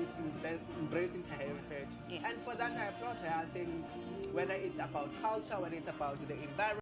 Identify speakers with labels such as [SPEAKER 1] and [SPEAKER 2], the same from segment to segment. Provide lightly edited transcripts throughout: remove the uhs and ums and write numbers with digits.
[SPEAKER 1] is embracing her heritage.
[SPEAKER 2] Yes.
[SPEAKER 1] And for that, I applaud her. I think whether it's about culture, whether it's about the environment,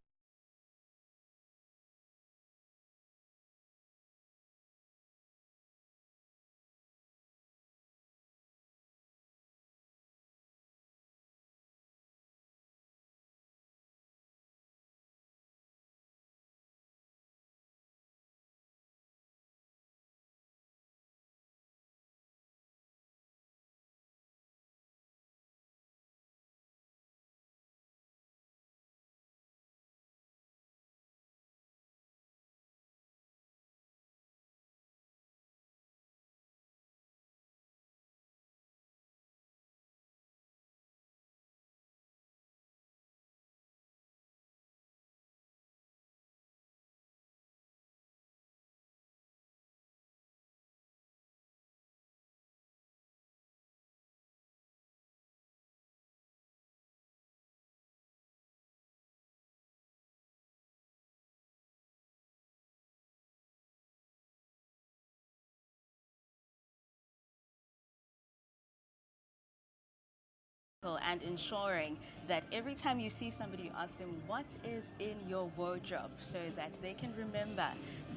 [SPEAKER 2] and ensuring that every time you see somebody, you ask them what is in your wardrobe, so that they can remember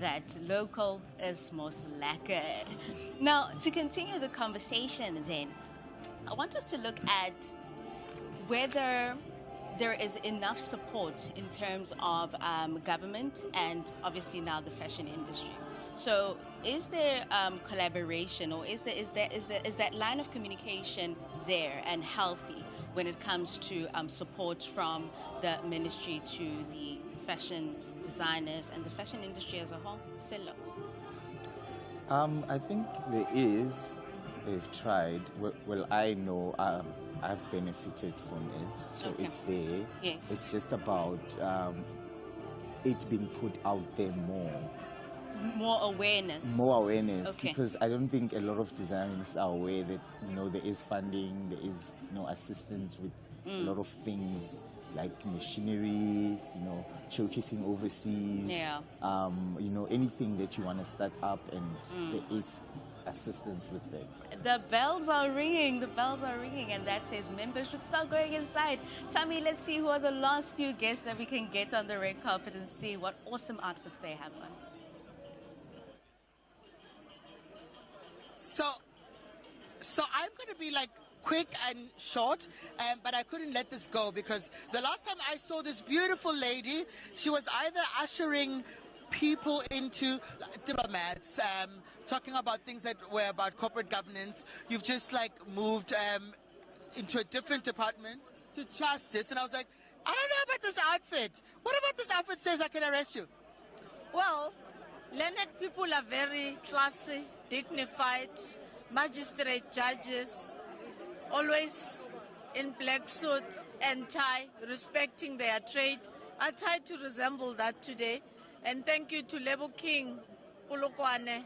[SPEAKER 2] that local is most lekker. Now, to continue the conversation then, I want us to look at whether there is enough support in terms of government and obviously now the fashion industry. So is there collaboration, or is that line of communication there and healthy when it comes to support from the ministry to the fashion designers and the fashion industry as a whole? Silo.
[SPEAKER 3] I think there is. They've tried. Well, I know I've benefited from it, so
[SPEAKER 2] Okay.
[SPEAKER 3] it's there.
[SPEAKER 2] Yes.
[SPEAKER 3] It's just about it being put out there more.
[SPEAKER 2] More awareness.
[SPEAKER 3] More awareness,
[SPEAKER 2] Okay.
[SPEAKER 3] because I don't think a lot of designers are aware that there is funding, there is assistance with a lot of things like machinery, showcasing overseas.
[SPEAKER 2] Yeah.
[SPEAKER 3] Anything that you want to start up, and there is assistance with it.
[SPEAKER 2] The bells are ringing, and that says members should start going inside. Tammy, let's see who are the last few guests that we can get on the red carpet and see what awesome outfits they have on.
[SPEAKER 4] So I'm going to be like quick and short, but I couldn't let this go because the last time I saw this beautiful lady, she was either ushering people into diplomats, talking about things that were about corporate governance. You've just like moved into a different department to justice, and I was like, I don't know about this outfit. What about this outfit says I can arrest you?
[SPEAKER 5] Well, learned people are very classy, dignified, magistrate judges, always in black suit and tie, respecting their trade. I tried to resemble that today. And thank you to Lebo King, Polokwane.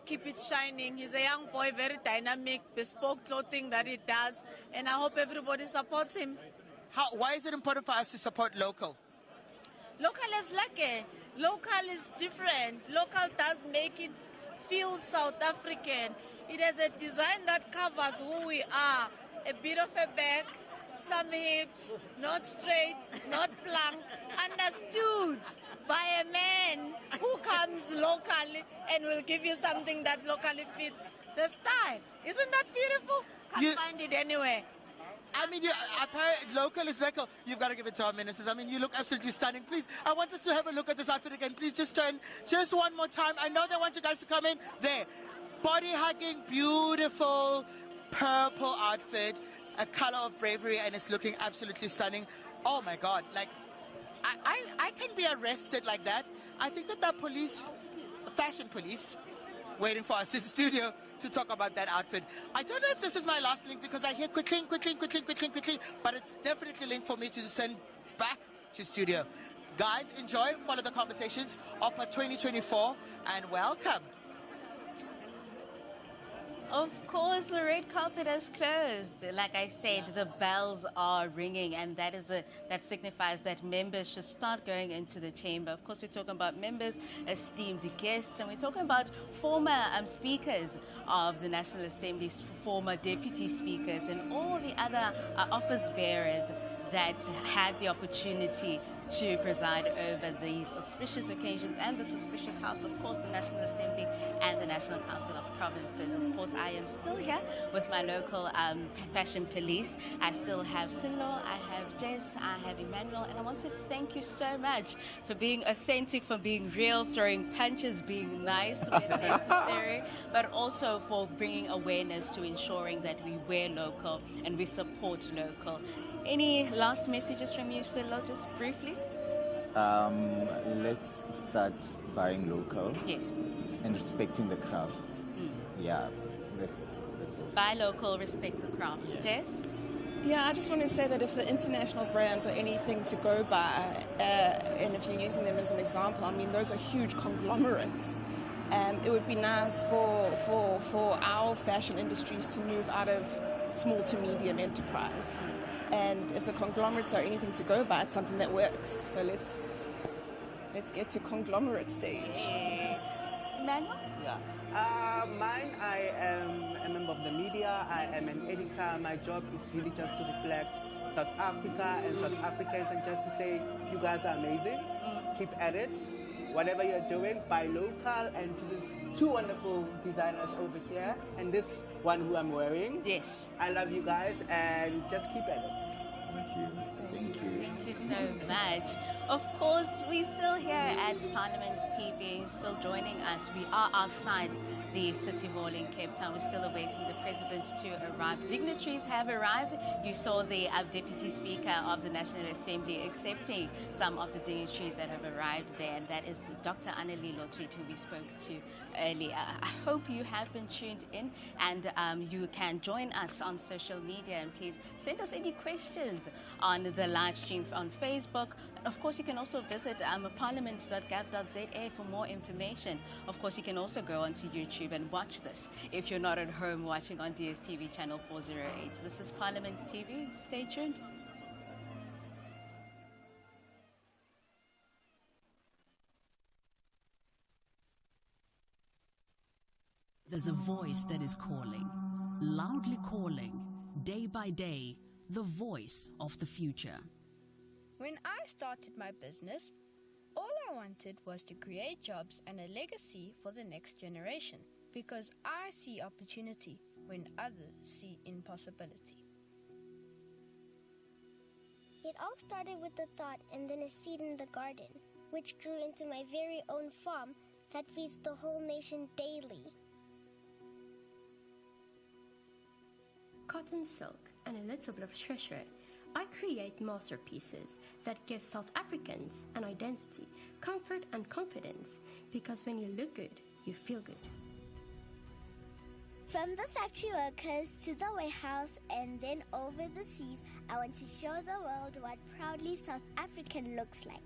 [SPEAKER 5] Keep it shining. He's a young boy, very dynamic, bespoke clothing that he does. And I hope everybody supports him.
[SPEAKER 4] Why is it important for us to support local?
[SPEAKER 5] Local is lucky. Local is different. Local does make it feel South African. It has a design that covers who we are. A bit of a back, some hips, not straight, not plank, understood by a man who comes locally and will give you something that locally fits the style. Isn't that beautiful? Can't find it anywhere.
[SPEAKER 4] I mean, local is local. You've got to give it to our ministers. I mean, you look absolutely stunning. Please, I want us to have a look at this outfit again. Please just turn just one more time. I know they want you guys to come in. There. Body-hugging, beautiful purple outfit, a color of bravery, and it's looking absolutely stunning. Oh, my God. Like, I can be arrested like that. I think that the police, fashion police, waiting for us in studio to talk about that outfit. I don't know if this is my last link because I hear quickling, but it's definitely a link for me to send back to studio. Guys, enjoy, follow the conversations, OPA 2024, and welcome.
[SPEAKER 2] Of course, the red carpet has closed. Like I said, the bells are ringing, and that signifies that members should start going into the chamber. Of course, we're talking about members, esteemed guests, and we're talking about former speakers of the National Assembly, former deputy speakers, and all the other office bearers that had the opportunity to preside over these auspicious occasions and this auspicious house, of course, the National Assembly and the National Council of Provinces. Of course, I am still here with my local fashion police. I still have Silo, I have Jess, I have Emmanuel, and I want to thank you so much for being authentic, for being real, throwing punches, being nice when necessary, but also for bringing awareness to ensuring that we wear local and we support local. Any last messages from you, Silo, just briefly?
[SPEAKER 3] Let's start buying local.
[SPEAKER 2] Yes.
[SPEAKER 3] And respecting the craft. Yeah, that's all.
[SPEAKER 2] Buy local, respect the craft.
[SPEAKER 3] Yeah.
[SPEAKER 2] Jess?
[SPEAKER 6] Yeah, I just want to say that if the international brands are anything to go by, and if you're using them as an example, I mean, those are huge conglomerates. It would be nice for our fashion industries to move out of small to medium enterprise. And if the conglomerates are anything to go by, it's something that works. So let's get to conglomerate stage.
[SPEAKER 2] Emmanuel?
[SPEAKER 1] Yeah. Mine, I am a member of the media. I am an editor. My job is really just to reflect South Africa and South Africans, and just to say, you guys are amazing. Keep at it. Whatever you're doing, buy local. And to these two wonderful designers over here, and this one who I'm wearing.
[SPEAKER 2] Yes.
[SPEAKER 1] I love you guys, and just keep at it.
[SPEAKER 3] Thank you. Thank you.
[SPEAKER 2] Thank you so much. Of course, we're still here at Parliament TV, still joining us. We are outside the City Hall in Cape Town. We're still awaiting the President to arrive. Dignitaries have arrived. You saw the Deputy Speaker of the National Assembly accepting some of the dignitaries that have arrived there, and that is Dr. Annelie Lotrit, who we spoke to earlier. I hope you have been tuned in, and you can join us on social media, and please send us any questions on the live stream on Facebook. Of course, you can also visit parliament.gov.za for more information. Of course, you can also go onto YouTube and watch this if you're not at home watching on DSTV channel 408. This is Parliament TV. Stay tuned.
[SPEAKER 7] There's a voice that is calling, loudly calling, day by day, the voice of the future.
[SPEAKER 8] When I started my business, all I wanted was to create jobs and a legacy for the next generation, because I see opportunity when others see impossibility.
[SPEAKER 9] It all started with a thought and then a seed in the garden, which grew into my very own farm that feeds the whole nation daily.
[SPEAKER 10] Cotton silk and a little bit of treasure, I create masterpieces that give South Africans an identity, comfort and confidence, because when you look good, you feel good.
[SPEAKER 9] From the factory workers to the warehouse and then over the seas, I want to show the world what proudly South African looks like.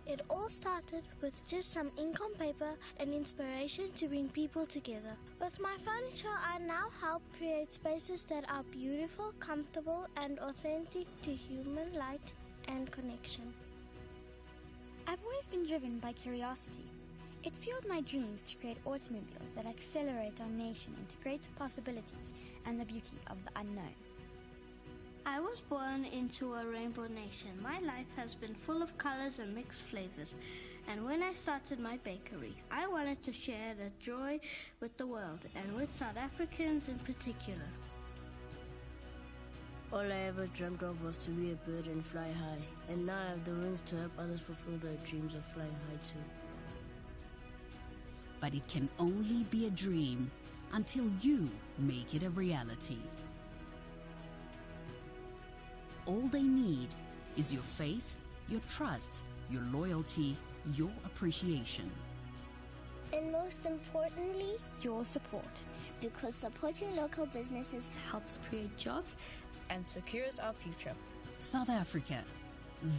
[SPEAKER 9] It all started with just some ink on paper and inspiration to bring people together. With my furniture, I now help create spaces that are beautiful, comfortable, and authentic to human light and connection.
[SPEAKER 11] I've always been driven by curiosity. It fueled my dreams to create automobiles that accelerate our nation into greater possibilities and the beauty of the unknown.
[SPEAKER 9] I was born into a rainbow nation. My life has been full of colors and mixed flavors. And when I started my bakery, I wanted to share the joy with the world and with South Africans in particular.
[SPEAKER 12] All I ever dreamt of was to be a bird and fly high. And now I have the wings to help others fulfill their dreams of flying high too.
[SPEAKER 7] But it can only be a dream until you make it a reality. All they need is your faith, your trust, your loyalty, your appreciation.
[SPEAKER 9] And most importantly,
[SPEAKER 11] your support.
[SPEAKER 9] Because supporting local businesses
[SPEAKER 10] helps create jobs
[SPEAKER 8] and secures our future.
[SPEAKER 7] South Africa,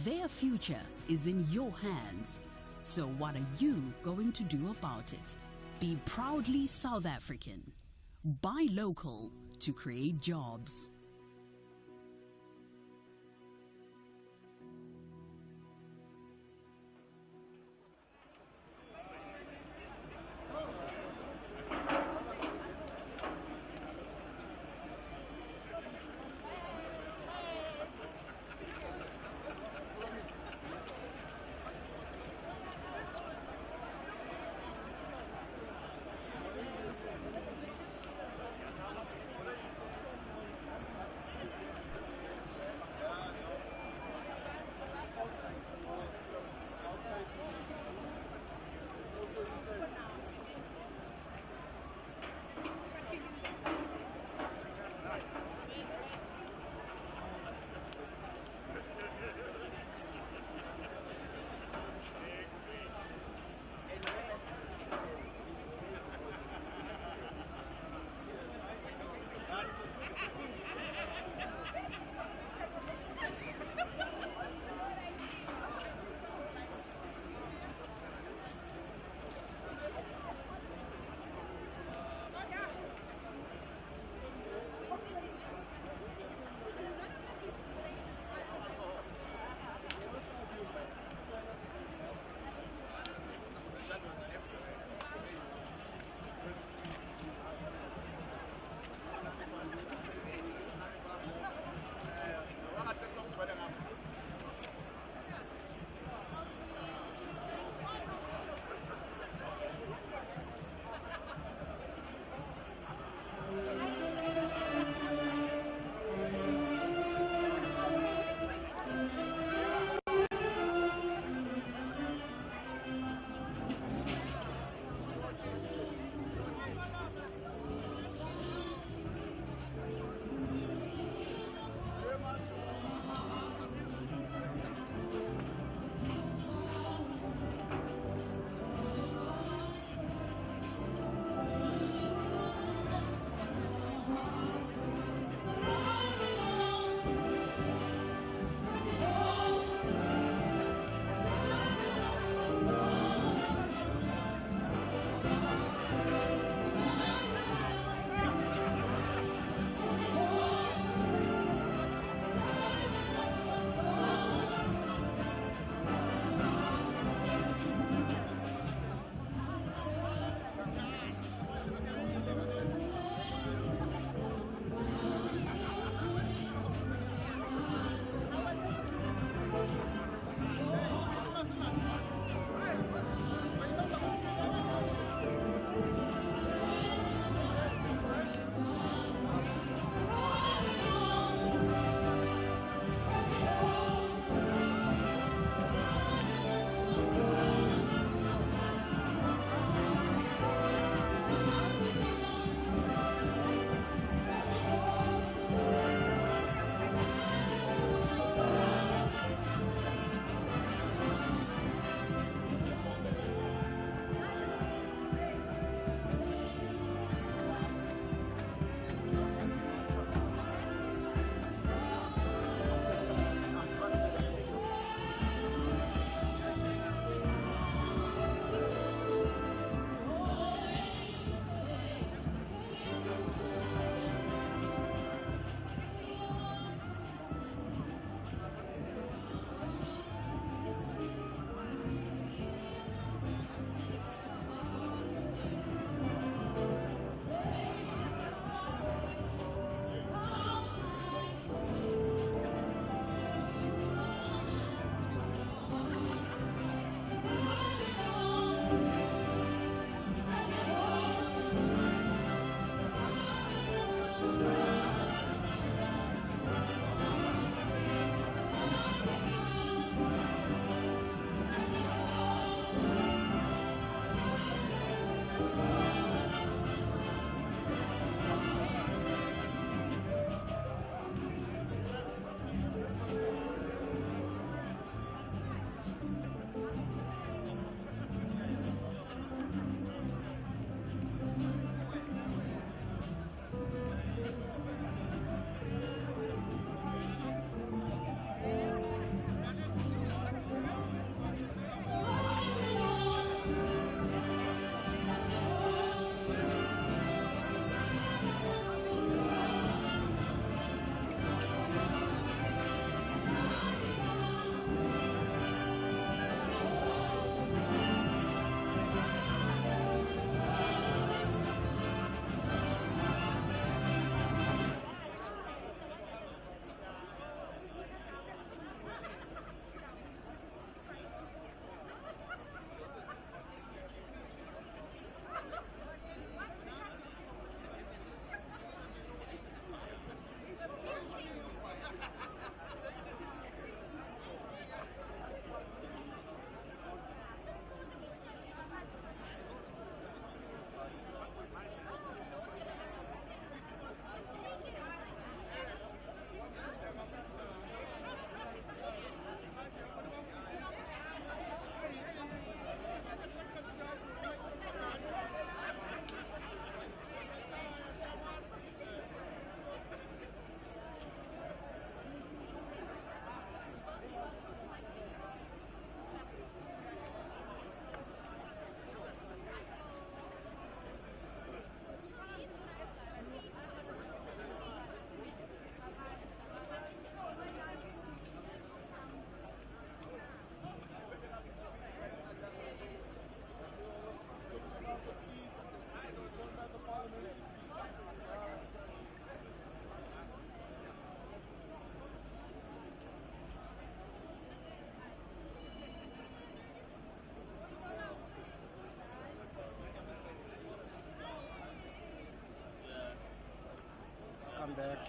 [SPEAKER 7] their future is in your hands. So what are you going to do about it? Be proudly South African. Buy local to create jobs.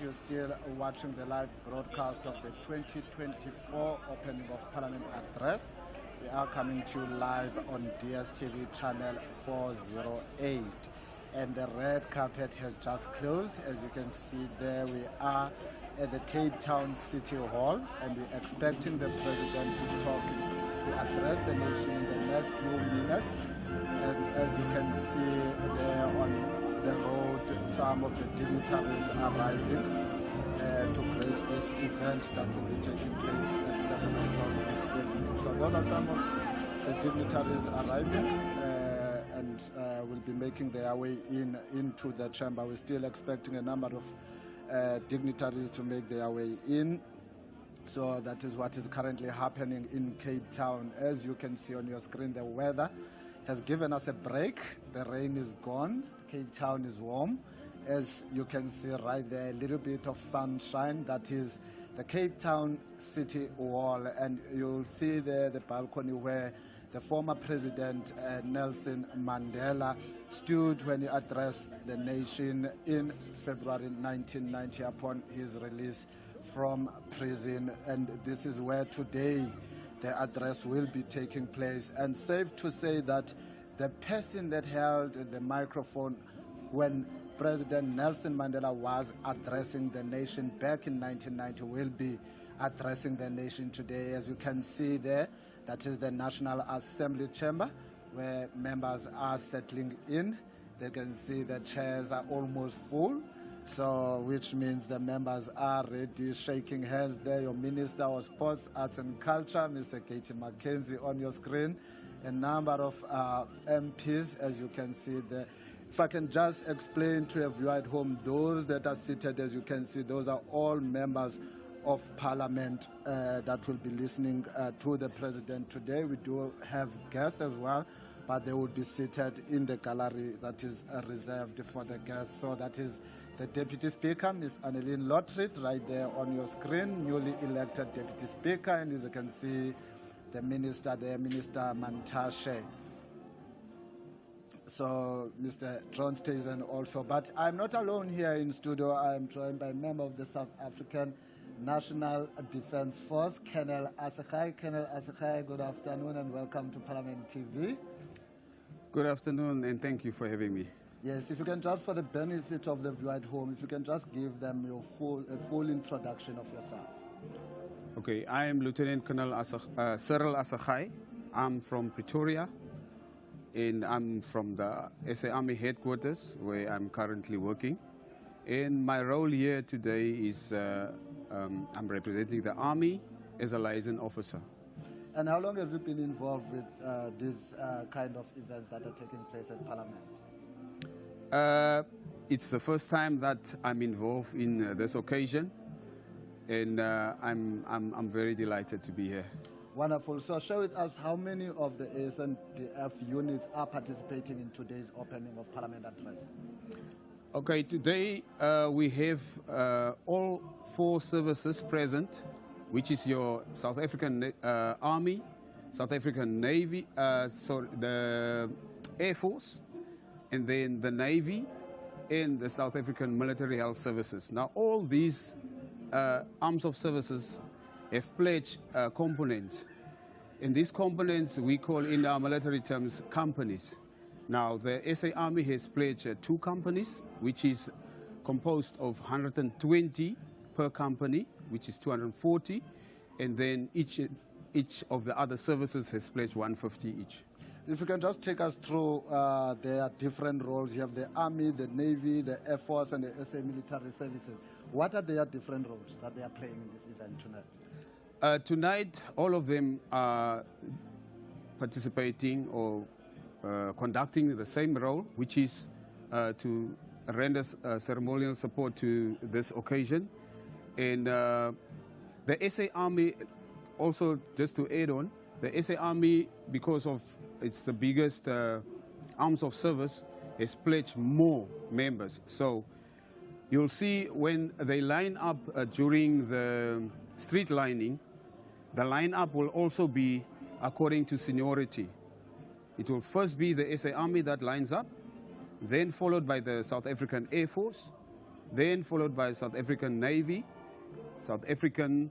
[SPEAKER 13] you're still watching the live broadcast of the 2024 Opening of Parliament Address. We are coming to you live on DSTV channel 408. And the red carpet has just closed. As you can see there, we are at the Cape Town City Hall, and we're expecting the President to talk, to address the nation in the next few minutes. And as you can see there on the road, some of the dignitaries are arriving to grace this event that will be taking place at 7 o'clock this evening. So those are some of the dignitaries arriving and will be making their way into the chamber. We're still expecting a number of dignitaries to make their way in. So that is what is currently happening in Cape Town. As you can see on your screen, the weather has given us a break. The rain is gone. Cape Town is warm. As you can see right there, a little bit of sunshine. That is the Cape Town City Wall. And you'll see there the balcony where the former President Nelson Mandela stood when he addressed the nation in February 1990 upon his release from prison. And this is where today the address will be taking place. And safe to say that the person that held the microphone when President Nelson Mandela was addressing the nation back in 1990 will be addressing the nation today. As you can see there, that is the National Assembly chamber where members are settling in. They can see the chairs are almost full, so which means the members are ready, shaking hands there. Your Minister of Sports, Arts and Culture, Mr. Katie Mackenzie, on your screen. A number of MPs, as you can see there. If I can just explain to a viewer at home, those that are seated, as you can see, those are all members of Parliament that will be listening to the President today. We do have guests as well, but they will be seated in the gallery that is reserved for the guests. So that is the Deputy Speaker, Ms. Annelien Lottrit, right there on your screen, newly elected Deputy Speaker, and as you can see, the Minister there, Minister Mantashe. So Mr. John Stazen also. But I'm not alone here in studio. I'm joined by a member of the South African National Defence Force, Colonel Asakhai. Colonel Asakhai, good afternoon and welcome to Parliament TV.
[SPEAKER 14] Good afternoon and thank you for having me.
[SPEAKER 13] Yes, if you can just, for the benefit of the viewer at home, if you can just give them your full introduction of yourself.
[SPEAKER 14] Okay, I am Lieutenant Colonel Cyril Asakhai. I'm from Pretoria, and I'm from the SA Army headquarters where I'm currently working. And my role here today is I'm representing the Army as a liaison officer.
[SPEAKER 13] And how long have you been involved with these kind of events that are taking place at Parliament?
[SPEAKER 14] It's the first time that I'm involved in this occasion, and I'm very delighted to be here.
[SPEAKER 13] Wonderful. So share with us how many of the ASNDF units are participating in today's opening of Parliament Address.
[SPEAKER 14] Okay, today we have all 4 services present, which is your South African Army, South African Navy, the Air Force, and then the Navy, and the South African Military Health Services. Now, all these arms of services have pledged components. And these components we call in our military terms companies. Now the SA Army has pledged 2 companies, which is composed of 120 per company, which is 240. And then each of the other services has pledged 150 each.
[SPEAKER 13] If you can just take us through their different roles. You have the Army, the Navy, the Air Force, and the SA Military Services. What are their different roles that they are playing in this event tonight?
[SPEAKER 14] Tonight, all of them are participating or conducting the same role, which is to render ceremonial support to this occasion. And the SA Army, also just to add on, the SA Army, because of it's the biggest arms of service, has pledged more members. So you'll see when they line up during the street lining, the line-up will also be according to seniority. It will first be the SA Army that lines up, then followed by the South African Air Force, then followed by South African Navy. South African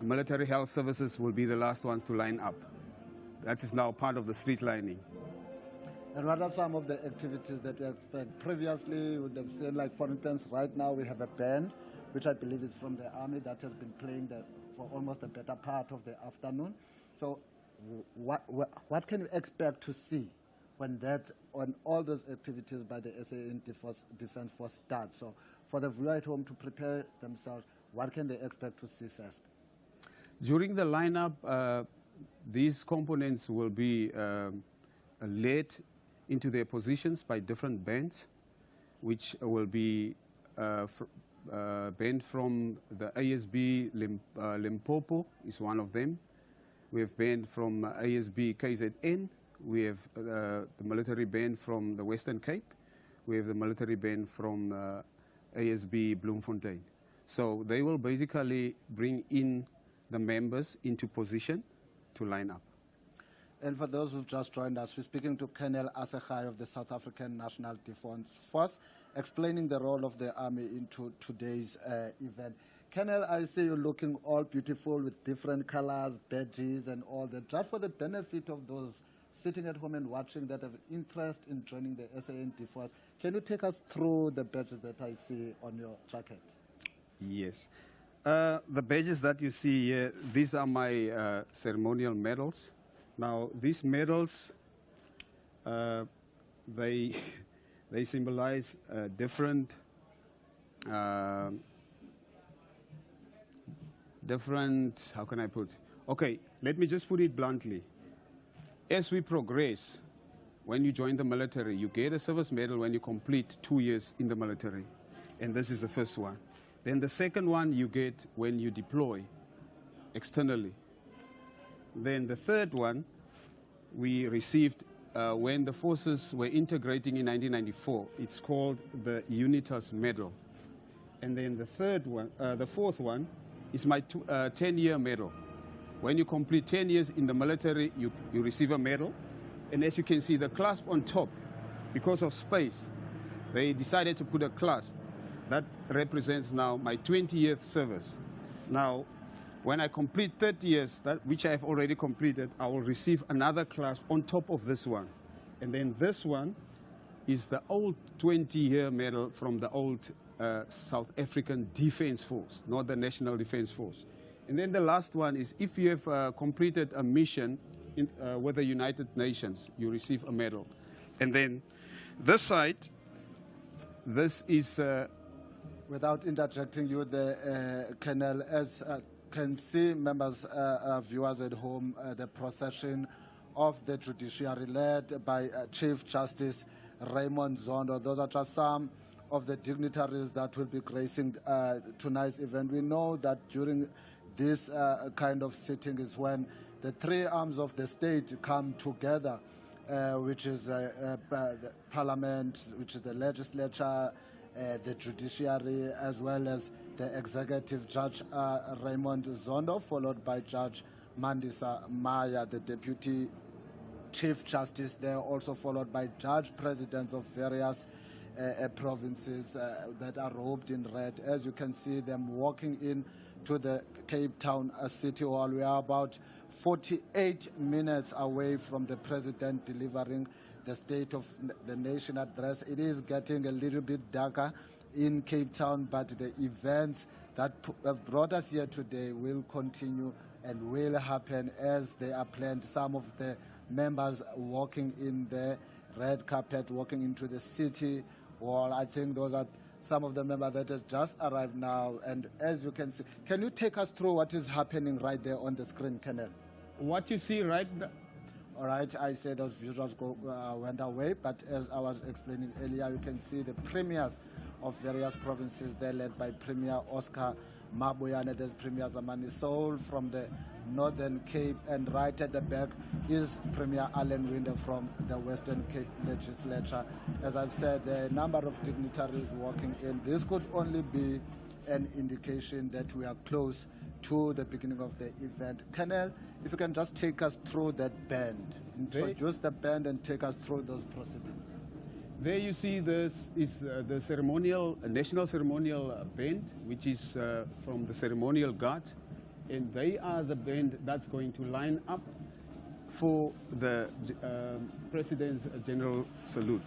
[SPEAKER 14] Military Health Services will be the last ones to line up. That is now part of the street lining.
[SPEAKER 13] And what are some of the activities that you expect? Previously, you would have said, like, for instance, right now we have a band, which I believe is from the Army, that has been playing for almost the better part of the afternoon. So what can you expect to see when all those activities by the SAN Defence Force start? So for the viewer at home to prepare themselves, what can they expect to see first?
[SPEAKER 14] During the lineup, these components will be led into their positions by different bands, which will be band from the ASB Limpopo is one of them. We have band from ASB KZN. We have the military band from the Western Cape. We have the military band from ASB Bloemfontein. So they will basically bring in the members into position to line up.
[SPEAKER 13] And for those who've just joined us, we're speaking to Colonel Asechai of the South African National Defence Force, explaining the role of the Army into today's event. Colonel, I see you looking all beautiful with different colors, badges and all that. Just for the benefit of those sitting at home and watching that have interest in joining the SAN Defence, can you take us through the badges that I see on your jacket?
[SPEAKER 14] Yes. The badges that you see here, these are my ceremonial medals. Now, these medals, they symbolize different, how can I put? Okay, let me just put it bluntly. As we progress, when you join the military, you get a service medal when you complete 2 years in the military. And this is the first one. Then the second one you get when you deploy externally. Then the third one we received when the forces were integrating in 1994. It's called the Unitas Medal. And then the fourth one is my 10-year medal. When you complete 10 years in the military, you receive a medal. And as you can see, the clasp on top, because of space, they decided to put a clasp. That represents now my 20-year service. Now, when I complete 30 years, which I have already completed, I will receive another clasp on top of this one. And then this one is the old 20-year medal from the old South African Defence Force, not the National Defence Force. And then the last one is if you have completed a mission with the United Nations, you receive a medal. And then this side, this is...
[SPEAKER 13] Without interjecting you, the Colonel, as can see members, viewers at home, the procession of the judiciary led by Chief Justice Raymond Zondo. Those are just some of the dignitaries that will be gracing tonight's event. We know that during this kind of sitting is when the three arms of the state come together, which is the parliament, which is the legislature, the judiciary, as well as the executive. Judge Raymond Zondo, followed by Judge Mandisa Maya, the Deputy Chief Justice there, also followed by Judge Presidents of various provinces that are robed in red. As you can see them walking in to the Cape Town City Hall. We are about 48 minutes away from the President delivering the State of the Nation address. It is getting a little bit darker in Cape Town, but the events that have brought us here today will continue and will happen as they are planned. Some of the members walking in the red carpet, walking into the city hall. I think those are some of the members that have just arrived now. And as you can see, can you take us through what is happening right there on the screen, Colonel?
[SPEAKER 14] What you see right now.
[SPEAKER 13] All right, I said those visuals went away, but as I was explaining earlier, you can see the premiers of various provinces there, led by Premier Oscar Mabuyane. There's Premier Zamani Soul from the Northern Cape, and right at the back is Premier Alan Winder from the Western Cape Legislature. As I've said, the number of dignitaries walking in, this could only be an indication that we are close to the beginning of the event. Colonel, if you can just take us through that band, introduce the band and take us through those proceedings.
[SPEAKER 14] There you see this is the ceremonial, national ceremonial band, which is from the ceremonial guard, and they are the band that's going to line up for the President's General Salute,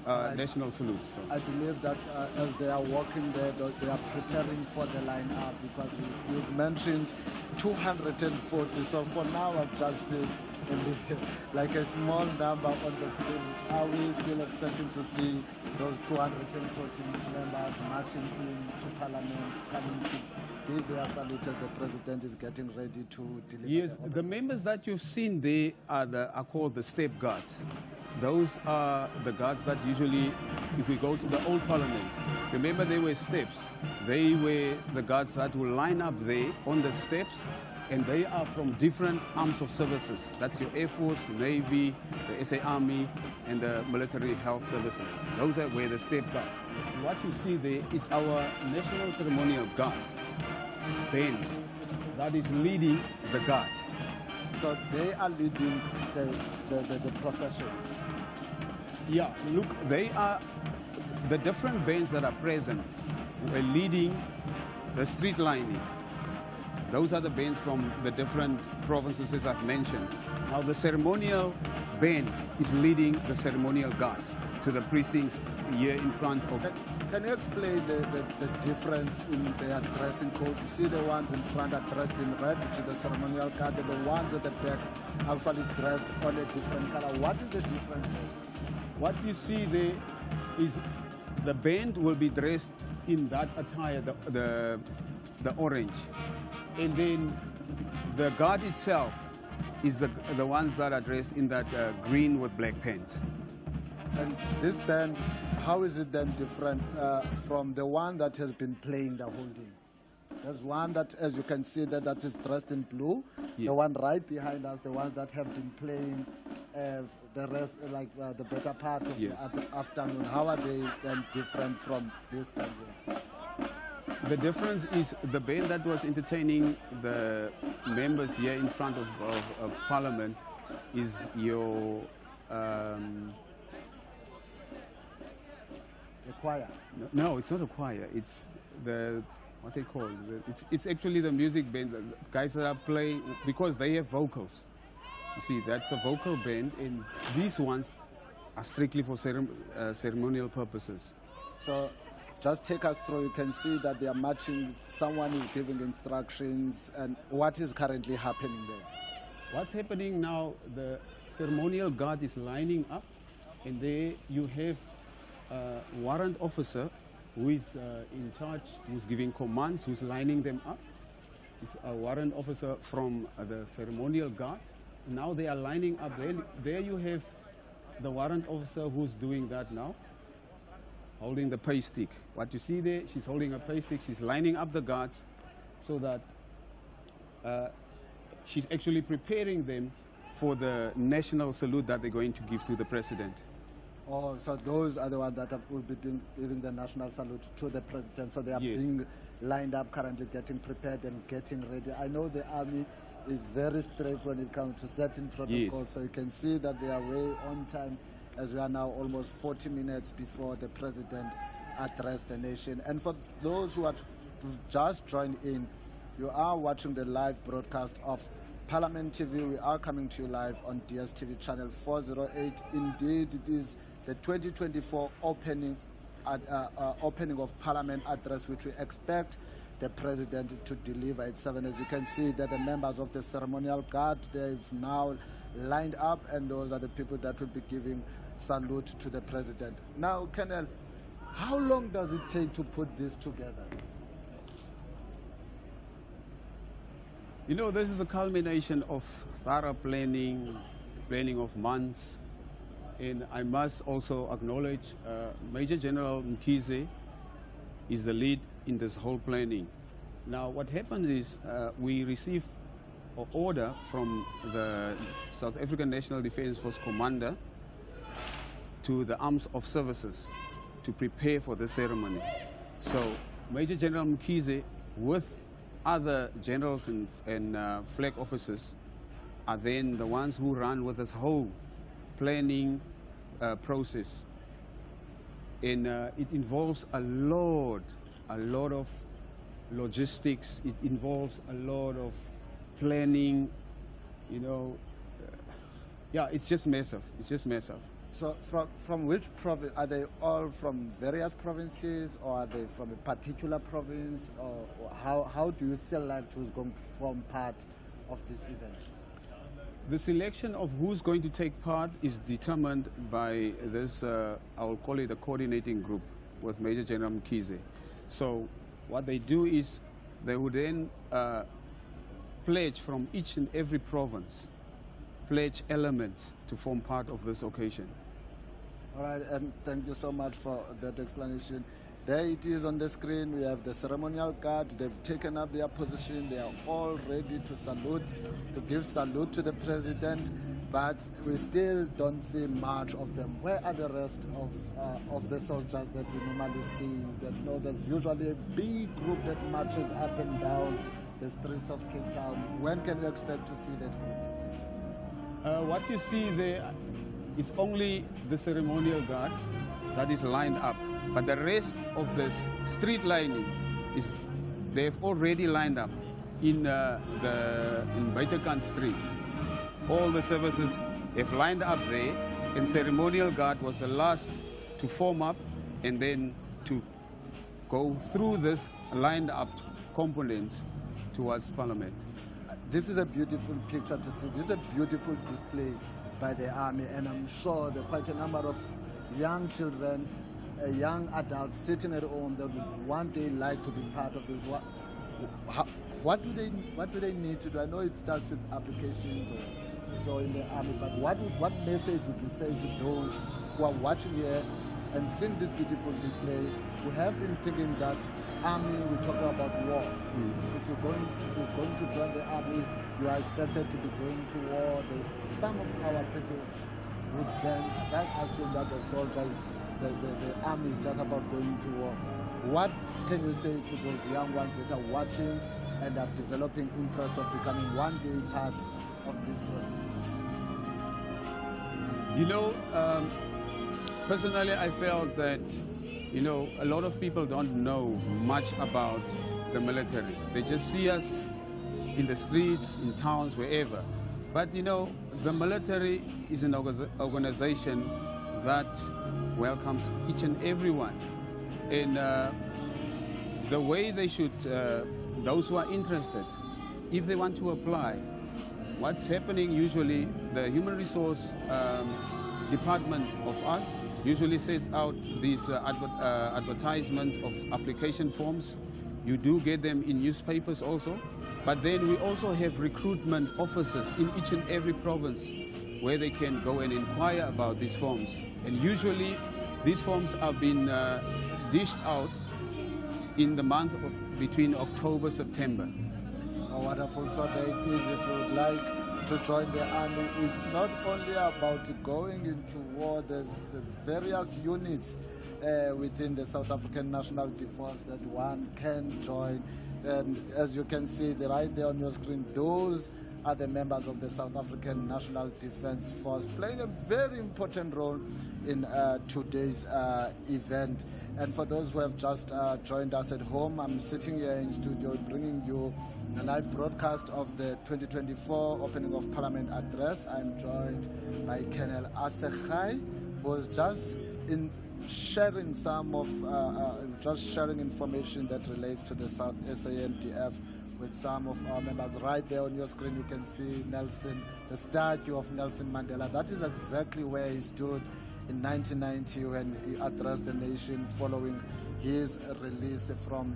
[SPEAKER 14] national salute. So.
[SPEAKER 13] I believe that as they are walking there, they are preparing for the line-up, because you've mentioned 240. So for now, I've just seen like a small number on the screen. Are we still expecting to see those 240 members marching into Parliament, coming to give their salute as the President is getting ready to deliver?
[SPEAKER 14] Yes, the members that you've seen there are called the step guards. Those are the guards that usually, if we go to the old Parliament, remember there were steps. They were the guards that will line up there on the steps, and they are from different arms of services. That's your Air Force, Navy, the SA Army, and the Military Health Services. Those are where the step guards. What you see there is our National Ceremonial Guard band that is leading the guard.
[SPEAKER 13] So they are leading the procession.
[SPEAKER 14] Yeah, look, they are the different bands that are present who are leading the street lining. Those are the bands from the different provinces, as I've mentioned. Now the ceremonial band is leading the ceremonial guard to the precincts here in front of...
[SPEAKER 13] Can you explain the difference in their dressing code? You see the ones in front are dressed in red, which is the ceremonial guard, and the ones at the back actually dressed on a different color. What is the difference there?
[SPEAKER 14] What you see there is the band will be dressed in that attire, the orange. And then the guard itself is the ones that are dressed in that green with black pants.
[SPEAKER 13] And this band, how is it then different from the one that has been playing the whole day? There's one that, as you can see, that is dressed in blue. Yes. The one right behind us, the ones that have been playing the rest, like the better part of
[SPEAKER 14] yes.
[SPEAKER 13] the afternoon. How are they then different from this band?
[SPEAKER 14] The difference is the band that was entertaining the members here in front of Parliament is your...
[SPEAKER 13] The choir?
[SPEAKER 14] No, it's not a choir. It's what they call it. It's actually the music band, the guys that are playing, because they have vocals. You see, that's a vocal band, and these ones are strictly for ceremonial purposes.
[SPEAKER 13] So, just take us through. You can see that they are marching. Someone is giving instructions, and what is currently happening there?
[SPEAKER 14] What's happening now? The ceremonial guard is lining up, and there you have warrant officer who is in charge, who's giving commands, who's lining them up. It's a warrant officer from the ceremonial guard. Now they are lining up. There you have the warrant officer who's doing that now, holding the pay stick. What you see there, she's holding a pay stick. She's lining up the guards so that she's actually preparing them for the national salute that they're going to give to the president.
[SPEAKER 13] Oh, so those are the ones that will be giving the national salute to the president. So they are
[SPEAKER 14] yes.
[SPEAKER 13] being lined up currently, getting prepared and getting ready. I know the army is very strict when it comes to certain protocols. Yes. So you can see that they are way on time, as we are now almost 40 minutes before the president addressed the nation. And for those who are just joined in, you are watching the live broadcast of Parliament TV. We are coming to you live on DSTV channel 408. Indeed, it is the 2024 opening of Parliament address, which we expect the president to deliver at 7. As you can see, that the members of the ceremonial guard, they've now lined up, and those are the people that will be giving salute to the president. Now, Colonel, how long does it take to put this together?
[SPEAKER 14] You know, this is a culmination of thorough planning of months. And I must also acknowledge Major General Mkhize is the lead in this whole planning. Now, what happened is we received an order from the South African National Defence Force Commander to the arms of services to prepare for the ceremony. So Major General Mkhize, with other generals and flag officers, are then the ones who run with this whole planning process And it involves a lot of logistics. It involves a lot of planning, you know. Yeah, it's just massive. It's just massive.
[SPEAKER 13] So from which province? Are they all from various provinces, or are they from a particular province? Or how do you select who's going to form part of this event?
[SPEAKER 14] The selection of who's going to take part is determined by this, I'll call it a coordinating group with Major General Mkhize. So what they do is they would then pledge from each and every province, pledge elements to form part of this occasion.
[SPEAKER 13] All right, and thank you so much for that explanation. There it is on the screen. We have the ceremonial guard. They've taken up their position. They are all ready to salute, to give salute to the president, but we still don't see much of them. Where are the rest of the soldiers that we normally see? That, you know, there's usually a big group that marches up and down the streets of Cape Town. When can we expect to see that group?
[SPEAKER 14] What you see there is only the ceremonial guard that is lined up. But the rest of the street lining is, they've already lined up in Buitenkant Street. All the services have lined up there, and ceremonial guard was the last to form up and then to go through this lined up components towards Parliament.
[SPEAKER 13] This is a beautiful picture to see. This is a beautiful display by the army, and I'm sure there are quite a number of young children, young adults sitting at home that would one day like to be part of this. What do they need to do? I know it starts with applications or so in the army, but what message would you say to those who are watching here and seeing this beautiful display? We have been thinking that army, we talk about war. If you're going to join the army, you are expected to be going to war. Some of our people would then just assume that the soldiers, the army is just about going to war. What can you say to those young ones that are watching and are developing interest of becoming one day part of this process?
[SPEAKER 14] You know, personally, I felt that, you know, a lot of people don't know much about the military. They just see us in the streets, in towns, wherever. But, you know, the military is an organization that welcomes each and everyone. And the way they should, those who are interested, if they want to apply, what's happening usually, the human resource department of us usually sets out these advertisements of application forms. You do get them in newspapers also. But then we also have recruitment officers in each and every province where they can go and inquire about these forms. And usually these forms have been dished out in the month of between October, September.
[SPEAKER 13] Oh, wonderful. So there it is. If you would like to join the army, it's not only about going into war. There's various units within the South African National Defence that one can join. And as you can see right there on your screen, those are the members of the South African National Defence Force, playing a very important role in today's event. And for those who have just joined us at home, I'm sitting here in studio bringing you a live broadcast of the 2024 Opening of Parliament Address. I'm joined by Colonel Asekhai, who was just sharing some of sharing information that relates to the SANDF with some of our members. Right there on your screen you can see Nelson, the statue of Nelson Mandela. That is exactly where he stood in 1990 when he addressed the nation following his release from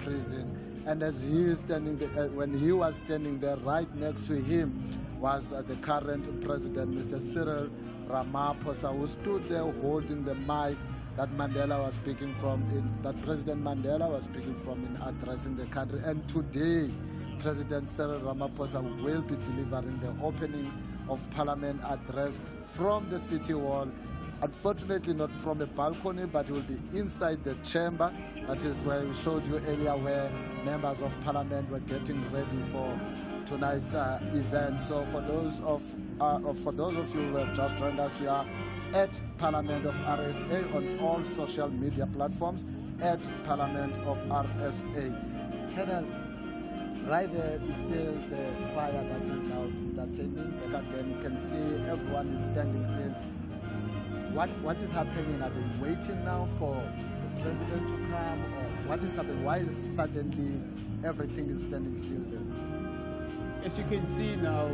[SPEAKER 13] prison. And as he is standing there, when he was standing there, right next to him was the current president, Mr. Cyril Ramaphosa, who stood there holding the mic that Mandela was speaking from, that President Mandela was speaking from in addressing the country. And today, President Cyril Ramaphosa will be delivering the opening of Parliament address from the City Hall. Unfortunately, not from a balcony, but it will be inside the chamber. That is where we showed you earlier, where members of Parliament were getting ready for tonight's event. So for those of you who have just joined us, we are at Parliament of RSA on all social media platforms, at Parliament of RSA. Colonel, right there is still the choir that is now entertaining. Back again, you can see everyone is standing still. What is happening? Are they waiting now for the president to come? Or what is happening? Why is suddenly everything is standing still there?
[SPEAKER 14] As you can see now,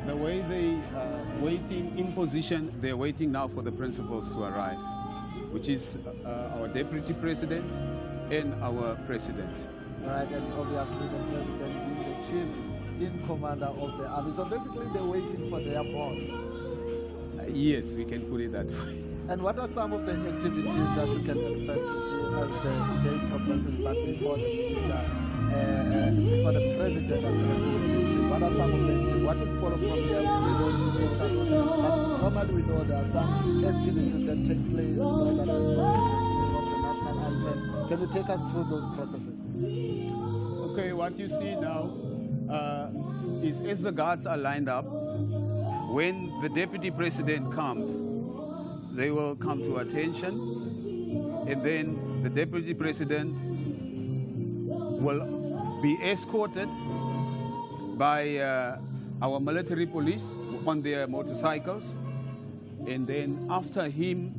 [SPEAKER 14] the way they are waiting in position, they're waiting now for the principals to arrive, which is our deputy president and our president.
[SPEAKER 13] Right, and obviously the president being the chief in commander of the army. So basically they're waiting for their boss.
[SPEAKER 14] Yes, we can put it that way.
[SPEAKER 13] And what are some of the activities that you can expect to see as the day progresses, but before the minister, for the president and president? What are some of the activities? What will follow from here? We see those ministers. But normally we know there are some activities that take place, whether it's the national anthem. Can you take us through those processes?
[SPEAKER 14] Okay, what you see now is as the guards are lined up, when the deputy president comes, they will come to attention, and then the deputy president will be escorted by our military police on their motorcycles, and then after him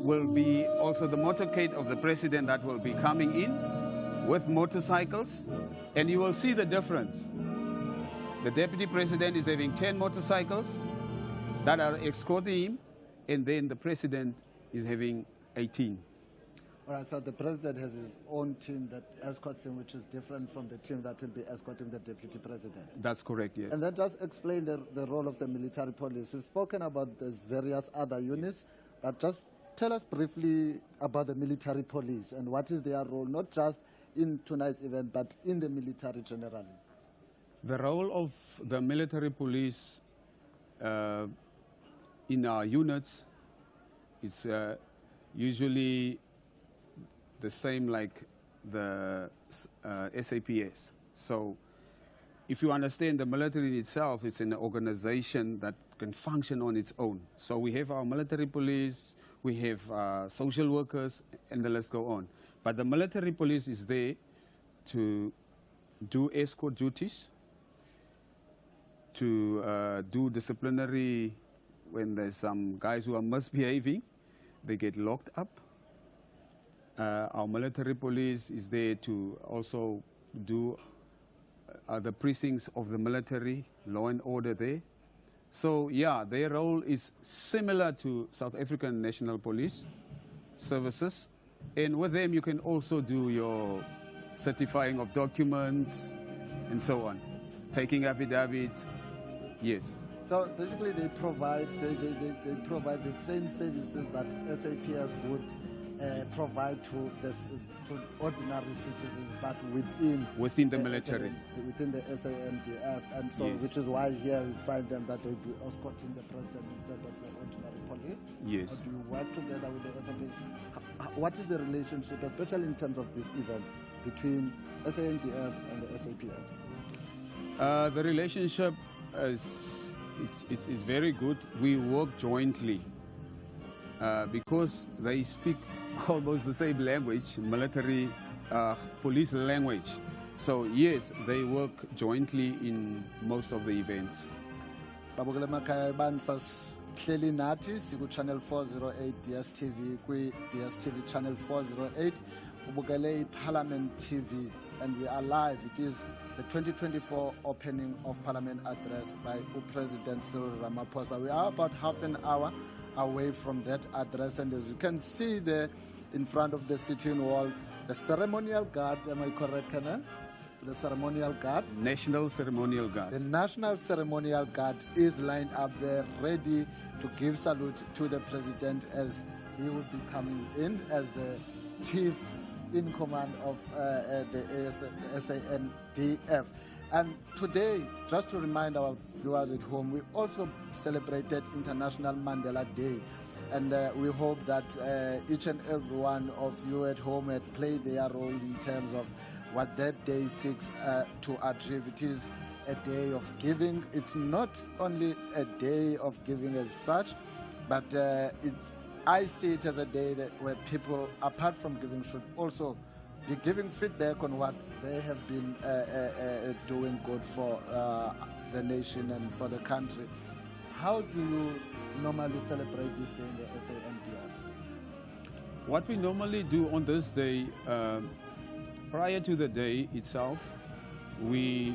[SPEAKER 14] will be also the motorcade of the president that will be coming in with motorcycles, and you will see the difference. The deputy president is having 10 motorcycles that are escorting him, and then the president is having 18.
[SPEAKER 13] All right, so the president has his own team that escorts him, which is different from the team that will be escorting the deputy president.
[SPEAKER 14] That's correct, yes.
[SPEAKER 13] And then just explain the role of the military police. We've spoken about these various other units, but just tell us briefly about the military police and what is their role, not just in tonight's event, but in the military generally.
[SPEAKER 14] The role of the military police in our units is usually the same like the SAPS. So if you understand, the military itself is an organization that can function on its own. So we have our military police, we have social workers, and the list go on. But the military police is there to do escort duties, to do disciplinary. When there's some guys who are misbehaving, they get locked up. Our military police is there to also do the precincts of the military, law and order there. So yeah, their role is similar to South African National Police Services. And with them you can also do your certifying of documents and so on, taking affidavits, yes.
[SPEAKER 13] So basically they provide the same services that SAPS would provide to ordinary citizens, but within
[SPEAKER 14] the military,
[SPEAKER 13] within the SANDF, and so
[SPEAKER 14] yes.
[SPEAKER 13] Which is why here we find them that they be escorting the president instead of the ordinary police.
[SPEAKER 14] Yes.
[SPEAKER 13] Or do you work together with the SAPS? What is the relationship, especially in terms of this event, between SANDF and the SAPS?
[SPEAKER 14] The relationship is it's very good. We work jointly because they speak almost the same language, military police language. So yes, they work jointly in most of the events.
[SPEAKER 13] Babukele makhaya ibanisa sihleli nathi siku channel 408 DSTV kwi DSTV channel 408 ubukele iParliament TV, and we are live. It is the 2024 opening of Parliament address by President Cyril Ramaphosa. We are about half an hour away from that address, and as you can see there in front of the sitting wall, the ceremonial guard, am I correct, Colonel? The ceremonial guard?
[SPEAKER 14] National Ceremonial Guard.
[SPEAKER 13] The National Ceremonial Guard is lined up there ready to give salute to the President as he will be coming in as the Chief in command of the SANDF. And today, just to remind our viewers at home, we also celebrated International Mandela Day. And we hope that each and every one of you at home had played their role in terms of what that day seeks to achieve. It is a day of giving. It's not only a day of giving as such, But I see it as a day where people, apart from giving, should also be giving feedback on what they have been doing good for the nation and for the country. How do you normally celebrate this day in the SANDF?
[SPEAKER 14] What we normally do on this day, prior to the day itself, we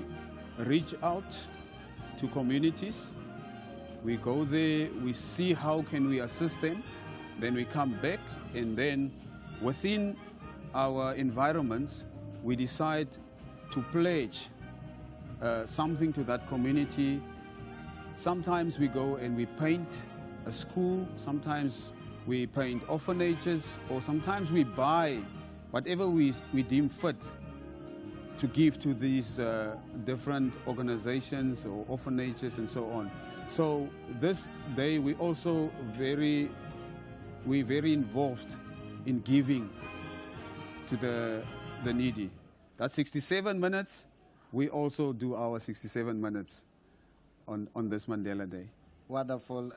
[SPEAKER 14] reach out to communities. We go there, we see how can we assist them. Then we come back, and then within our environments, we decide to pledge something to that community. Sometimes we go and we paint a school, sometimes we paint orphanages, or sometimes we buy whatever we deem fit to give to these different organizations or orphanages and so on. So this day we also we're very involved in giving to the needy. That's 67 minutes. We also do our 67 minutes on this Mandela Day.
[SPEAKER 13] Wonderful,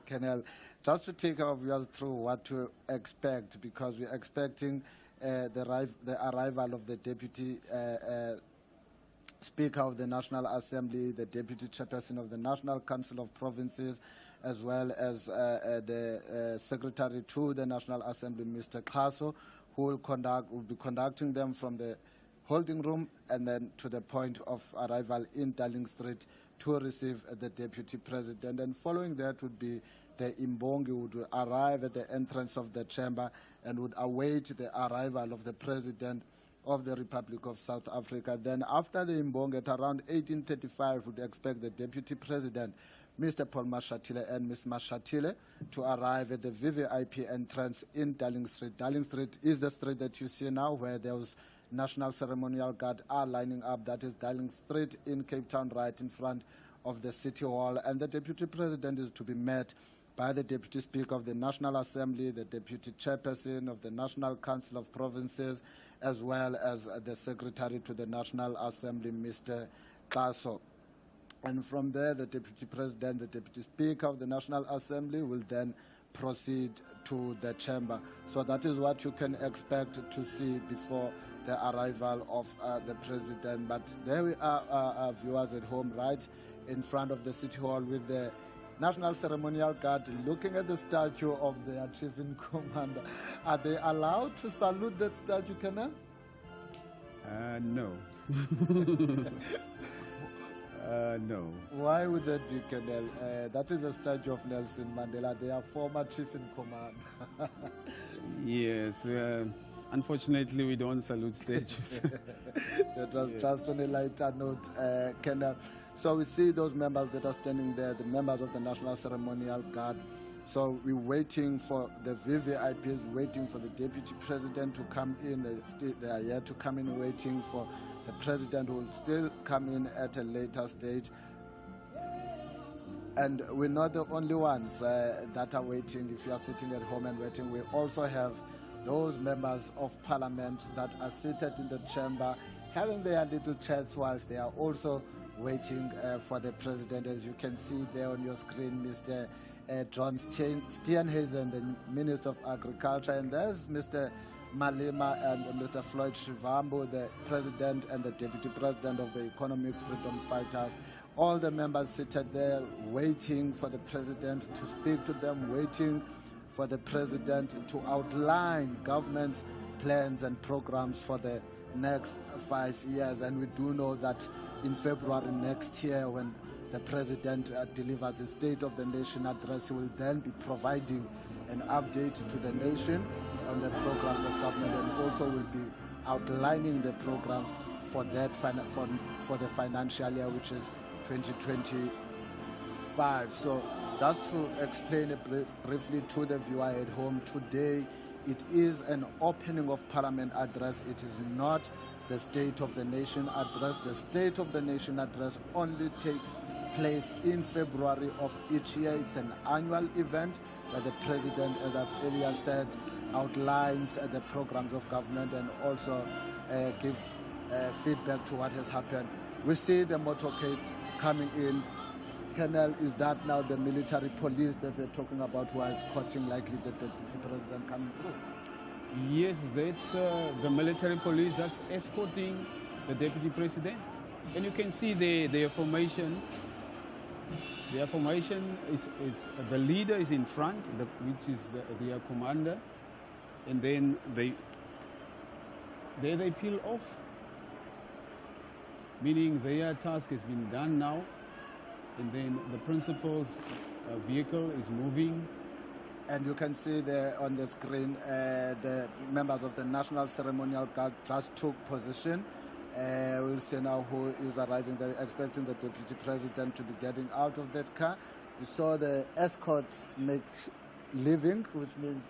[SPEAKER 13] Kenel. Just to take our viewers through what to expect, because we're expecting the arrival of the Deputy Speaker of the National Assembly, the Deputy Chairperson of the National Council of Provinces, as well as the Secretary to the National Assembly, Mr. Kaso, who will be conducting them from the holding room and then to the point of arrival in Darling Street to receive the Deputy President. And following that would be the Imbongi, would arrive at the entrance of the chamber and would await the arrival of the President of the Republic of South Africa. Then after the Imbongi, at around 18:35, would expect the Deputy President, Mr. Paul Mashatile and Ms. Mashatile, to arrive at the VVIP entrance in Darling Street. Darling Street is the street that you see now where those National Ceremonial Guard are lining up. That is Darling Street in Cape Town, right in front of the City Hall. And the Deputy President is to be met by the Deputy Speaker of the National Assembly, the Deputy Chairperson of the National Council of Provinces, as well as the Secretary to the National Assembly, Mr. Kaso. And from there, the Deputy President, the Deputy Speaker of the National Assembly will then proceed to the chamber. So that is what you can expect to see before the arrival of the President. But there we are, our viewers at home, right in front of the City Hall with the National Ceremonial Guard looking at the statue of their Chief in Commander. Are they allowed to salute that statue, Kenel?
[SPEAKER 14] No. No.
[SPEAKER 13] Why would that be, Kenel? That is a statue of Nelson Mandela, their former Chief in Command.
[SPEAKER 14] Yes. Unfortunately, we don't salute statues.
[SPEAKER 13] That was just on a lighter note, Kenel. So we see those members that are standing there, the members of the National Ceremonial Guard. So we're waiting for the VVIPs, waiting for the Deputy President to come in. They are here to come in, waiting for the President, who will still come in at a later stage. And we're not the only ones that are waiting. If you are sitting at home and waiting, we also have those members of Parliament that are seated in the chamber, having their little chats whilst they are also waiting for the President. As you can see there on your screen, Mr. John Steenhuisen, the Minister of Agriculture, and there's Mr. Malema and Mr. Floyd Shivambu, the President and the Deputy President of the Economic Freedom Fighters. All the members seated there waiting for the President to speak to them, waiting for the President to outline government's plans and programs for the next 5 years. And we do know that in February next year, when the President delivers his State of the Nation address, he will then be providing an update to the nation on the programs of government, and also will be outlining the programs for that for the financial year, which is 2025. So just to explain it briefly to the viewer at home, today it is an opening of Parliament address. It is not the State of the Nation address. The State of the Nation address only takes place in February of each year. It's an annual event where the President, as I've earlier said, outlines the programs of government and also give feedback to what has happened. We see the motorcade coming in Colonel, is that now the military police that we're talking about who are escorting likely the deputy president coming through?
[SPEAKER 14] Yes, that's the military police that's escorting the deputy president. And you can see their formation. Their formation is the leader is in front, which is their commander, and then they peel off, meaning their task has been done now, and then the principal's vehicle is moving.
[SPEAKER 13] And you can see there on the screen the members of the National Ceremonial Guard just took position. We'll see now who is arriving. They're expecting the deputy president to be getting out of that car. We saw the escort leaving, which means,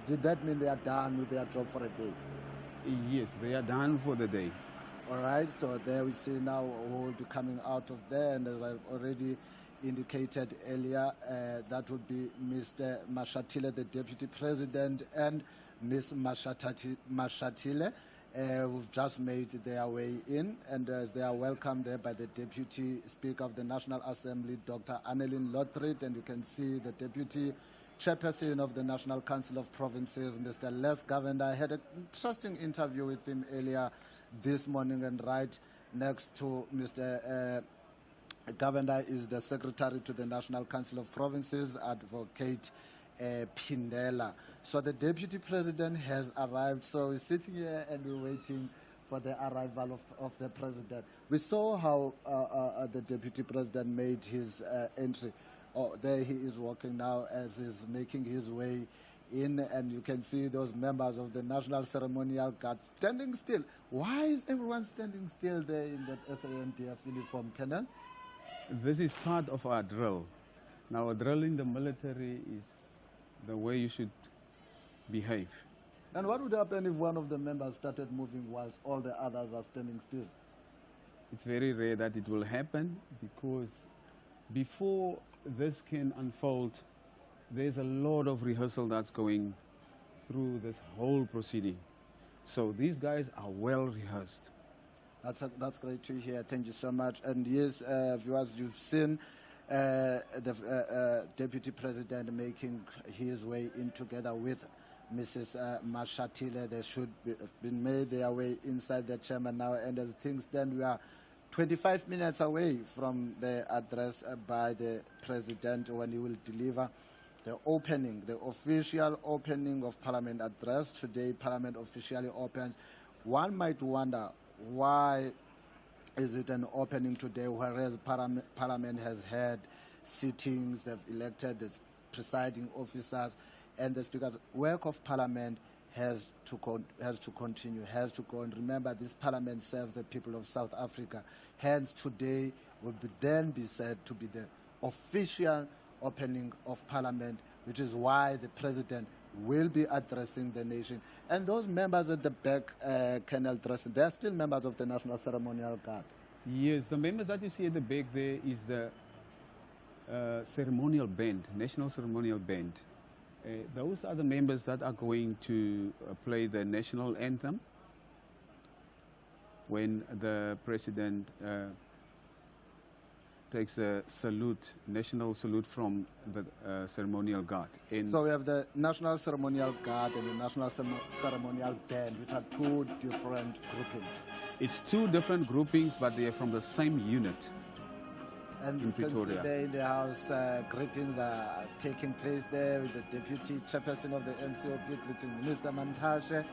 [SPEAKER 13] did that mean they are done with their job for a day?
[SPEAKER 14] Yes, they are done for the day.
[SPEAKER 13] All right, so there we see now who will be coming out of there, and as I've already indicated earlier, that would be Mr. Mashatile, the deputy president, and Ms. Mashatile. Who've just made their way in, and as they are welcomed there by the Deputy Speaker of the National Assembly, Dr. Annelien Lothriet, and you can see the Deputy Chairperson of the National Council of Provinces, Mr. Les Govender. I had an interesting interview with him earlier this morning, and right next to Mr. Govender is the Secretary to the National Council of Provinces, Advocate Pindela. So the deputy president has arrived. So we're sitting here and we're waiting for the arrival of the president. We saw how the deputy president made his entry. Oh, there he is walking now as he's making his way in, and you can see those members of the National Ceremonial Guard standing still. Why is everyone standing still there in that SANDF uniform, Colonel?
[SPEAKER 14] This is part of our drill. Now, a drill in the military is the way you should behave.
[SPEAKER 13] And what would happen if one of the members started moving whilst all the others are standing still?
[SPEAKER 14] It's very rare that it will happen, because before this can unfold, there's a lot of rehearsal that's going through this whole proceeding. So these guys are well rehearsed.
[SPEAKER 13] That's great to hear. Thank you so much. And yes, viewers, you've seen the Deputy President making his way in together with Mrs. Mashatile. They should have been made their way inside the chamber now. And as things stand, we are 25 minutes away from the address by the President when he will deliver the opening, the official opening of Parliament address. Today, Parliament officially opens. One might wonder, why is it an opening today, whereas Parliament has had sittings, they've elected the presiding officers, and the Speaker's work of Parliament has to continue, has to go. And remember, this Parliament serves the people of South Africa. Hence, today will then be said to be the official opening of Parliament, which is why the President will be addressing the nation. And those members at the back, Colonel Dressing, they're still members of the National Ceremonial Guard.
[SPEAKER 14] Yes, the members that you see at the back there is the ceremonial band, National Ceremonial Band. Those are the members that are going to play the national anthem when the President takes a salute, national salute from the ceremonial guard.
[SPEAKER 13] So we have the National Ceremonial Guard and the National Ceremonial Band, which are two different groupings.
[SPEAKER 14] It's two different groupings, but they are from the same unit.
[SPEAKER 13] And
[SPEAKER 14] in
[SPEAKER 13] you can
[SPEAKER 14] Pretoria.
[SPEAKER 13] see there in the house, greetings are taking place there with the Deputy Chairperson of the NCOP greeting Minister Mantashe.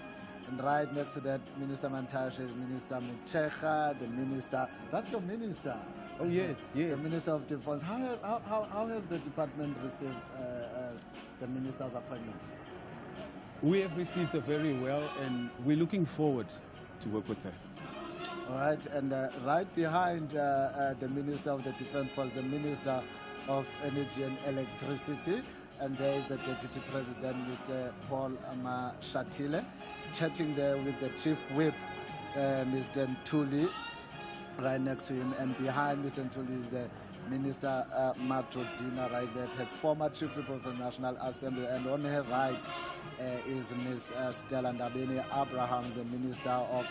[SPEAKER 13] And right next to that, Minister Mantashe is Minister Muchecha, the Minister, that's your Minister.
[SPEAKER 14] Oh, yes, yes.
[SPEAKER 13] The Minister of Defense. How has the department received the Minister's appointment?
[SPEAKER 14] We have received her very well, and we're looking forward to work with her.
[SPEAKER 13] All right, and right behind the Minister of the Defense was the Minister of Energy and Electricity, and there is the Deputy President, Mr. Paul Mashatile, chatting there with the Chief Whip, Mr. Ntuli, right next to him, and behind Mr. Ntuli is the Minister Matrodina right there, the former Chief Whip of the National Assembly, and on her right is Ms. Stella Ndabeni-Abraham, the Minister of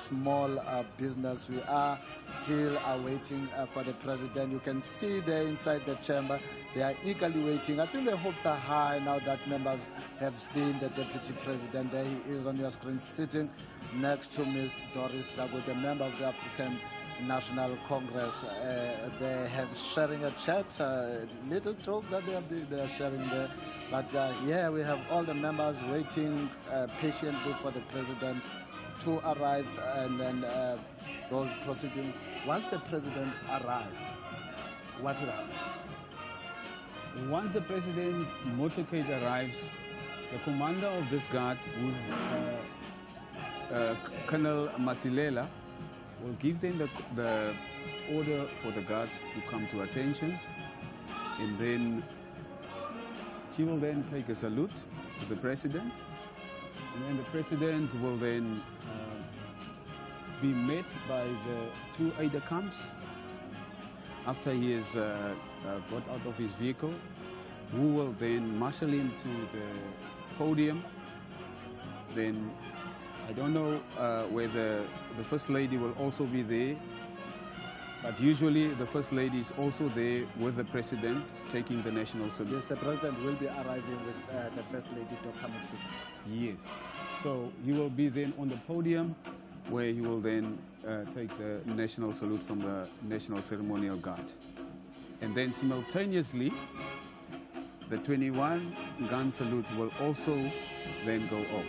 [SPEAKER 13] Small Business. We are still awaiting for the President. You can see there inside the chamber, they are eagerly waiting. I think the hopes are high now that members have seen the Deputy President. There he is on your screen, sitting next to Ms. Doris Lago, the member of the African National Congress. They have sharing a chat, little joke that they are sharing there. But yeah, we have all the members waiting patiently for the President to arrive, and then those proceedings. Once the President arrives, what will happen?
[SPEAKER 14] Once the President's motorcade arrives, the commander of this guard, who's Colonel Masilela, will give them the order for the guards to come to attention, and then she will then take a salute to the President, and then the President will then be met by the two aide-de-camps after he has got out of his vehicle, who will then marshal him to the podium. Then I don't know whether the First Lady will also be there, but usually the First Lady is also there with the President taking the national salute.
[SPEAKER 13] Yes, the President will be arriving with the First Lady, Dr. Matsuki.
[SPEAKER 14] Yes. So he will be then on the podium, where he will then take the national salute from the National Ceremonial Guard. And then simultaneously, the 21-gun salute will also then go off.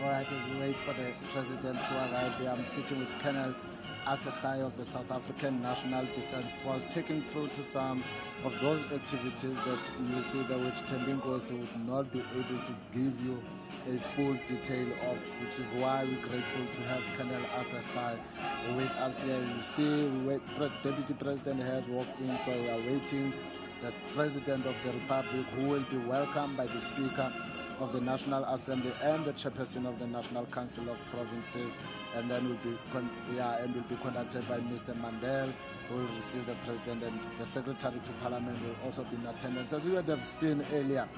[SPEAKER 13] All right, as we wait for the President to arrive there, I'm sitting with Colonel Asekhai of the South African National Defence Force, taking through to some of those activities that you see there, which Tembingosi would not be able to give you a full detail of, which is why we're grateful to have Colonel Asekhai with us here. You see, Deputy President has walked in, so we are waiting the President of the Republic, who will be welcomed by the Speaker of the National Assembly and the Chairperson of the National Council of Provinces, and then will be conducted by Mr. Mandel, who will receive the President, and the Secretary to Parliament will also be in attendance. As we would have seen earlier,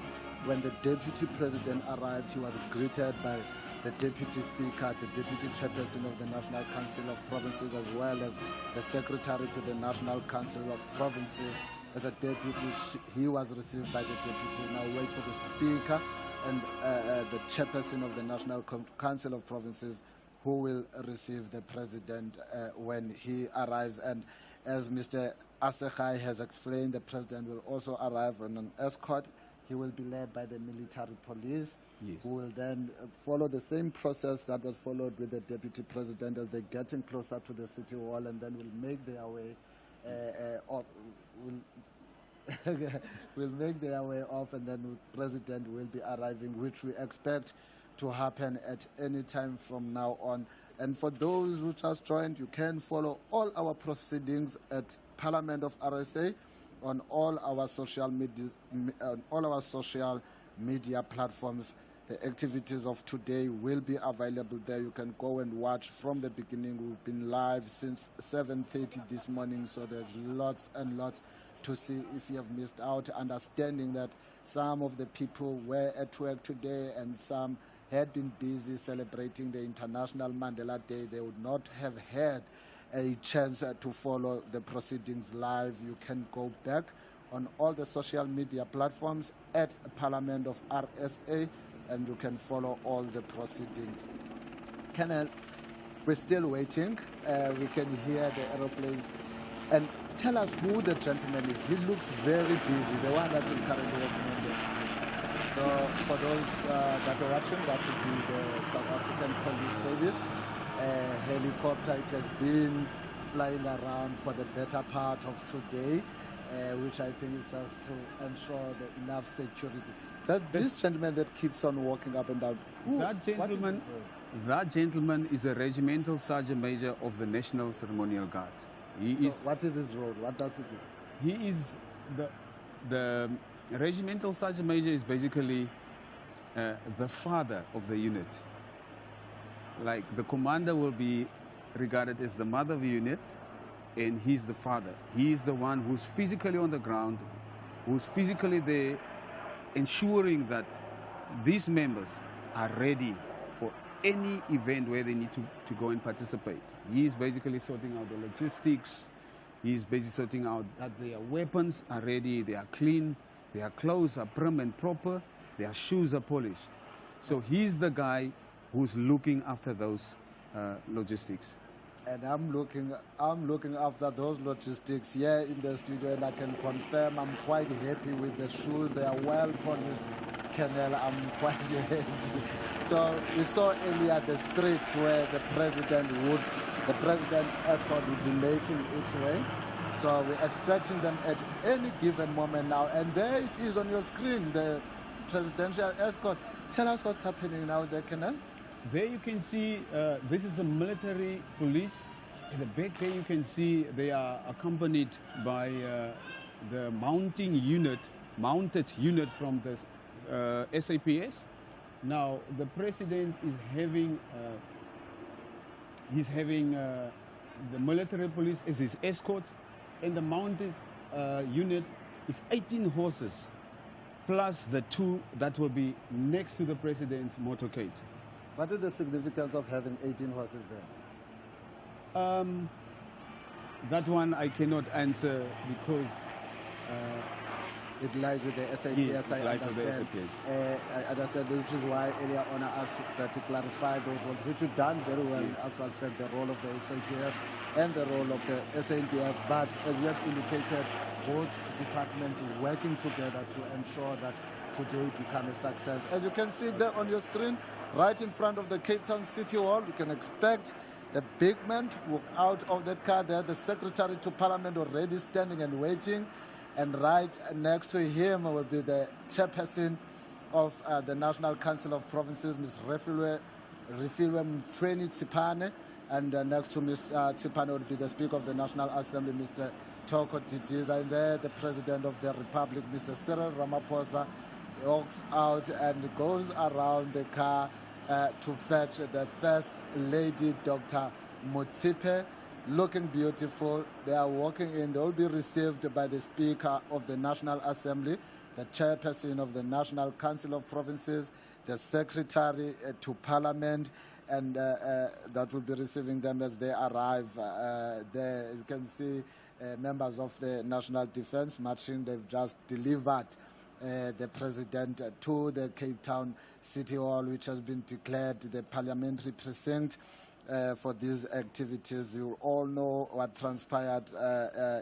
[SPEAKER 13] when the Deputy President arrived, he was greeted by the Deputy Speaker, the Deputy Chairperson of the National Council of Provinces, as well as the Secretary to the National Council of Provinces. As a deputy, he was received by the Deputy. Now wait for the Speaker and the Chairperson of the National Council of Provinces, who will receive the President when he arrives. And as Mr. Asekhai has explained, the President will also arrive on an escort. He will be led by the military police, yes, who will then follow the same process that was followed with the Deputy President as they're getting closer to the City Hall, and then will make their way will make their way off, and then the President will be arriving, which we expect to happen at any time from now on. And for those who just joined, you can follow all our proceedings at Parliament of RSA on all our social media platforms. The activities of today will be available there. You can go and watch from the beginning. We've been live since 7:30 this morning, so there's lots and lots to see. If you have missed out, understanding that some of the people were at work today and some had been busy celebrating the International Mandela Day, they would not have had a chance to follow the proceedings live. You can go back on all the social media platforms at Parliament of RSA, and you can follow all the proceedings. Colonel, we're still waiting. We can hear the aeroplanes. And tell us who the gentleman is. He looks very busy, the one that is currently working on this. So for those that are watching, that would be the South African Police Service. Helicopter, it has been flying around for the better part of today, which I think is just to ensure enough security. This gentleman that keeps on walking up and down,
[SPEAKER 14] that gentleman is a regimental sergeant major of the National Ceremonial Guard.
[SPEAKER 13] What is his role? What does he do?
[SPEAKER 14] He is the regimental sergeant major is basically the father of the unit. Like the commander will be regarded as the mother of the unit, and he's the father. He is the one who's physically on the ground, who's physically there, ensuring that these members are ready for any event where they need to go and participate. He's basically sorting out the logistics. He's basically sorting out that their weapons are ready, they are clean, their clothes are prim and proper, their shoes are polished. So he's the guy who's looking after those logistics.
[SPEAKER 13] And I'm looking after those logistics here in the studio, and I can confirm I'm quite happy with the shoes. They are well polished. Colonel, I'm quite happy. So we saw earlier the streets where the president's escort would be making its way. So we're expecting them at any given moment now. And there it is on your screen, the presidential escort. Tell us what's happening now there, Colonel.
[SPEAKER 14] There you can see, this is a military police. In the back there you can see they are accompanied by the mounted unit from the SAPS. Now the president is having, the military police as his escort, and the mounted unit is 18 horses, plus the 2 that will be next to the president's motorcade.
[SPEAKER 13] What is the significance of having 18 horses there?
[SPEAKER 14] That one I cannot answer because
[SPEAKER 13] it lies with the SAPS.
[SPEAKER 14] Yes,
[SPEAKER 13] I understand. I understand, which is why earlier on I asked that to clarify those roles, which you've done very well. In actual fact, the role of the SAPS and the role of the SANDF, but as you have indicated, both departments working together to ensure that today become a success. As you can see there on your screen, right in front of the Cape Town City Hall, you can expect the big man to walk out of that car there, the Secretary to Parliament already standing and waiting, and right next to him will be the chairperson of the National Council of Provinces, Ms. Refilwe Mtsweni Tsipane, and next to Ms. Tsipane would be the Speaker of the National Assembly, Mr. Toko Didiza, and there the President of the Republic, Mr. Cyril Ramaphosa, walks out and goes around the car to fetch the First Lady, Dr. Motsepe, looking beautiful. They are walking in. They will be received by the Speaker of the National Assembly, the Chairperson of the National Council of Provinces, the Secretary to Parliament, and that will be receiving them as they arrive. There you can see members of the National Defence marching. They've just delivered the President to the Cape Town City Hall, which has been declared the parliamentary precinct for these activities. You all know what transpired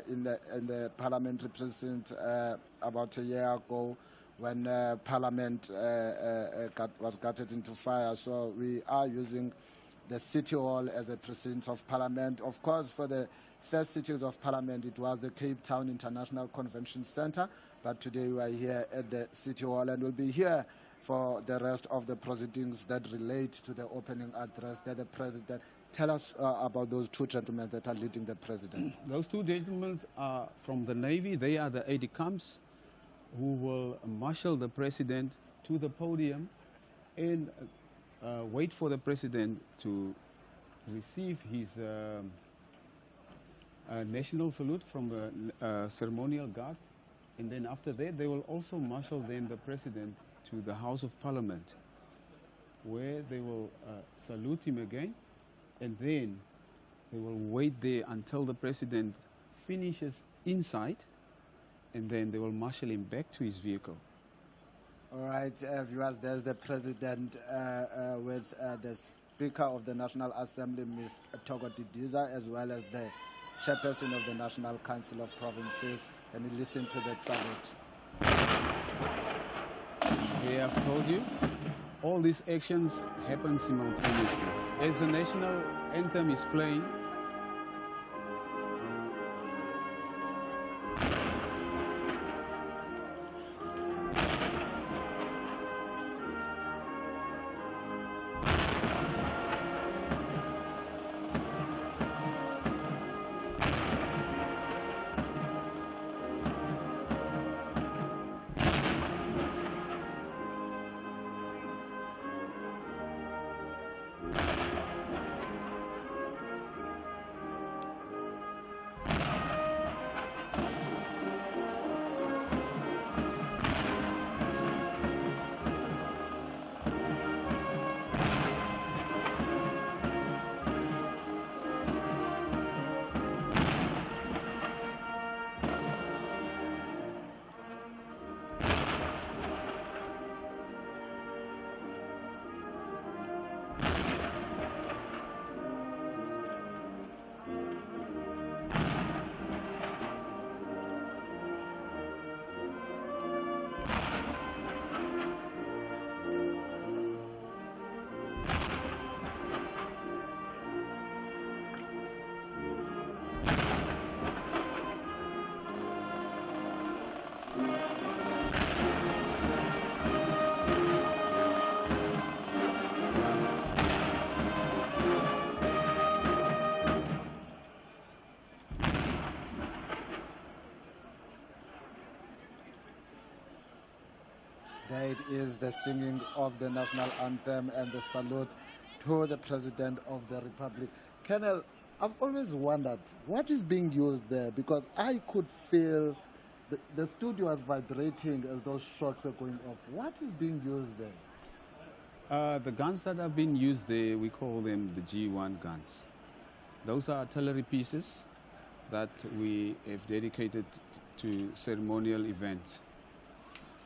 [SPEAKER 13] in the parliamentary precinct about a year ago when Parliament was gutted into fire. So we are using the City Hall as a precinct of Parliament. Of course, for the first sittings of Parliament, it was the Cape Town International Convention Centre, but today we are here at the City Hall, and we'll be here for the rest of the proceedings that relate to the opening address that the President. Tell us about those 2 gentlemen that are leading the President.
[SPEAKER 14] Those 2 gentlemen are from the Navy. They are the aides-de-camp who will marshal the President to the podium and wait for the President to receive his national salute from the ceremonial guard. And then after that, they will also marshal then the President to the House of Parliament, where they will salute him again, and then they will wait there until the President finishes inside, and then they will marshal him back to his vehicle.
[SPEAKER 13] All right, viewers, there's the President with the Speaker of the National Assembly, Ms. Toko Didiza, as well as the Chairperson of the National Council of Provinces. Can you listen to that salute?
[SPEAKER 14] Okay, I've told you, all these actions happen simultaneously. As the national anthem is playing,
[SPEAKER 13] There it is, the singing of the national anthem and the salute to the President of the Republic. Colonel, I've always wondered what is being used there, because I could feel the studio was vibrating as those shots were going off. What is being used there?
[SPEAKER 14] The guns that have been used there, we call them the G1 guns. Those are artillery pieces that we have dedicated to ceremonial events,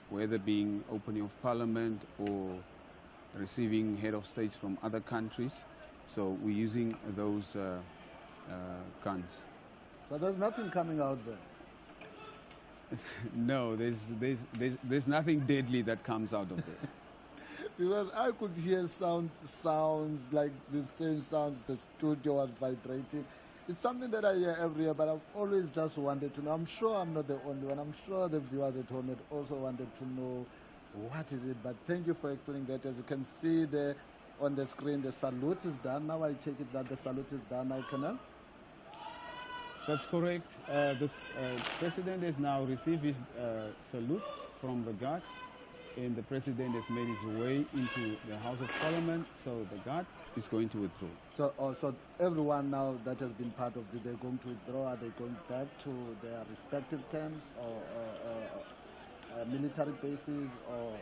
[SPEAKER 14] whether being opening of parliament or receiving head of states from other countries. So we're using those guns.
[SPEAKER 13] But there's nothing coming out there.
[SPEAKER 14] No, there's nothing deadly that comes out of there.
[SPEAKER 13] Because I could hear sounds like the strange sounds, the studio was vibrating. It's something that I hear every year, but I've always just wanted to know. I'm sure I'm not the only one. I'm sure the viewers at home had also wanted to know what is it. But thank you for explaining that. As you can see there on the screen, the salute is done. Now I take it that the salute is done now, Colonel?
[SPEAKER 14] That's correct. The President has now received his salute from the guard, and the President has made his way into the House of Parliament, so the guard is going to withdraw.
[SPEAKER 13] So everyone now that has been part of it, they're going to withdraw. Are they going back to their respective camps or military bases, or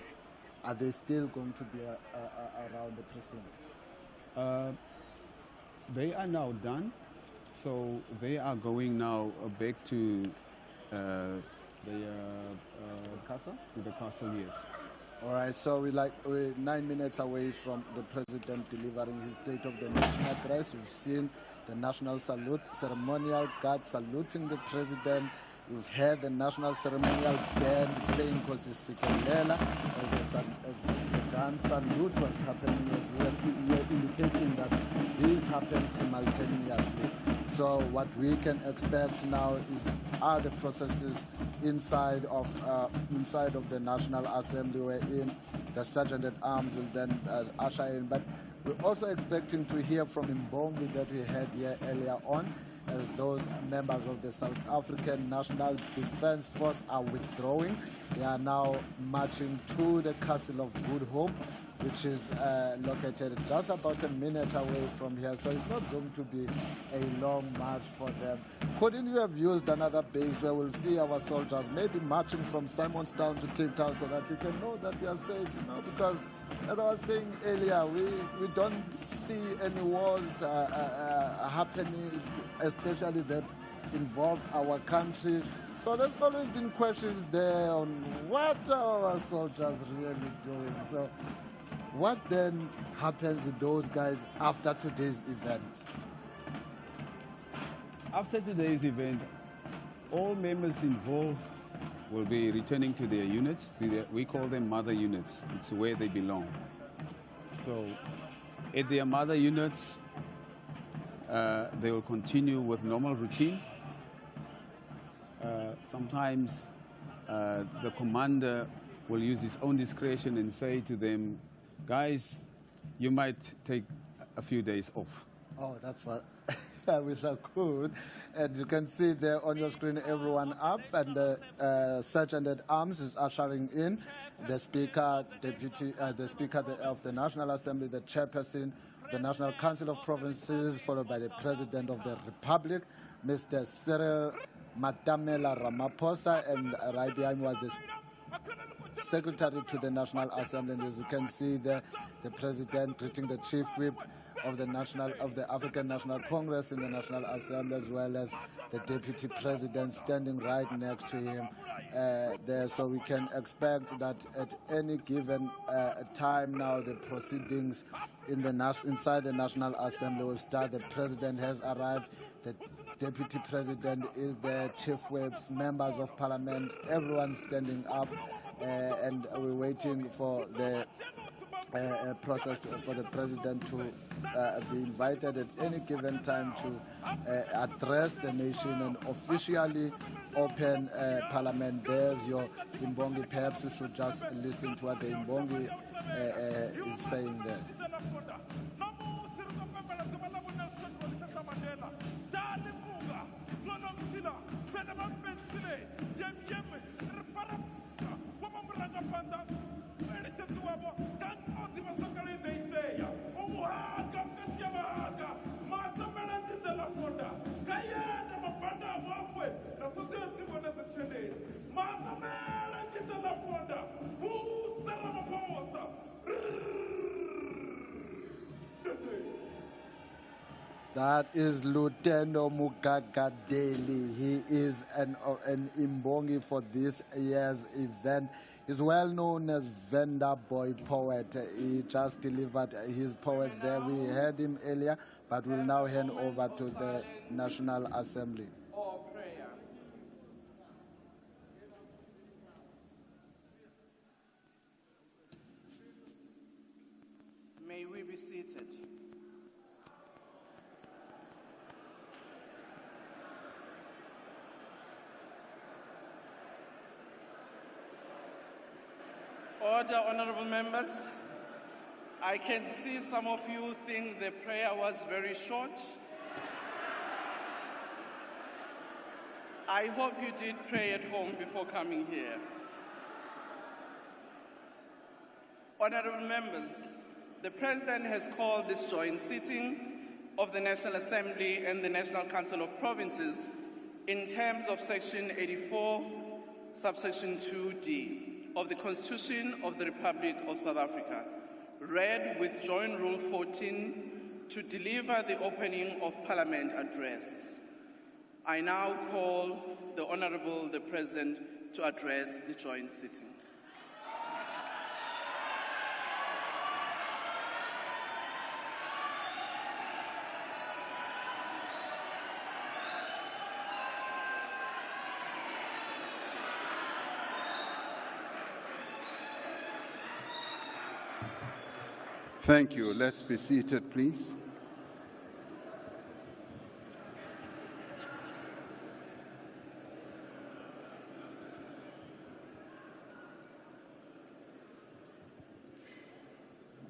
[SPEAKER 13] are they still going to be around the precinct?
[SPEAKER 14] They are now done. So they are going now back to the
[SPEAKER 13] castle?
[SPEAKER 14] To the castle, yes.
[SPEAKER 13] All right, so we're 9 minutes away from the President delivering his State of the Nation address. You've seen the national salute, ceremonial guard saluting the President. You've heard the national ceremonial band playing Kosisikelela as the gun salute was happening, as we are indicating that these happen simultaneously. So what we can expect now are the processes inside of the National Assembly, wherein the Sergeant at Arms will then usher in. But we're also expecting to hear from Mbongi that we heard here earlier on, as those members of the South African National Defence Force are withdrawing. They are now marching to the Castle of Good Hope, which is located just about a minute away from here. So it's not going to be a long march for them. Couldn't you have used another base where we'll see our soldiers maybe marching from Simonstown to Cape Town, so that we can know that we are safe, because as I was saying earlier, we don't see any wars happening, especially that involve our country. So there's always been questions there on what are our soldiers really doing. So what then happens with those guys after today's event?
[SPEAKER 14] After today's event, all members involved will be returning to their units. We call them mother units. It's where they belong. So at their mother units, they will continue with normal routine. Sometimes the commander will use his own discretion and say to them, guys, you might take a few days off.
[SPEAKER 13] Oh, that's what I wish I could. And you can see there on your screen everyone up, and the Sergeant at Arms is ushering in the Speaker, the Speaker of the National Assembly, the Chairperson, the National Council of Provinces, followed by the President of the Republic, Mr. Cyril Matamela Ramaphosa, and right behind was the Secretary to the National Assembly. And as you can see there, the President greeting the Chief Whip of the African National Congress in the National Assembly, as well as the Deputy President standing right next to him there. So we can expect that at any given time now, the proceedings inside the National Assembly will start. The President has arrived. The Deputy President is there, Chief Whips, members of Parliament, everyone standing up, and we're waiting for the process for the President to be invited at any given time to address the nation and officially open Parliament. There's your Imbongi. Perhaps you should just listen to what the Imbongi is saying there. That is Lutendo Mugagadeli. He is an Imbongi for this year's event. He's well known as Vendor Boy Poet. He just delivered his poet there. We heard him earlier, but we'll now hand over to the National Assembly.
[SPEAKER 15] May we be seated. Order, honorable members. I can see some of you think the prayer was very short. I hope you did pray at home before coming here. Honorable members, the President has called this joint sitting of the National Assembly and the National Council of Provinces in terms of Section 84, subsection 2D of the Constitution of the Republic of South Africa, read with Joint Rule 14 to deliver the opening of Parliament address. I now call the Honourable the President to address the joint sitting.
[SPEAKER 16] Thank you. Let's be seated, please.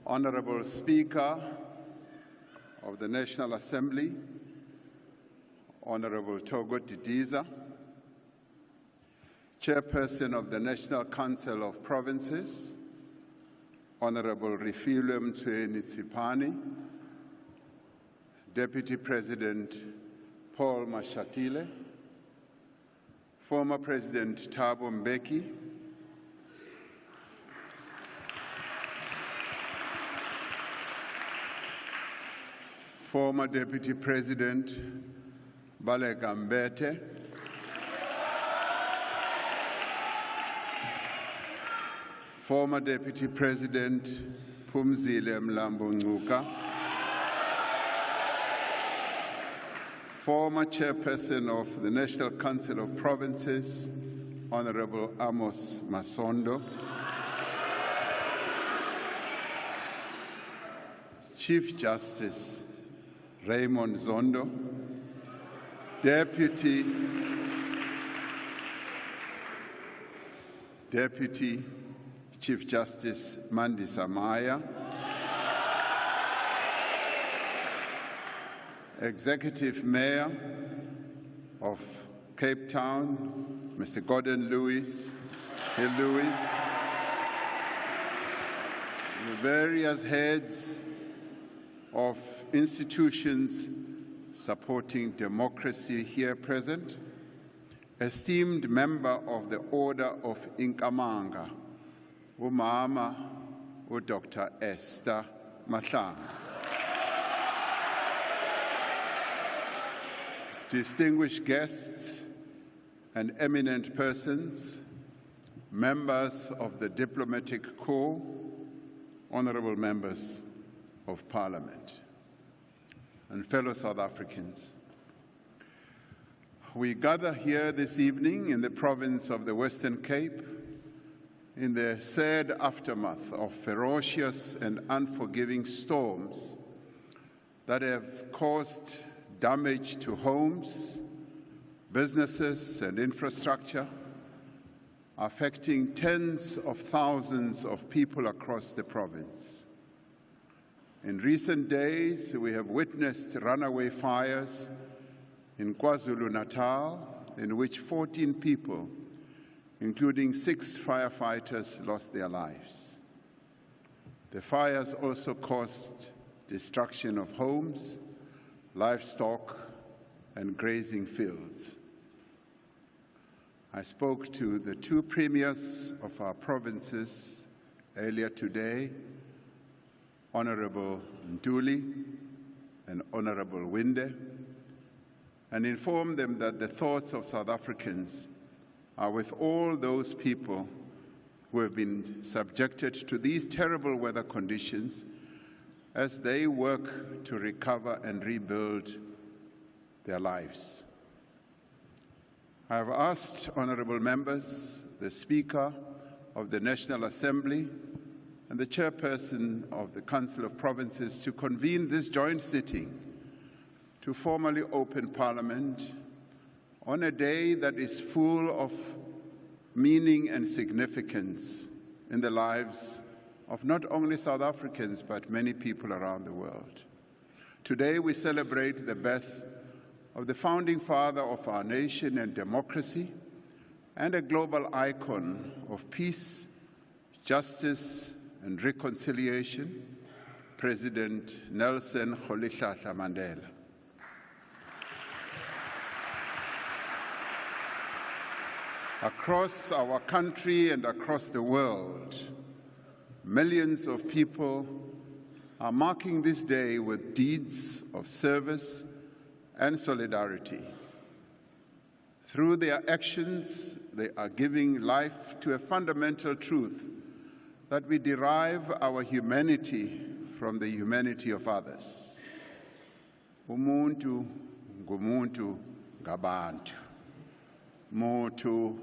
[SPEAKER 16] Honorable Speaker of the National Assembly, Honorable Togo Didiza, Chairperson of the National Council of Provinces, Honorable Refilwe Mtsweni-Tsipane, Deputy President Paul Mashatile, former President Thabo Mbeki, former Deputy President Baleka Mbete, former Deputy President Phumzile Mlambo Ngcuka, former Chairperson of the National Council of Provinces, Honorable Amos Masondo, Chief Justice Raymond Zondo, Deputy Chief Justice Mandi Samaya, Executive Mayor of Cape Town, Mr. Gordon Lewis, the various heads of institutions supporting democracy here present, esteemed member of the Order of Inkamanga, Umama Dr. Esther Mahlanga, distinguished guests and eminent persons, members of the Diplomatic Corps, honorable members of Parliament, and fellow South Africans. We gather here this evening in the province of the Western Cape in the sad aftermath of ferocious and unforgiving storms that have caused damage to homes, businesses, and infrastructure, affecting tens of thousands of people across the province. In recent days, we have witnessed runaway fires in KwaZulu-Natal, in which 14 people, including 6 firefighters, lost their lives. The fires also caused destruction of homes, livestock, and grazing fields. I spoke to the 2 premiers of our provinces earlier today, Honorable Ntuli and Honorable Winde, and inform them that the thoughts of South Africans are with all those people who have been subjected to these terrible weather conditions as they work to recover and rebuild their lives. I have asked honorable members, the Speaker of the National Assembly, and the Chairperson of the Council of Provinces to convene this joint sitting to formally open Parliament on a day that is full of meaning and significance in the lives of not only South Africans, but many people around the world. Today we celebrate the birth of the founding father of our nation and democracy, and a global icon of peace, justice, and reconciliation, President Nelson Rolihlahla Mandela. Across our country and across the world, millions of people are marking this day with deeds of service and solidarity. Through their actions, they are giving life to a fundamental truth that we derive our humanity from the humanity of others. Umuntu ngumuntu ngabantu. Mutu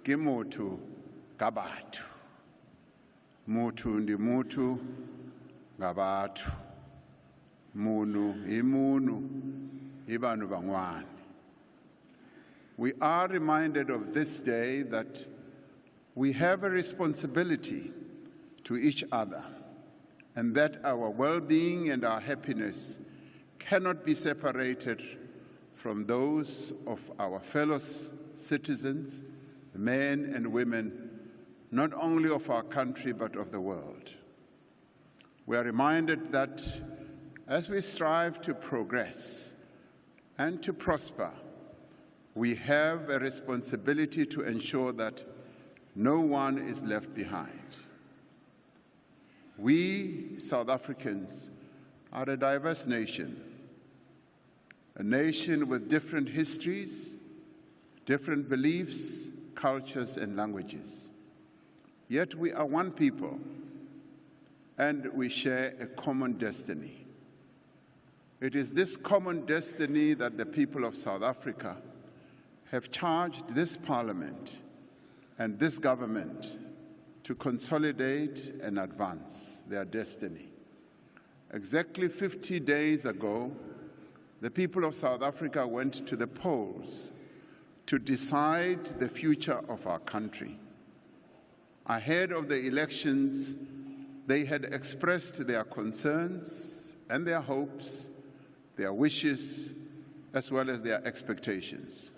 [SPEAKER 16] kimutu gabantu. Mutu ndi mutu ngabantu. Munu imunu ibanu bangwani. We are reminded of this day that we have a responsibility to each other, and that our well-being and our happiness cannot be separated from those of our fellow citizens, men and women, not only of our country but of the world. We are reminded that as we strive to progress and to prosper, we have a responsibility to ensure that no one is left behind. We, South Africans, are a diverse nation, a nation with different histories, different beliefs, cultures, and languages. Yet we are one people, and we share a common destiny. It is this common destiny that the people of South Africa have charged this Parliament and this government to consolidate and advance their destiny. Exactly 50 days ago, the people of South Africa went to the polls to decide the future of our country. Ahead of the elections, they had expressed their concerns and their hopes, their wishes, as well as their expectations.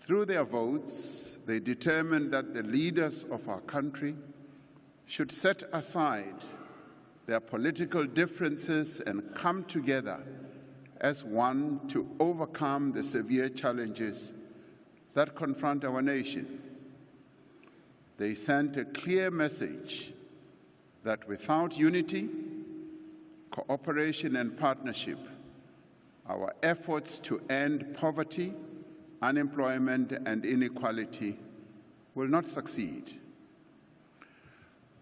[SPEAKER 16] Through their votes, they determined that the leaders of our country should set aside their political differences and come together as one to overcome the severe challenges that confront our nation. They sent a clear message that without unity, cooperation, and partnership, our efforts to end poverty, unemployment, and inequality will not succeed.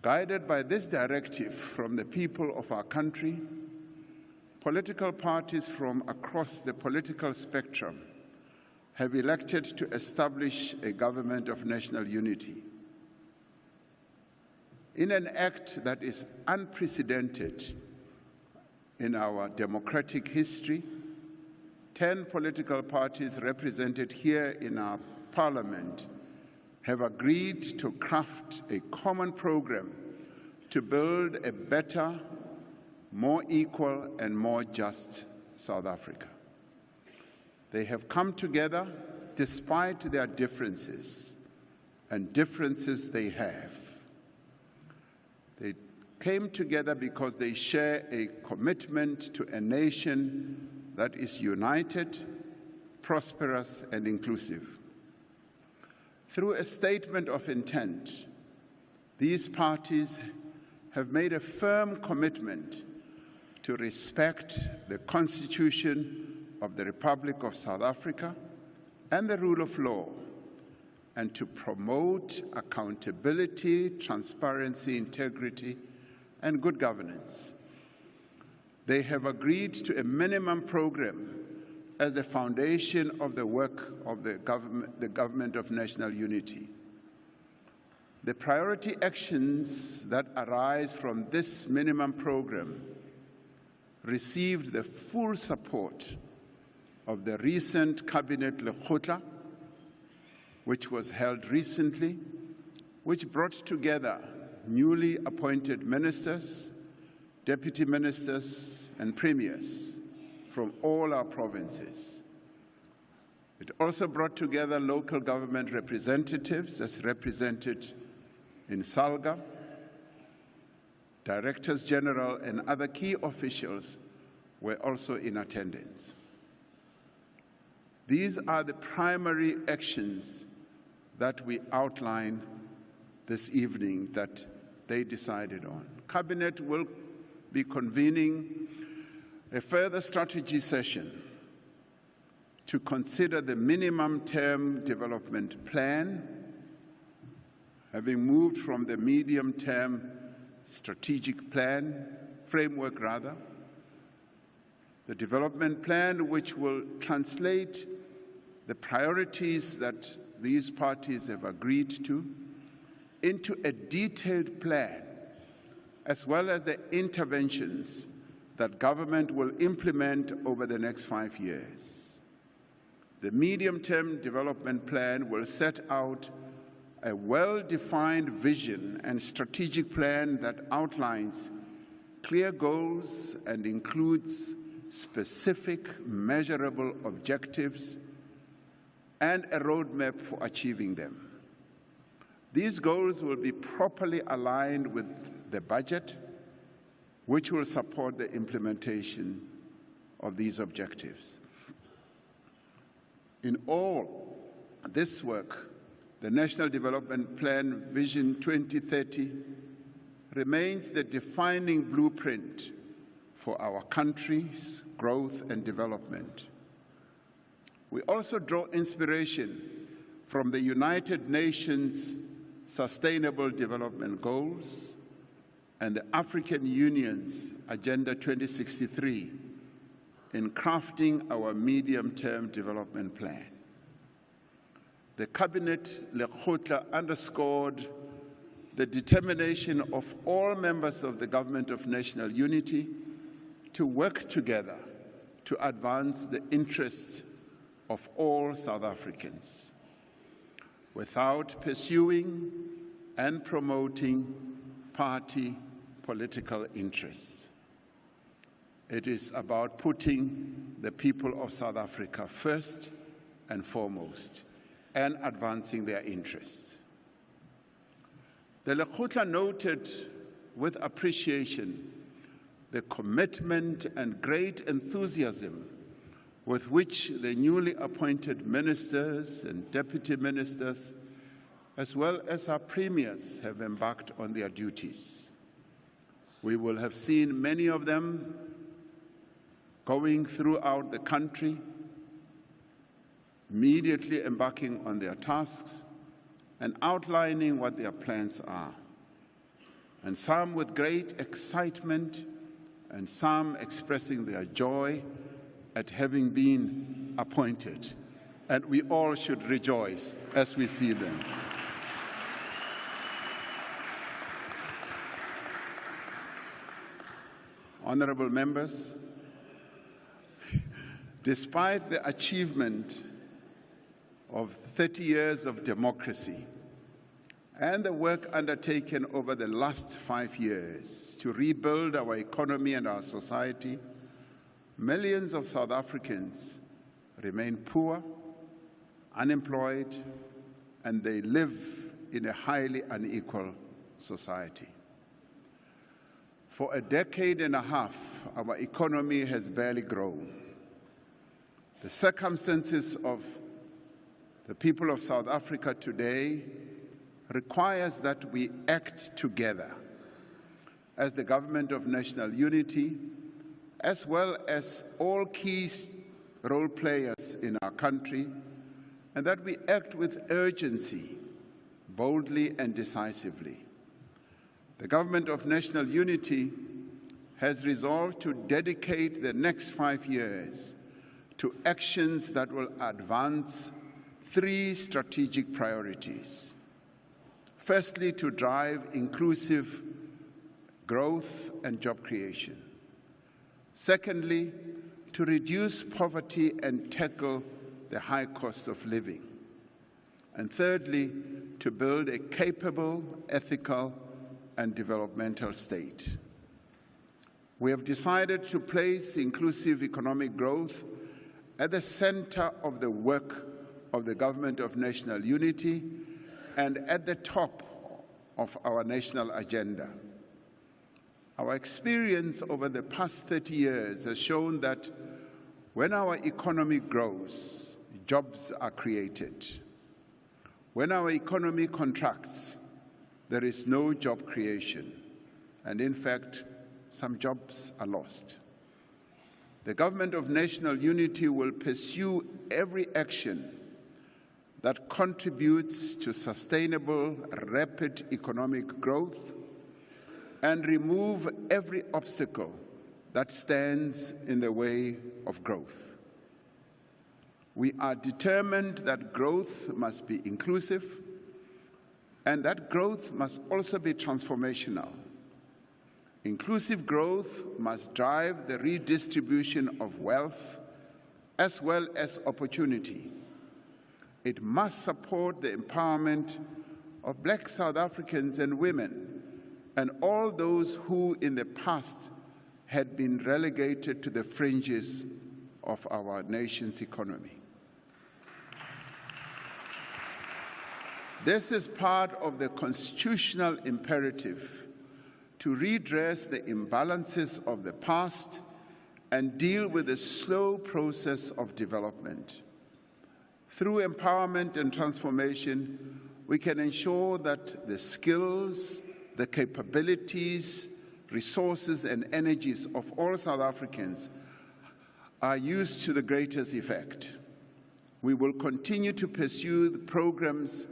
[SPEAKER 16] Guided by this directive from the people of our country, political parties from across the political spectrum have elected to establish a government of national unity. In an act that is unprecedented in our democratic history, 10 political parties represented here in our Parliament have agreed to craft a common program to build a better, more equal, and more just South Africa. They have come together despite their differences, and differences they have. They came together because they share a commitment to a nation that is united, prosperous, and inclusive. Through a statement of intent, these parties have made a firm commitment to respect the Constitution of the Republic of South Africa and the rule of law, and to promote accountability, transparency, integrity, and good governance. They have agreed to a minimum program as the foundation of the work of the Government of National Unity. The priority actions that arise from this minimum program received the full support of the recent Cabinet Lekgotla, which was held recently, which brought together newly appointed ministers, deputy ministers, and premiers from all our provinces. It also brought together local government representatives as represented in Salga. Directors General and other key officials were also in attendance. These are the primary actions that we outline this evening that they decided on. Cabinet will be convening a further strategy session to consider the minimum term development plan, having moved from the medium term strategic plan, framework rather, the development plan which will translate the priorities that these parties have agreed to into a detailed plan, as well as the interventions that government will implement over the next 5 years. The medium-term development plan will set out a well-defined vision and strategic plan that outlines clear goals and includes specific, measurable objectives and a roadmap for achieving them. These goals will be properly aligned with the budget, which will support the implementation of these objectives. In all this work, the National Development Plan Vision 2030 remains the defining blueprint for our country's growth and development. We also draw inspiration from the United Nations Sustainable Development Goals and the African Union's Agenda 2063 in crafting our medium-term development plan. The Cabinet Lekgotla underscored the determination of all members of the Government of National Unity to work together to advance the interests of all South Africans without pursuing and promoting party political interests. It is about putting the people of South Africa first and foremost and advancing their interests. The Lekgotla noted with appreciation the commitment and great enthusiasm with which the newly appointed ministers and deputy ministers, as well as our premiers, have embarked on their duties. We will have seen many of them going throughout the country, immediately embarking on their tasks and outlining what their plans are. And some with great excitement, and some expressing their joy at having been appointed. And we all should rejoice as we see them. Honorable members, despite the achievement of 30 years of democracy and the work undertaken over the last 5 years to rebuild our economy and our society, millions of South Africans remain poor, unemployed, and they live in a highly unequal society. For a decade and a half, our economy has barely grown. The circumstances of the people of South Africa today requires that we act together as the Government of National Unity as well as all key role players in our country, and that we act with urgency, boldly and decisively. The Government of National Unity has resolved to dedicate the next 5 years to actions that will advance 3 strategic priorities. Firstly, to drive inclusive growth and job creation. Secondly, to reduce poverty and tackle the high cost of living. And thirdly, to build a capable, ethical, and developmental state. We have decided to place inclusive economic growth at the center of the work of the Government of National Unity and at the top of our national agenda. Our experience over the past 30 years has shown that when our economy grows, jobs are created. When our economy contracts, there is no job creation, and in fact, some jobs are lost. The Government of National Unity will pursue every action that contributes to sustainable, rapid economic growth and remove every obstacle that stands in the way of growth. We are determined that growth must be inclusive and that growth must also be transformational. Inclusive growth must drive the redistribution of wealth as well as opportunity. It must support the empowerment of Black South Africans and women and all those who in the past had been relegated to the fringes of our nation's economy. This is part of the constitutional imperative to redress the imbalances of the past and deal with the slow process of development. Through empowerment and transformation, we can ensure that the skills, the capabilities, resources, and energies of all South Africans are used to the greatest effect. We will continue to pursue the programs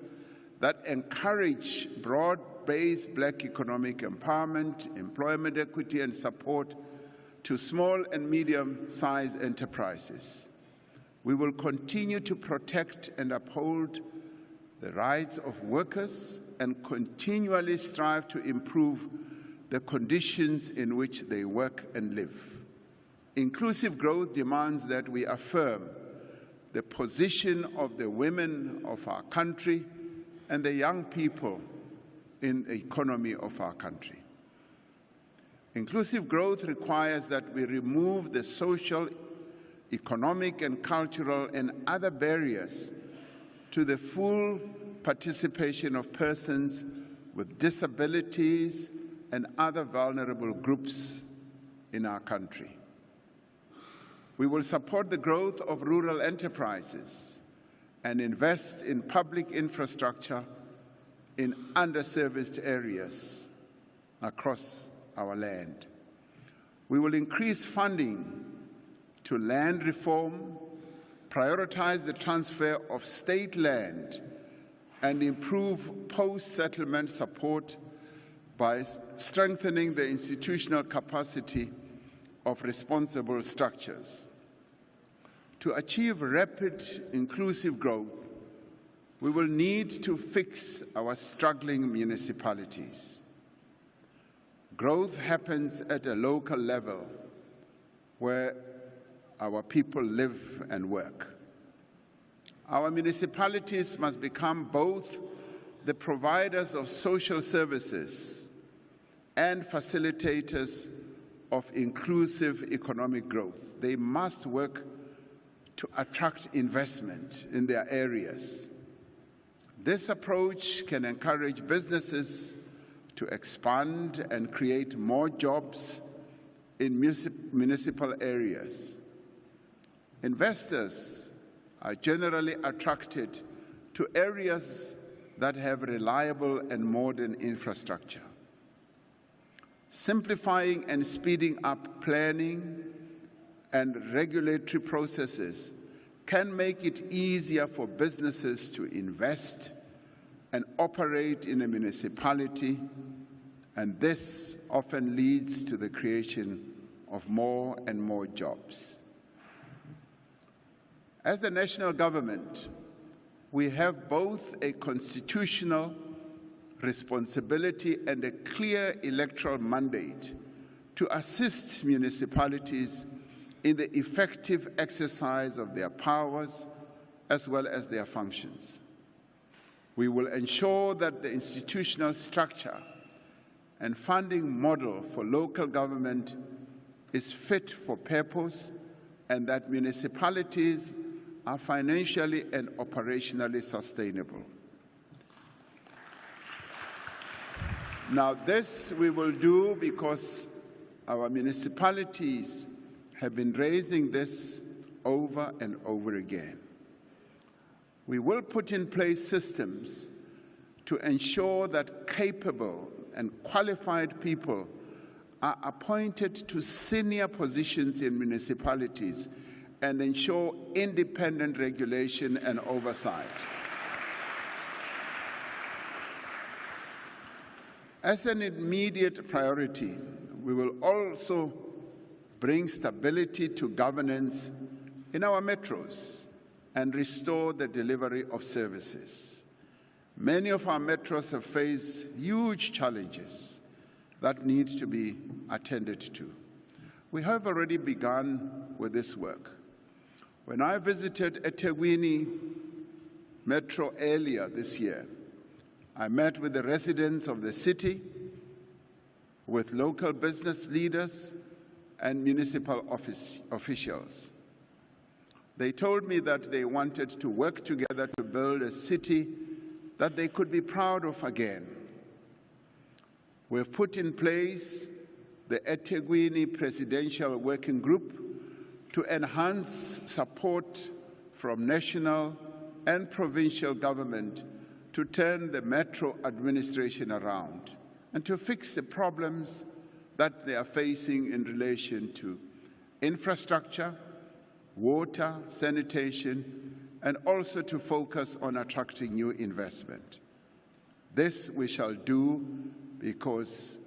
[SPEAKER 16] that encourage broad-based Black economic empowerment, employment equity, and support to small and medium-sized enterprises. We will continue to protect and uphold the rights of workers and continually strive to improve the conditions in which they work and live. Inclusive growth demands that we affirm the position of the women of our country and the young people in the economy of our country. Inclusive growth requires that we remove the social, economic, and cultural and other barriers to the full participation of persons with disabilities and other vulnerable groups in our country. We will support the growth of rural enterprises and invest in public infrastructure in underserviced areas across our land. We will increase funding to land reform, prioritize the transfer of state land, and improve post-settlement support by strengthening the institutional capacity of responsible structures. To achieve rapid, inclusive growth, we will need to fix our struggling municipalities. Growth happens at a local level where our people live and work. Our municipalities must become both the providers of social services and facilitators of inclusive economic growth. They must work to attract investment in their areas. This approach can encourage businesses to expand and create more jobs in municipal areas. Investors are generally attracted to areas that have reliable and modern infrastructure. Simplifying and speeding up planning, and regulatory processes can make it easier for businesses to invest and operate in a municipality, and this often leads to the creation of more and more jobs. As the national government, we have both a constitutional responsibility and a clear electoral mandate to assist municipalities in the effective exercise of their powers as well as their functions. We will ensure that the institutional structure and funding model for local government is fit for purpose and that municipalities are financially and operationally sustainable. Now, this we will do because our municipalities have been raising this over and over again. We will put in place systems to ensure that capable and qualified people are appointed to senior positions in municipalities and ensure independent regulation and oversight. As an immediate priority, we will also bring stability to governance in our metros and restore the delivery of services. Many of our metros have faced huge challenges that need to be attended to. We have already begun with this work. When I visited eThekwini Metro earlier this year, I met with the residents of the city, with local business leaders and municipal officials. They told me that they wanted to work together to build a city that they could be proud of again. We've put in place the eThekwini Presidential Working Group to enhance support from national and provincial government to turn the metro administration around and to fix the problems that they are facing in relation to infrastructure, water, sanitation, and also to focus on attracting new investment. This we shall do because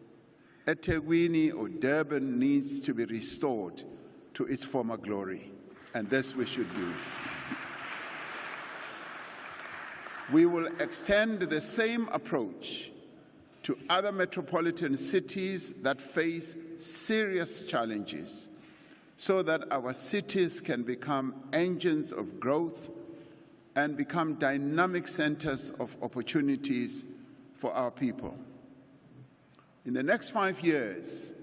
[SPEAKER 16] eThekwini or Durban needs to be restored to its former glory, and this we should do. We will extend the same approach to other metropolitan cities that face serious challenges so that our cities can become engines of growth and become dynamic centers of opportunities for our people. In the next 5 years,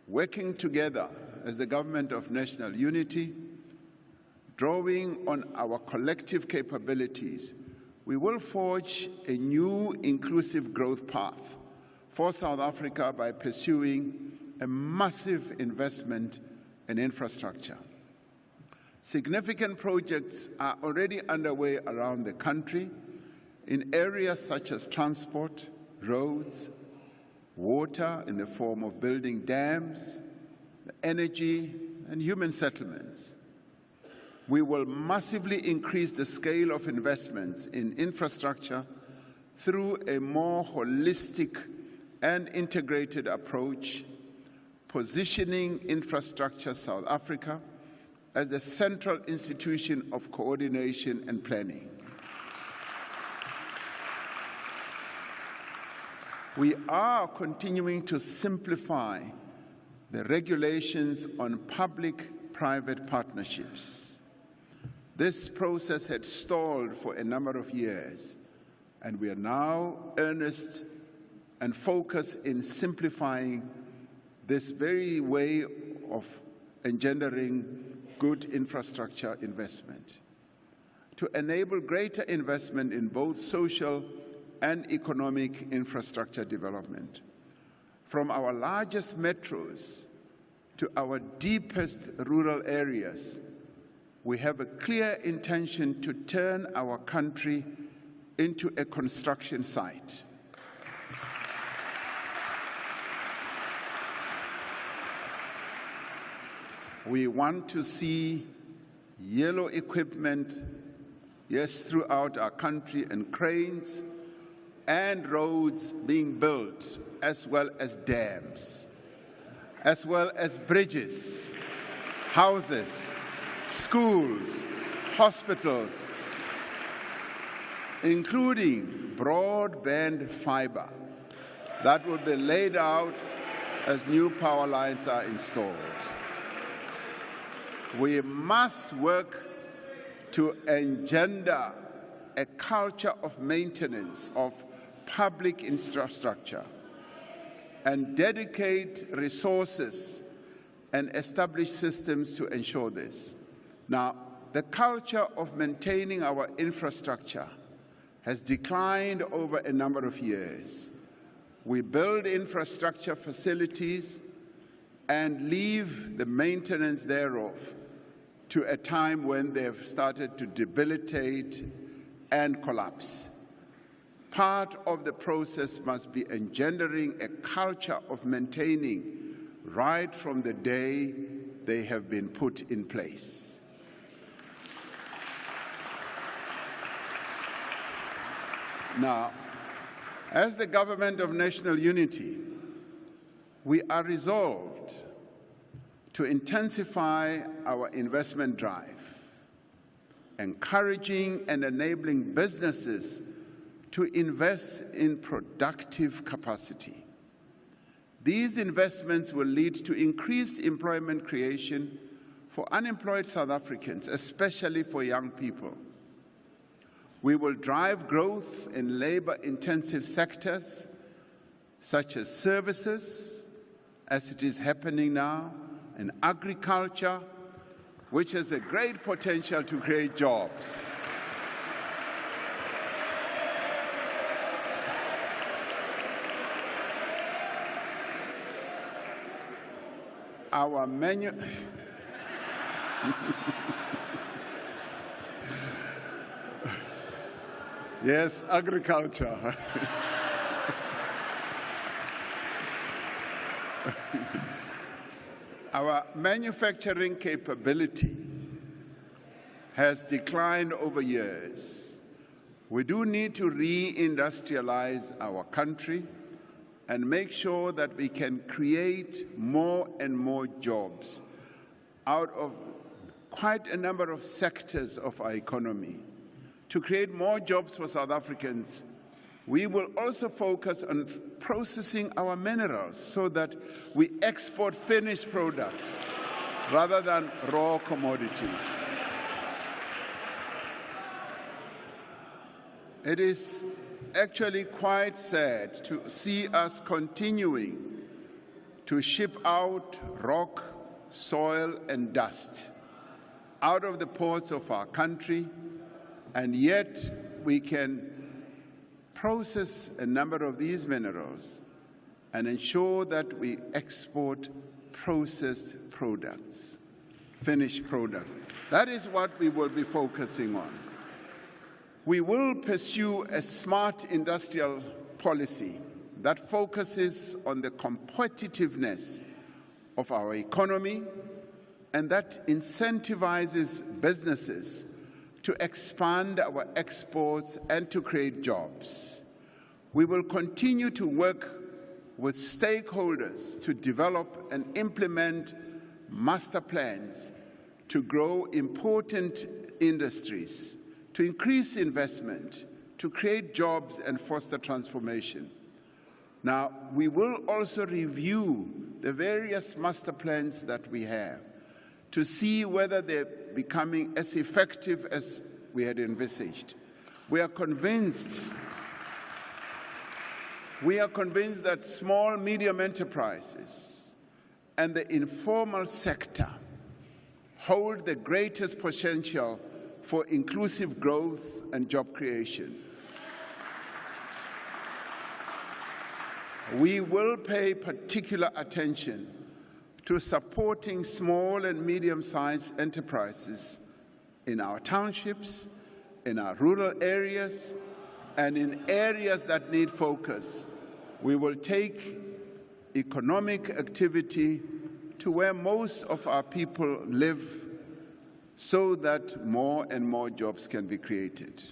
[SPEAKER 16] working together as the government of national unity, drawing on our collective capabilities, we will forge a new inclusive growth path for South Africa by pursuing a massive investment in infrastructure. Significant projects are already underway around the country in areas such as transport, roads, water in the form of building dams, energy, and human settlements. We will massively increase the scale of investments in infrastructure through a more holistic and integrated approach, positioning Infrastructure South Africa as a central institution of coordination and planning. We are continuing to simplify the regulations on public-private partnerships. This process had stalled for a number of years, and we are now earnest and focused in simplifying this very way of engendering good infrastructure investment to enable greater investment in both social and economic infrastructure development. From our largest metros to our deepest rural areas, we have a clear intention to turn our country into a construction site. We want to see yellow equipment, yes, throughout our country, and cranes and roads being built, as well as dams, as well as bridges, houses, schools, hospitals, including broadband fiber that will be laid out as new power lines are installed. We must work to engender a culture of maintenance of public infrastructure and dedicate resources and establish systems to ensure this. Now, the culture of maintaining our infrastructure has declined over a number of years. We build infrastructure facilities and leave the maintenance thereof to a time when they've started to debilitate and collapse. Part of the process must be engendering a culture of maintaining right from the day they have been put in place. Now, as the Government of National Unity, we are resolved to intensify our investment drive, encouraging and enabling businesses to invest in productive capacity. These investments will lead to increased employment creation for unemployed South Africans, especially for young people. We will drive growth in labor-intensive sectors such as services, as it is happening now, and agriculture, which has a great potential to create jobs. Our yes, agriculture. Our manufacturing capability has declined over years. We do need to re-industrialize our country and make sure that we can create more and more jobs out of quite a number of sectors of our economy. To create more jobs for South Africans, we will also focus on processing our minerals so that we export finished products rather than raw commodities. It is actually quite sad to see us continuing to ship out rock, soil, and dust out of the ports of our country, and yet we can process a number of these minerals and ensure that we export processed products, finished products. That is what we will be focusing on. We will pursue a smart industrial policy that focuses on the competitiveness of our economy and that incentivizes businesses to expand our exports and to create jobs. We will continue to work with stakeholders to develop and implement master plans to grow important industries, to increase investment, to create jobs and foster transformation. Now, we will also review the various master plans that we have to see whether they're becoming as effective as we had envisaged. We are convinced that small, medium enterprises and the informal sector hold the greatest potential for inclusive growth and job creation. We will pay particular attention to supporting small and medium-sized enterprises in our townships, in our rural areas, and in areas that need focus. We will take economic activity to where most of our people live so that more and more jobs can be created.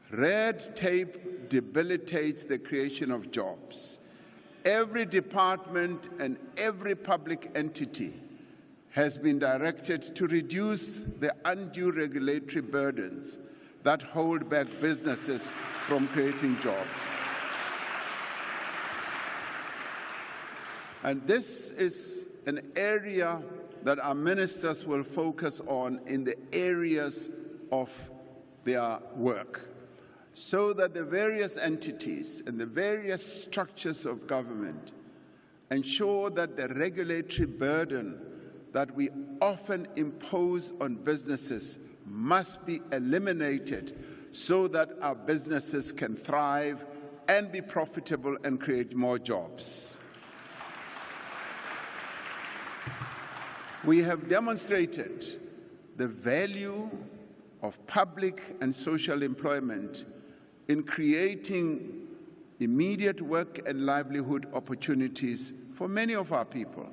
[SPEAKER 16] Red tape debilitates the creation of jobs. Every department and every public entity has been directed to reduce the undue regulatory burdens that hold back businesses from creating jobs. And this is an area that our ministers will focus on in the areas of their work, so that the various entities and the various structures of government ensure that the regulatory burden that we often impose on businesses must be eliminated so that our businesses can thrive and be profitable and create more jobs. We have demonstrated the value of public and social employment in creating immediate work and livelihood opportunities for many of our people.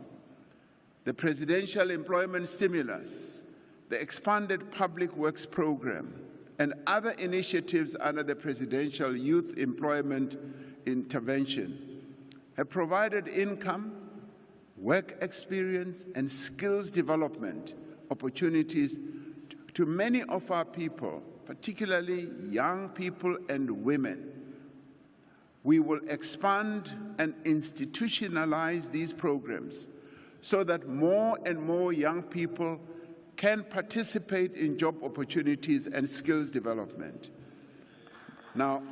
[SPEAKER 16] The Presidential Employment Stimulus, the expanded Public Works Program, and other initiatives under the Presidential Youth Employment Intervention have provided income, work experience, and skills development opportunities to many of our people, particularly young people and women. We will expand and institutionalize these programs so that more and more young people can participate in job opportunities and skills development. Now,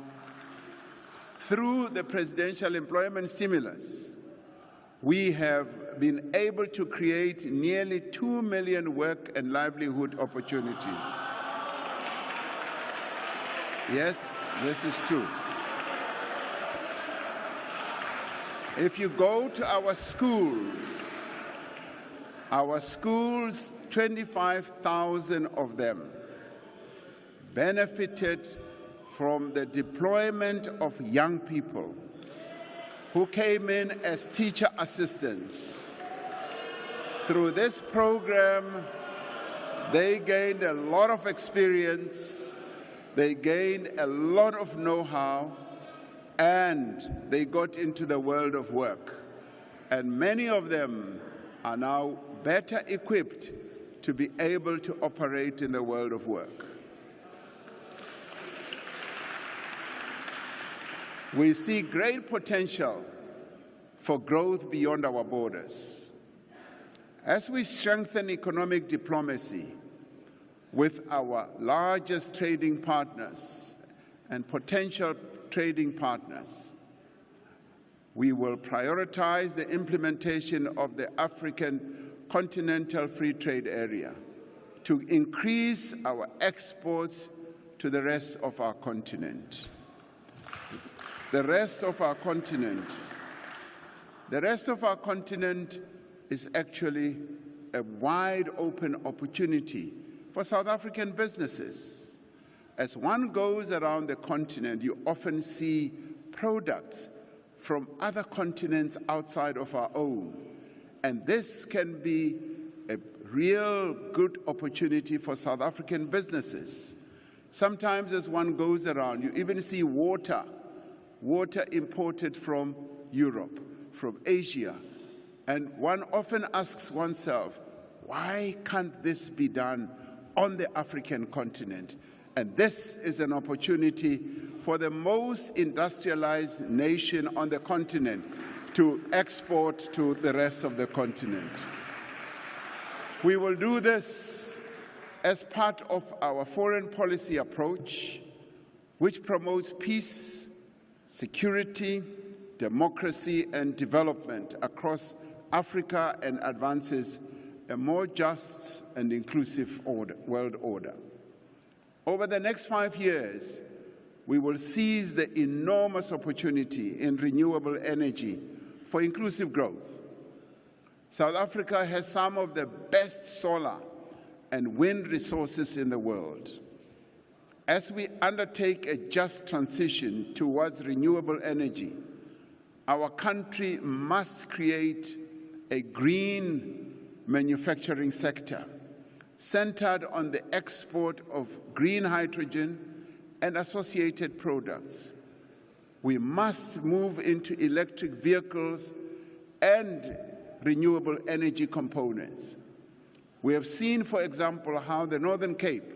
[SPEAKER 16] through the Presidential Employment Stimulus, we have been able to create nearly 2 million work and livelihood opportunities. Yes, this is true. If you go to our schools, 25,000 of them benefited from the deployment of young people who came in as teacher assistants. Through this program, they gained a lot of experience, they gained a lot of know-how, and they got into the world of work. And many of them are now better equipped to be able to operate in the world of work. We see great potential for growth beyond our borders. As we strengthen economic diplomacy with our largest trading partners and potential trading partners, we will prioritize the implementation of the African Continental Free Trade Area to increase our exports to the rest of our continent. The rest of our continent is actually a wide open opportunity for South African businesses. As one goes around the continent, you often see products from other continents outside of our own. And this can be a real good opportunity for South African businesses. Sometimes as one goes around, you even see water imported from Europe, from Asia. And one often asks oneself, why can't this be done on the African continent? And this is an opportunity for the most industrialized nation on the continent to export to the rest of the continent. We will do this as part of our foreign policy approach, which promotes peace, security, democracy, and development across Africa and advances a more just and inclusive world order. Over the next 5 years, we will seize the enormous opportunity in renewable energy for inclusive growth. South Africa has some of the best solar and wind resources in the world. As we undertake a just transition towards renewable energy, our country must create a green manufacturing sector centered on the export of green hydrogen and associated products. We must move into electric vehicles and renewable energy components. We have seen, for example, how the Northern Cape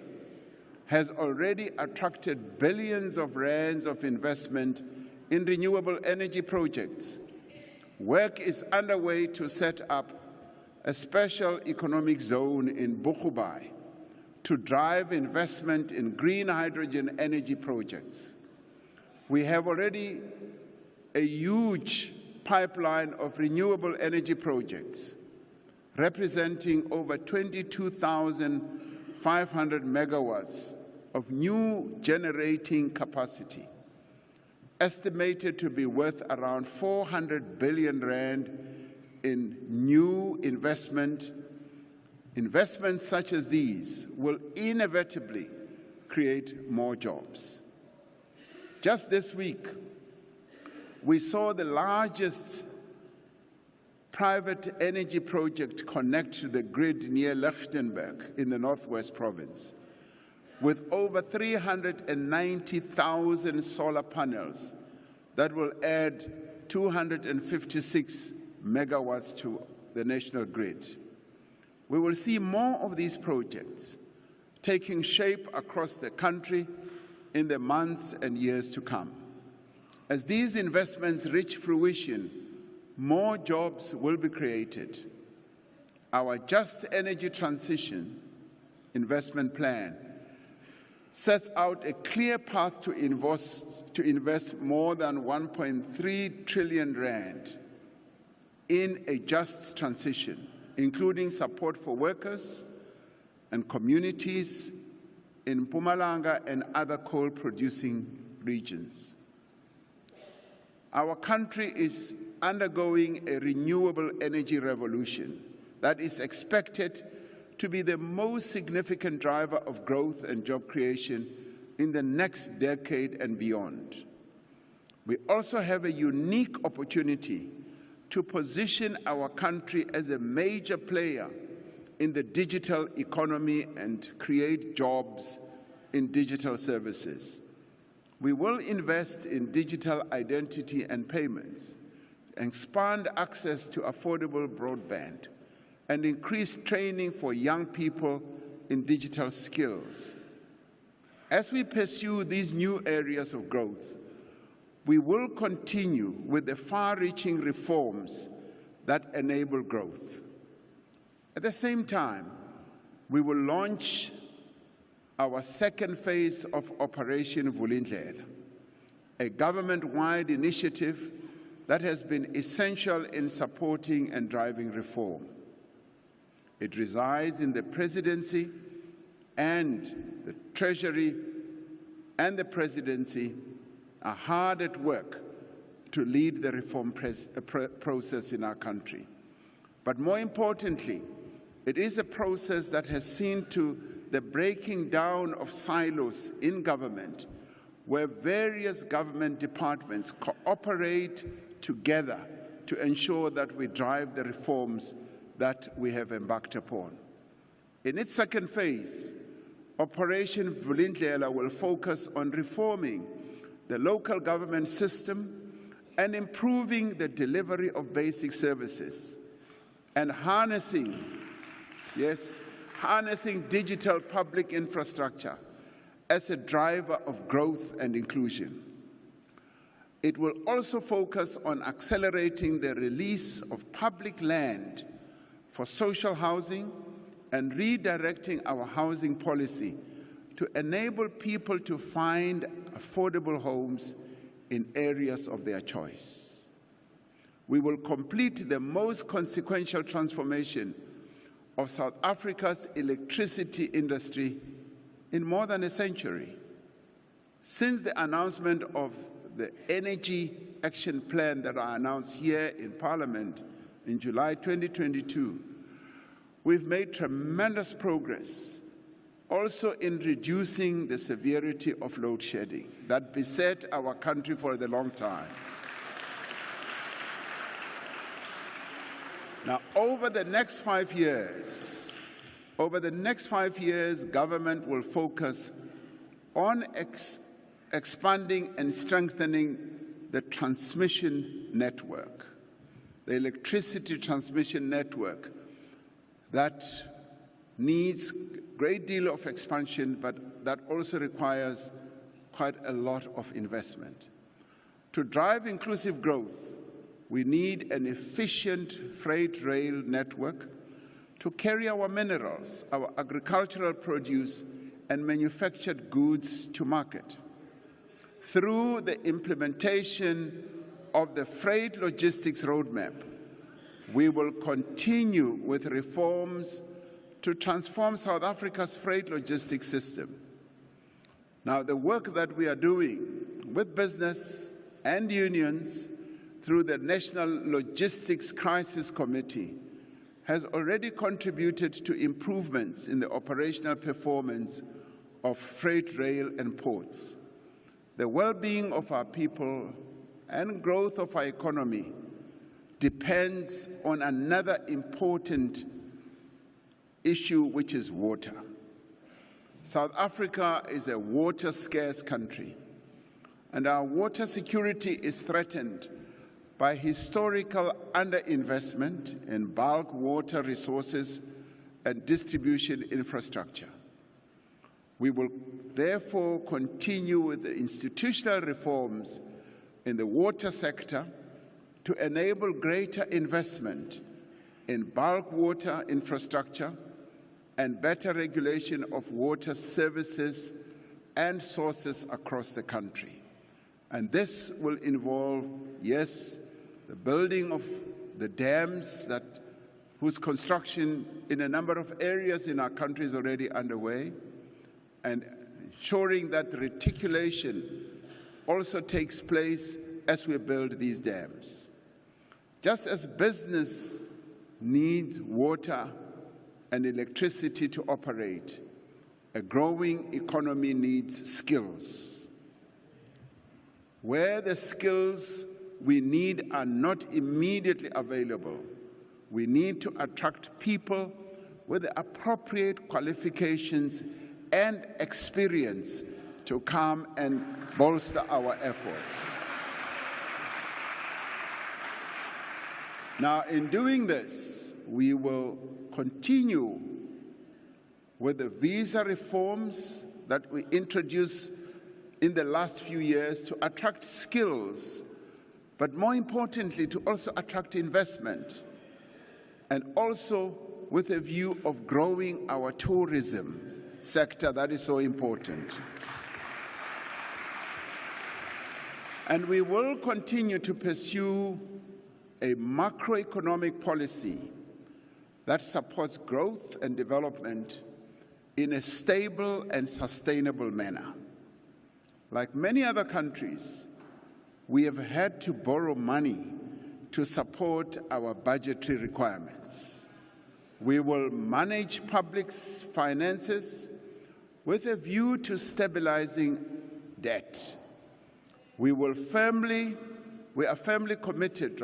[SPEAKER 16] has already attracted billions of rands of investment in renewable energy projects. Work is underway to set up a special economic zone in Bochubai to drive investment in green hydrogen energy projects. We have already a huge pipeline of renewable energy projects representing over 22,500 megawatts of new generating capacity, estimated to be worth around 400 billion rand in new investment. Investments such as these will inevitably create more jobs. Just this week, we saw the largest private energy project connect to the grid near Lichtenberg in the Northwest Province, with over 390,000 solar panels that will add 256 megawatts to the national grid. We will see more of these projects taking shape across the country in the months and years to come. As these investments reach fruition, more jobs will be created. Our Just Energy Transition investment plan sets out a clear path to invest more than 1.3 trillion rand in a just transition, including support for workers and communities in Mpumalanga and other coal-producing regions. Our country is undergoing a renewable energy revolution that is expected to be the most significant driver of growth and job creation in the next decade and beyond. We also have a unique opportunity to position our country as a major player in the digital economy and create jobs in digital services. We will invest in digital identity and payments, expand access to affordable broadband, and increase training for young people in digital skills. As we pursue these new areas of growth, we will continue with the far-reaching reforms that enable growth. At the same time, we will launch our second phase of Operation Vulindlela, a government-wide initiative that has been essential in supporting and driving reform. It resides in the Presidency, and the Treasury and the Presidency are hard at work to lead the reform process in our country. But more importantly, it is a process that has seen to the breaking down of silos in government, where various government departments cooperate together to ensure that we drive the reforms that we have embarked upon. In its second phase, Operation Vulindlela will focus on reforming the local government system and improving the delivery of basic services and harnessing digital public infrastructure as a driver of growth and inclusion. It will also focus on accelerating the release of public land for social housing and redirecting our housing policy to enable people to find affordable homes in areas of their choice. We will complete the most consequential transformation of South Africa's electricity industry in more than a century. Since the announcement of the Energy Action Plan that I announced here in Parliament in July 2022, we've made tremendous progress also in reducing the severity of load shedding that beset our country for a long time. Now, over the next 5 years, government will focus on expanding and strengthening the transmission network, the electricity transmission network that needs a great deal of expansion, but that also requires quite a lot of investment. To drive inclusive growth, we need an efficient freight rail network to carry our minerals, our agricultural produce, and manufactured goods to market. Through the implementation of the Freight Logistics Roadmap, we will continue with reforms to transform South Africa's freight logistics system. Now, the work that we are doing with business and unions through the National Logistics Crisis Committee has already contributed to improvements in the operational performance of freight rail and ports. The well-being of our people and growth of our economy depends on another important issue, which is water. South Africa is a water-scarce country, and our water security is threatened by historical underinvestment in bulk water resources and distribution infrastructure. We will therefore continue with the institutional reforms in the water sector to enable greater investment in bulk water infrastructure and better regulation of water services and sources across the country. And this will involve, yes, the building of the dams whose construction in a number of areas in our country is already underway, and ensuring that reticulation also takes place as we build these dams. Just as business needs water and electricity to operate, a growing economy needs skills. Where the skills we need are not immediately available, we need to attract people with the appropriate qualifications and experience to come and bolster our efforts. Now, in doing this, we will continue with the visa reforms that we introduced in the last few years to attract skills, but more importantly, to also attract investment, and also with a view of growing our tourism sector that is so important. And we will continue to pursue a macroeconomic policy that supports growth and development in a stable and sustainable manner. Like many other countries, we have had to borrow money to support our budgetary requirements. We will manage public finances with a view to stabilizing debt. We are firmly committed,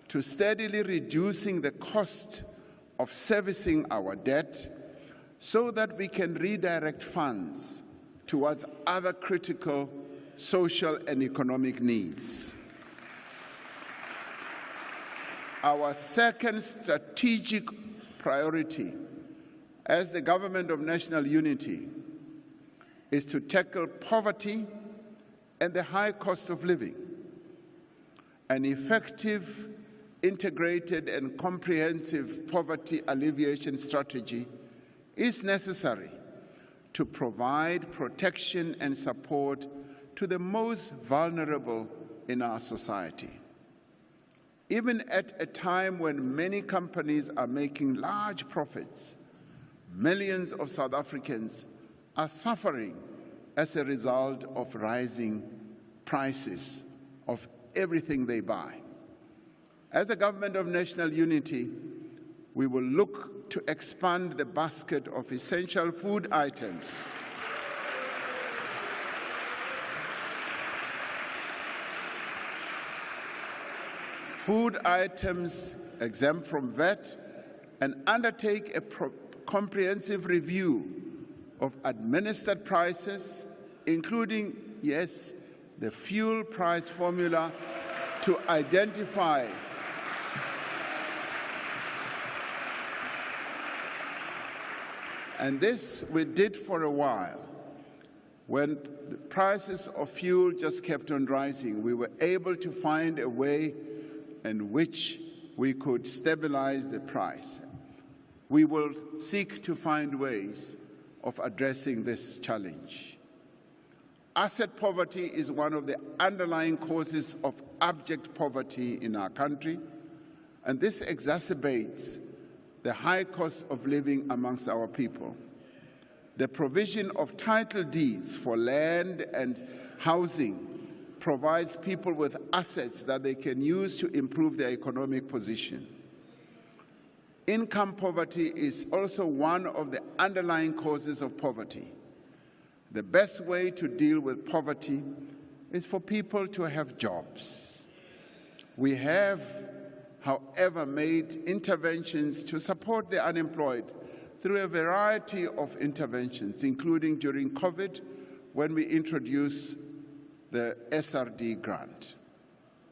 [SPEAKER 16] to steadily reducing the cost of servicing our debt so that we can redirect funds towards other critical social and economic needs. Our second strategic priority as the Government of National Unity is to tackle poverty and the high cost of living. An effective, integrated and comprehensive poverty alleviation strategy is necessary to provide protection and support to the most vulnerable in our society. Even at a time when many companies are making large profits, millions of South Africans are suffering as a result of rising prices of everything they buy. As the Government of National Unity, we will look to expand the basket of essential food items exempt from VAT, and undertake a comprehensive review of administered prices, including, yes, the fuel price formula, to identify and this we did for a while. When the prices of fuel just kept on rising, we were able to find a way in which we could stabilize the price. We will seek to find ways of addressing this challenge. Asset poverty is one of the underlying causes of abject poverty in our country, and this exacerbates the high cost of living amongst our people. The provision of title deeds for land and housing provides people with assets that they can use to improve their economic position. Income poverty is also one of the underlying causes of poverty. The best way to deal with poverty is for people to have jobs. We have, however, made interventions to support the unemployed through a variety of interventions, including during COVID, when we introduced the SRD grant.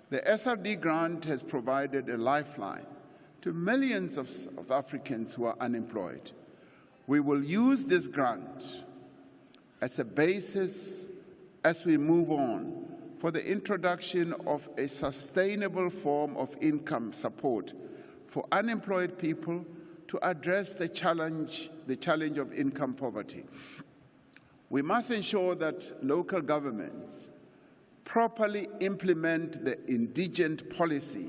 [SPEAKER 16] The SRD grant has provided a lifeline to millions of South Africans who are unemployed. We will use this grant as a basis as we move on for the introduction of a sustainable form of income support for unemployed people to address the challenge of income poverty. We must ensure that local governments properly implement the indigent policy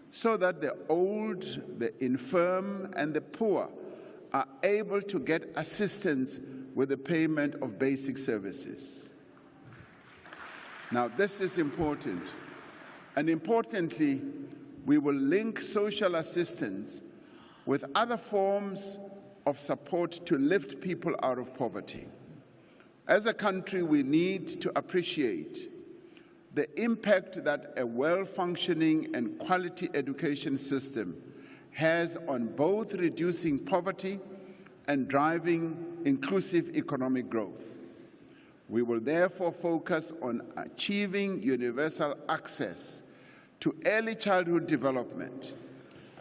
[SPEAKER 16] so that the old, the infirm, and the poor are able to get assistance with the payment of basic services. Now, this is important. And importantly, we will link social assistance with other forms of support to lift people out of poverty. As a country, we need to appreciate the impact that a well-functioning and quality education system has on both reducing poverty and driving inclusive economic growth. We will therefore focus on achieving universal access to early childhood development,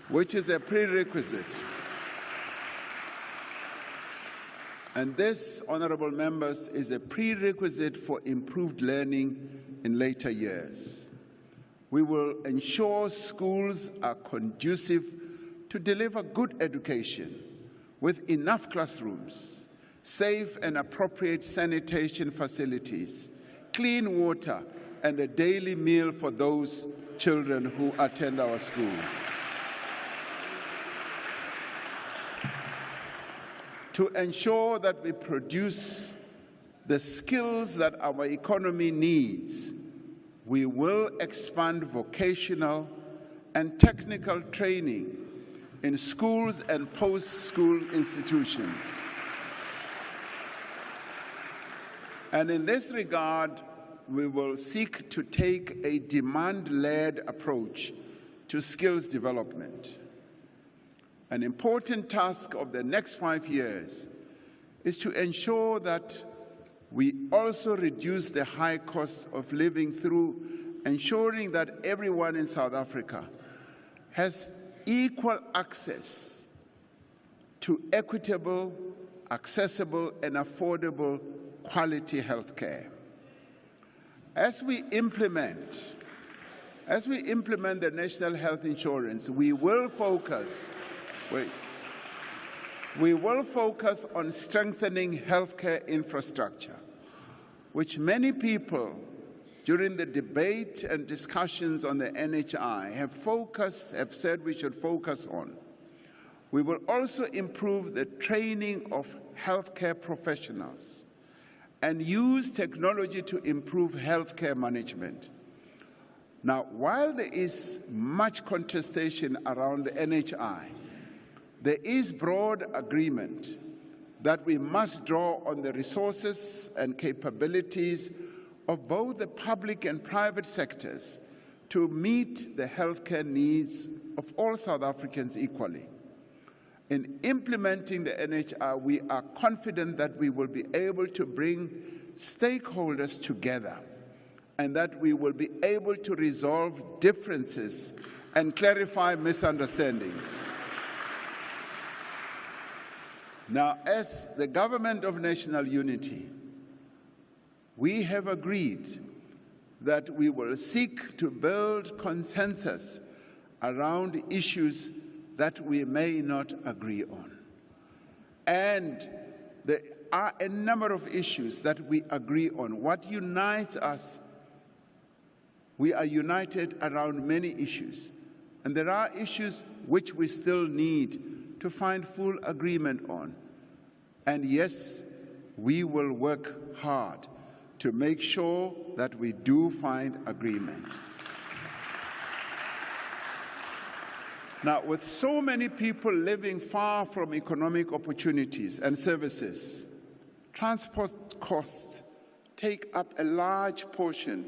[SPEAKER 16] which is a prerequisite. And this, honorable members, is a prerequisite for improved learning in later years. We will ensure schools are conducive to deliver good education with enough classrooms, safe and appropriate sanitation facilities, clean water, and a daily meal for those children who attend our schools. To ensure that we produce the skills that our economy needs, we will expand vocational and technical training in schools and post-school institutions. And in this regard, we will seek to take a demand-led approach to skills development. An important task of the next 5 years is to ensure that we also reduce the high cost of living through ensuring that everyone in South Africa has equal access to equitable, accessible, and affordable quality health care. As we implement the National Health Insurance, we will focus on strengthening healthcare infrastructure, which many people during the debate and discussions on the NHI have said we should focus on. We will also improve the training of healthcare professionals and use technology to improve healthcare management. Now, while there is much contestation around the NHI, there is broad agreement that we must draw on the resources and capabilities of both the public and private sectors to meet the healthcare needs of all South Africans equally. In implementing the NHR, we are confident that we will be able to bring stakeholders together and that we will be able to resolve differences and clarify misunderstandings. Now, as the Government of National Unity, we have agreed that we will seek to build consensus around issues that we may not agree on. And there are a number of issues that we agree on. What unites us, we are united around many issues. And there are issues which we still need to find full agreement on. And yes, we will work hard to make sure that we do find agreement. Now, with so many people living far from economic opportunities and services, transport costs take up a large portion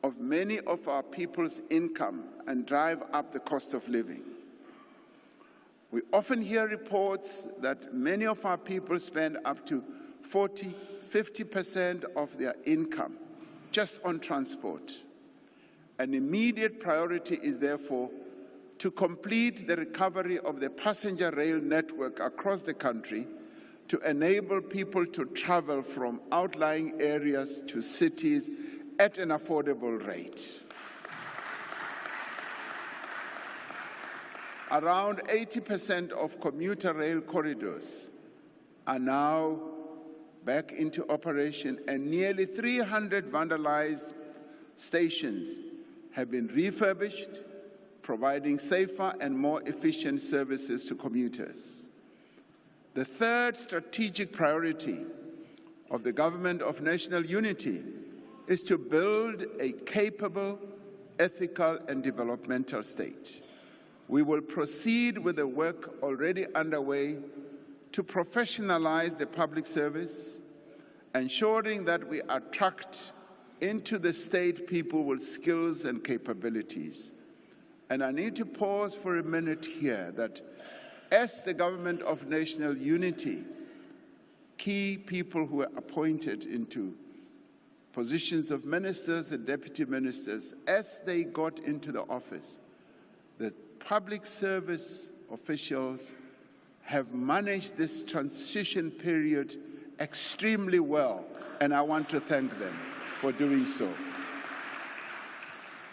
[SPEAKER 16] of many of our people's income and drive up the cost of living. We often hear reports that many of our people spend up to 40–50% of their income just on transport. An immediate priority is therefore to complete the recovery of the passenger rail network across the country to enable people to travel from outlying areas to cities at an affordable rate. Around 80% of commuter rail corridors are now back into operation, and nearly 300 vandalized stations have been refurbished, providing safer and more efficient services to commuters. The third strategic priority of the Government of National Unity is to build a capable, ethical, and developmental state. We will proceed with the work already underway to professionalize the public service, ensuring that we attract into the state people with skills and capabilities. And I need to pause for a minute here that as the Government of National Unity, key people who are appointed into positions of ministers and deputy ministers, as they got into the office, the public service officials have managed this transition period extremely well, and I want to thank them for doing so.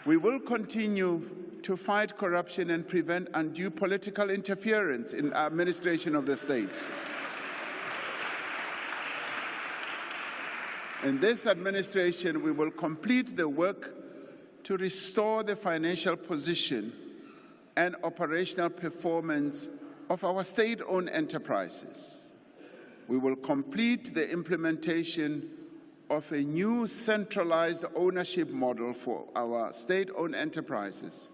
[SPEAKER 16] We will continue to fight corruption and prevent undue political interference in the administration of the state. In this administration, we will complete the work to restore the financial position and operational performance of our state-owned enterprises. We will complete the implementation of a new centralized ownership model for our state-owned enterprises.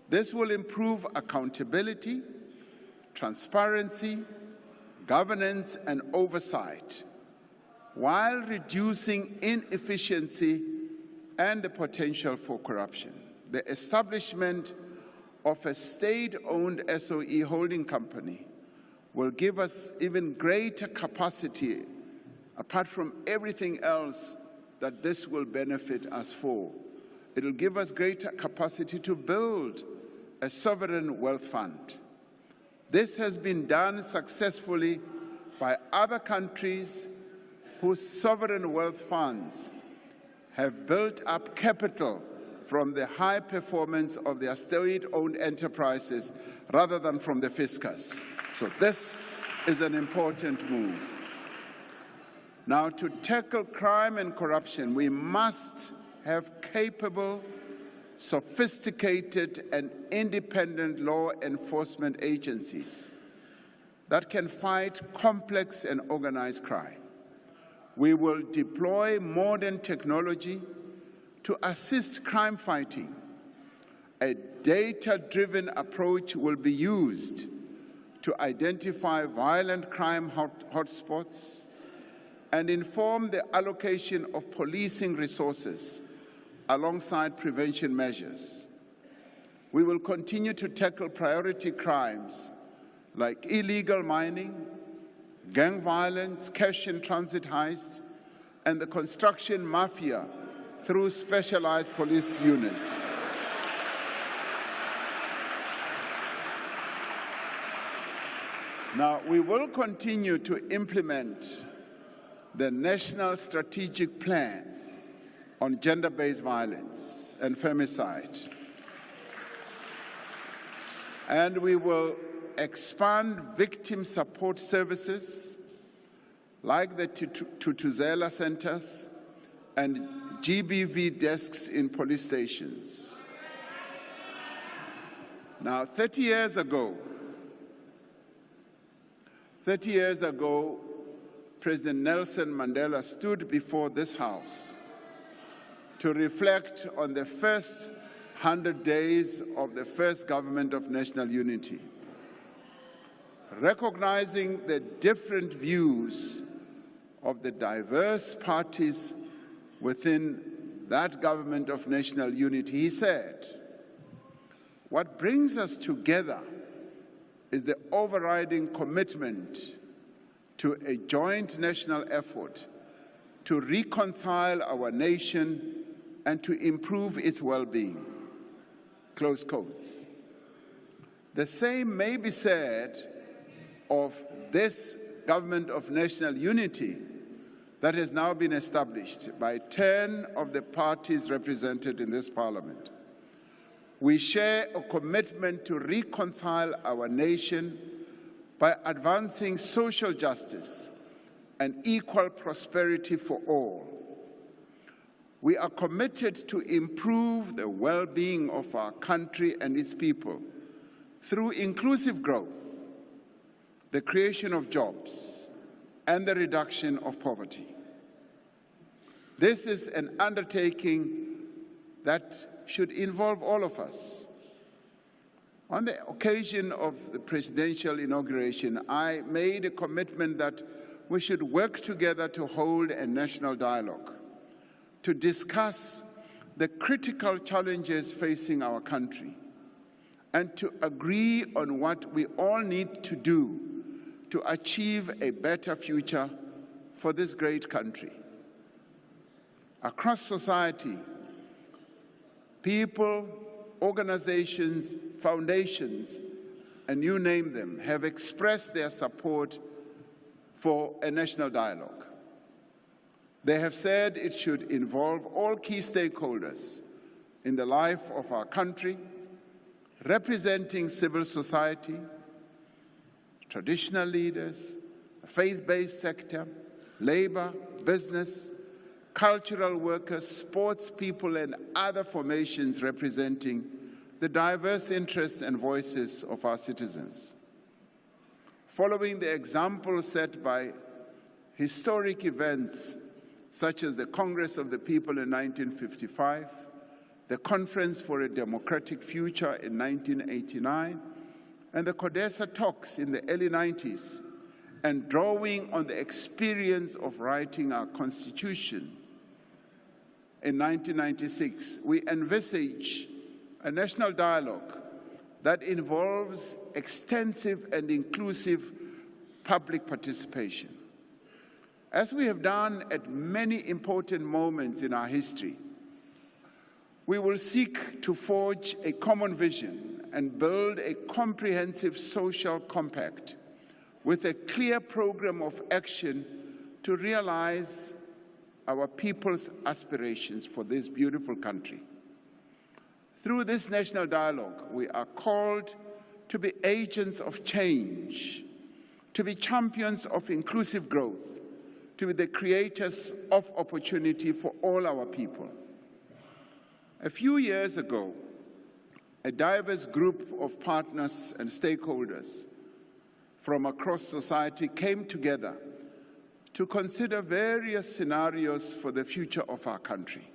[SPEAKER 16] This will improve accountability, transparency, governance, and oversight, while reducing inefficiency and the potential for corruption. The establishment of a state-owned SOE holding company will give us even greater capacity, apart from everything else that this will benefit us for. It will give us greater capacity to build a sovereign wealth fund. This has been done successfully by other countries whose sovereign wealth funds have built up capital from the high performance of their state-owned enterprises rather than from the fiscus. So this is an important move. Now, to tackle crime and corruption, we must have capable, sophisticated, and independent law enforcement agencies that can fight complex and organized crime. We will deploy modern technology to assist crime fighting. A data-driven approach will be used to identify violent crime hotspots and inform the allocation of policing resources alongside prevention measures. We will continue to tackle priority crimes like illegal mining, gang violence, cash-in-transit heists, and the construction mafia through specialized police units. Now, we will continue to implement the National Strategic Plan on Gender-Based Violence and Femicide. And we will expand victim support services like the Tutuzela centers and GBV desks in police stations. Now, 30 years ago, President Nelson Mandela stood before this House to reflect on the first 100 days of the first government of national unity, recognizing the different views of the diverse parties within that government of national unity. He said, "What brings us together is the overriding commitment to a joint national effort to reconcile our nation and to improve its well-being." Close quotes. The same may be said of this government of national unity that has now been established by 10 of the parties represented in this parliament. We share a commitment to reconcile our nation by advancing social justice and equal prosperity for all. We are committed to improve the well-being of our country and its people through inclusive growth, the creation of jobs, and the reduction of poverty. This is an undertaking that should involve all of us. On the occasion of the presidential inauguration, I made a commitment that we should work together to hold a national dialogue, to discuss the critical challenges facing our country, and to agree on what we all need to do to achieve a better future for this great country. Across society, people, organizations, foundations, and you name them, have expressed their support for a national dialogue. They have said it should involve all key stakeholders in the life of our country, representing civil society, traditional leaders, the faith-based sector, labor, business, cultural workers, sports people, and other formations representing the diverse interests and voices of our citizens. Following the example set by historic events such as the Congress of the People in 1955, the Conference for a Democratic Future in 1989, and the CODESA talks in the early 90s, and drawing on the experience of writing our Constitution in 1996, we envisage a national dialogue that involves extensive and inclusive public participation. As we have done at many important moments in our history, we will seek to forge a common vision and build a comprehensive social compact with a clear program of action to realize our people's aspirations for this beautiful country. Through this national dialogue, we are called to be agents of change, to be champions of inclusive growth, to be the creators of opportunity for all our people. A few years ago, a diverse group of partners and stakeholders from across society came together to consider various scenarios for the future of our country.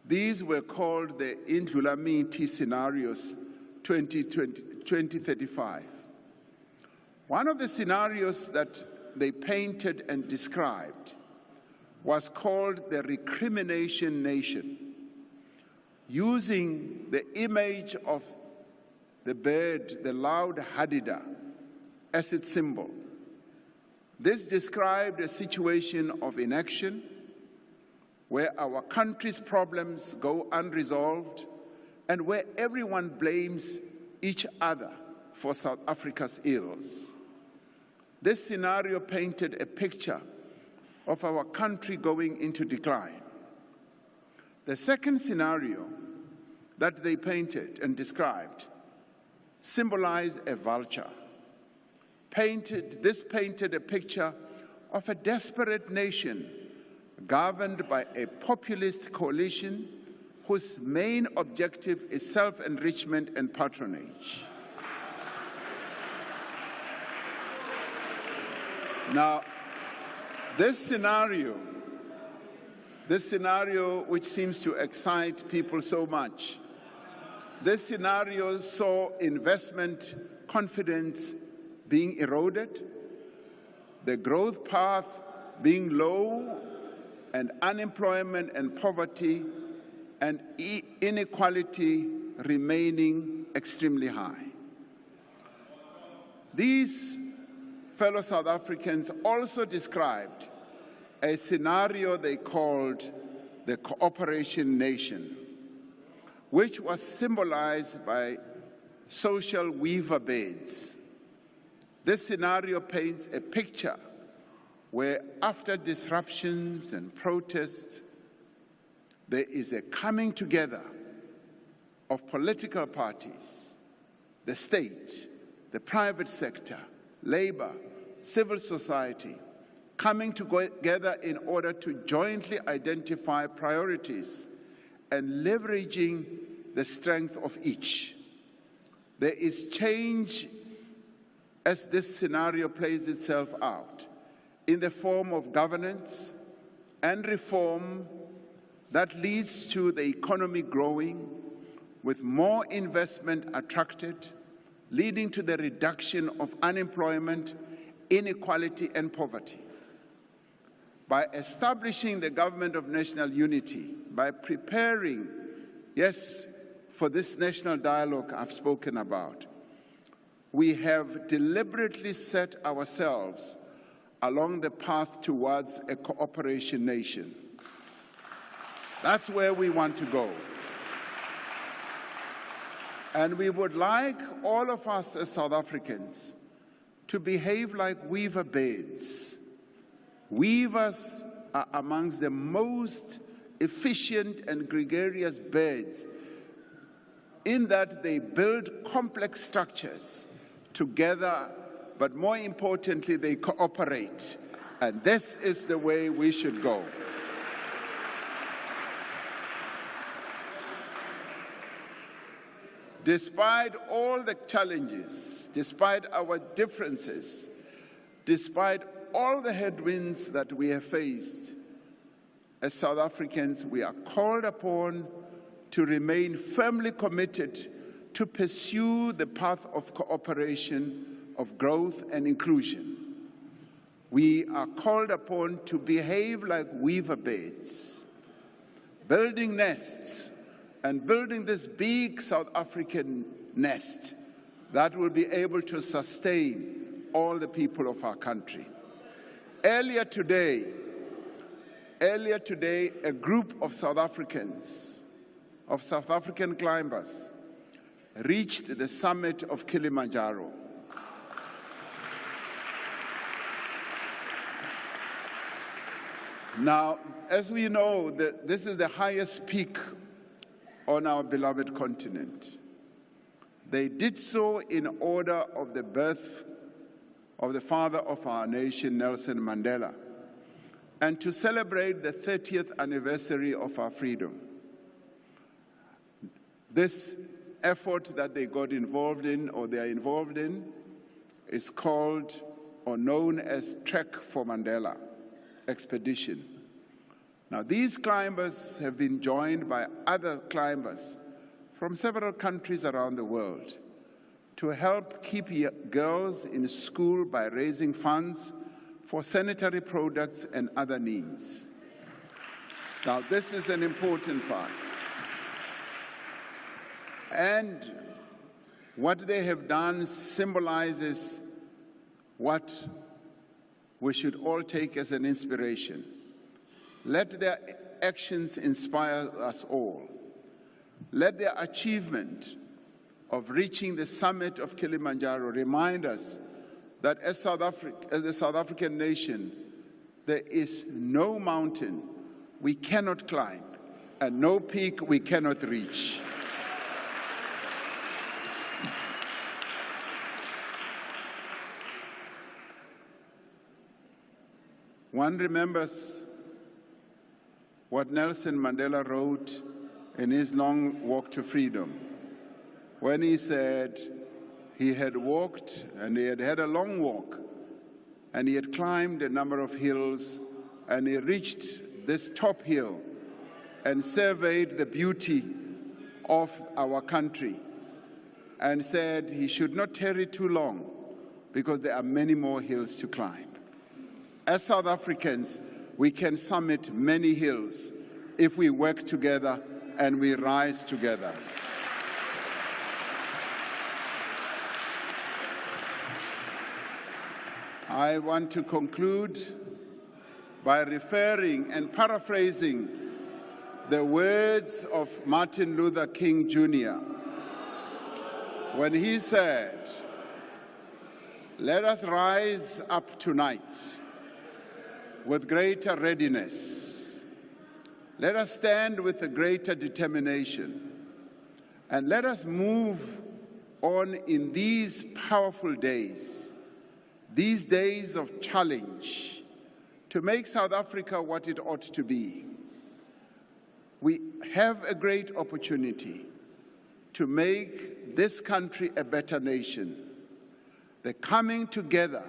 [SPEAKER 16] These were called the Indlulamiti Scenarios 2035. One of the scenarios that they painted and described was called the Recrimination Nation, using the image of the bird, the loud hadida, as its symbol. This described a situation of inaction where our country's problems go unresolved and where everyone blames each other for South Africa's ills. This scenario painted a picture of our country going into decline. The second scenario that they painted and described symbolized a vulture. This painted a picture of a desperate nation governed by a populist coalition whose main objective is self-enrichment and patronage. Now, this scenario which seems to excite people so much, this scenario saw investment confidence being eroded, the growth path being low, and unemployment and poverty and inequality remaining extremely high. These fellow South Africans also described a scenario they called the Cooperation Nation, which was symbolized by social weaver beds. This scenario paints a picture where, after disruptions and protests, there is a coming together of political parties, the state, the private sector, labor, civil society, coming together in order to jointly identify priorities and leveraging the strength of each. There is change as this scenario plays itself out in the form of governance and reform that leads to the economy growing, with more investment attracted, leading to the reduction of unemployment, inequality, and poverty. By establishing the government of national unity, by preparing, yes, for this national dialogue I've spoken about, we have deliberately set ourselves along the path towards a cooperation nation. That's where we want to go. And we would like all of us as South Africans to behave like weaver beds. Weavers are amongst the most efficient and gregarious birds in that they build complex structures together, but more importantly, they cooperate. And this is the way we should go. Despite all the challenges, despite our differences, despite all the headwinds that we have faced, as South Africans, we are called upon to remain firmly committed to pursue the path of cooperation, of growth and inclusion. We are called upon to behave like weaver beds, building nests, and building this big South African nest that will be able to sustain all the people of our country. Earlier today, a group of South Africans, of South African climbers, reached the summit of Kilimanjaro. Now, as we know, this is the highest peak on our beloved continent. They did so in honor of the birth of the father of our nation, Nelson Mandela, and to celebrate the 30th anniversary of our freedom. This effort that they got involved in, or they are involved in, is called or known as Trek for Mandela expedition. Now, these climbers have been joined by other climbers from several countries around the world to help keep girls in school by raising funds for sanitary products and other needs. Now, this is an important part. And what they have done symbolizes what we should all take as an inspiration. Let their actions inspire us all. Let their achievement of reaching the summit of Kilimanjaro remind us that as the South African nation, there is no mountain we cannot climb and no peak we cannot reach. One remembers what Nelson Mandela wrote in his long walk to freedom, when he said he had walked and he had had a long walk and he had climbed a number of hills and he reached this top hill and surveyed the beauty of our country and said he should not tarry too long because there are many more hills to climb. As South Africans, we can summit many hills if we work together and we rise together. I want to conclude by referring and paraphrasing the words of Martin Luther King Jr. when he said, "Let us rise up tonight with greater readiness. Let us stand with a greater determination, and let us move on in these powerful days, these days of challenge, to make South Africa what it ought to be. We have a great opportunity to make this country a better nation. The coming together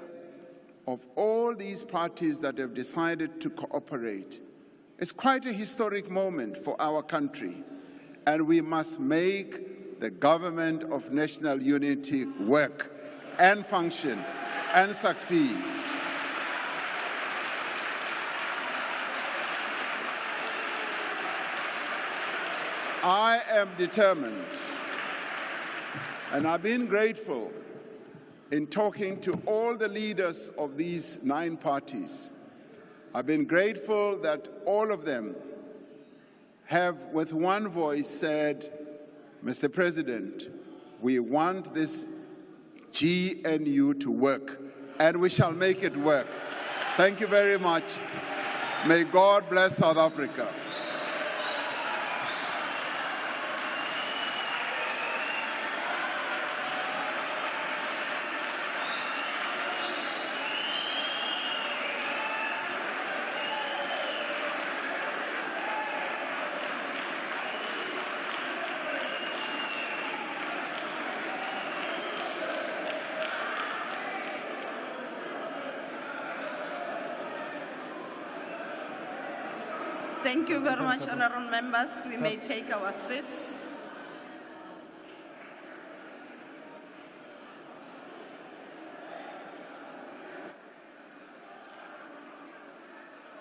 [SPEAKER 16] of all these parties that have decided to cooperate is quite a historic moment for our country, and we must make the government of national unity work and function and succeed. I am determined, and I've been grateful in talking to all the leaders of these 9 parties. I've been grateful that all of them have, with one voice, said, "Mr. President, we want this GNU to work, and we shall make it work." Thank you very much. May God bless South Africa.
[SPEAKER 15] Thank you very much, honorable members. We may take our seats.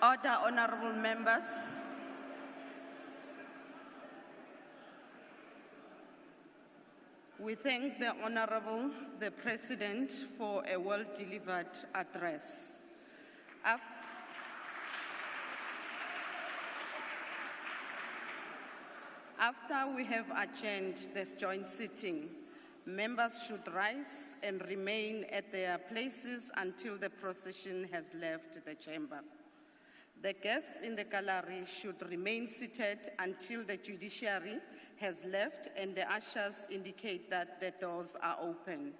[SPEAKER 15] Order, honorable members. We thank the Honorable, the President, for a well-delivered address. After we have adjourned this joint sitting, members should rise and remain at their places until the procession has left the chamber. The guests in the gallery should remain seated until the judiciary has left and the ushers indicate that the doors are open.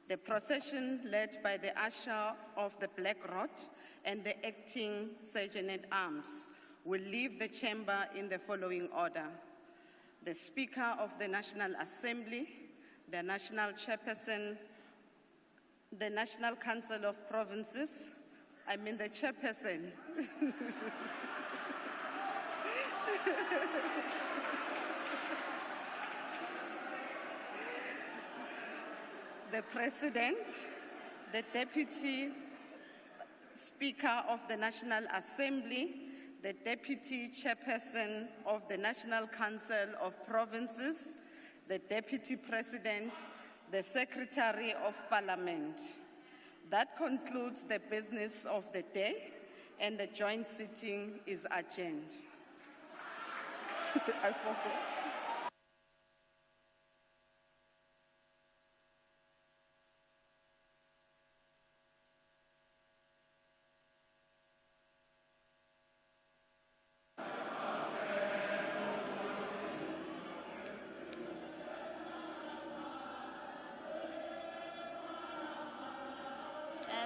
[SPEAKER 15] The procession, led by the usher of the Black Rod and the acting Sergeant-at-Arms, will leave the chamber in the following order: the Speaker of the National Assembly, the National Chairperson, the National Council of Provinces, the Chairperson, the President, the Deputy Speaker of the National Assembly,
[SPEAKER 17] the Deputy Chairperson of the National Council of Provinces, the Deputy President, the Secretary of Parliament. That concludes the business of the day, and the joint sitting is adjourned. I forgot.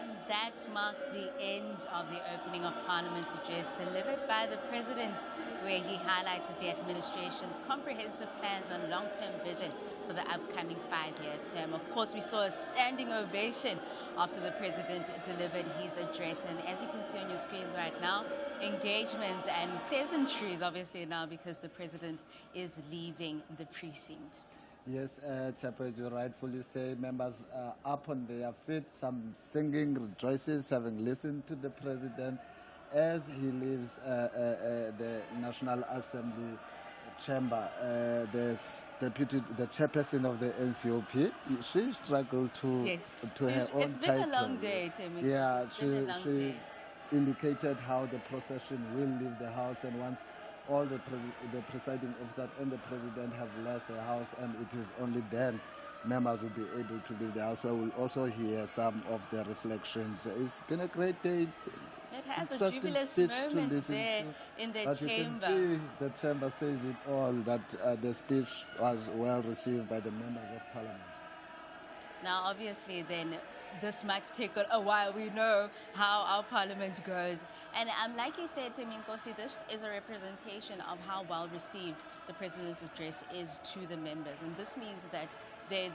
[SPEAKER 2] And that marks the end of the opening of Parliament address delivered by the President, where he highlighted the administration's comprehensive plans on long-term vision for the upcoming 5-year term. Of course, we saw a standing ovation after the President delivered his address. And as you can see on your screens right now, engagements and pleasantries, obviously now, because the President is leaving the precinct.
[SPEAKER 13] Yes, Tsepo, as you rightfully say, members are up on their feet, some singing, rejoices, having listened to the President as he leaves the National Assembly chamber. The chairperson of the NCOP, she struggled to her own title.
[SPEAKER 2] It's been a long day, Timmy.
[SPEAKER 13] Yeah, she indicated how the procession will leave the house, and once all the presiding officer and the President have left the house, and it is only then members will be able to leave the house. So we'll also hear some of the reflections. It's been a great day.
[SPEAKER 2] It has a jubilous moment there in the
[SPEAKER 13] but
[SPEAKER 2] chamber.
[SPEAKER 13] You can see the chamber says it all, that the speech was well received by the members of Parliament.
[SPEAKER 2] Now, obviously, then, this might take a while. We know how our Parliament goes. And like you said, Teminkosi, this is a representation of how well received the President's address is to the members. And this means that they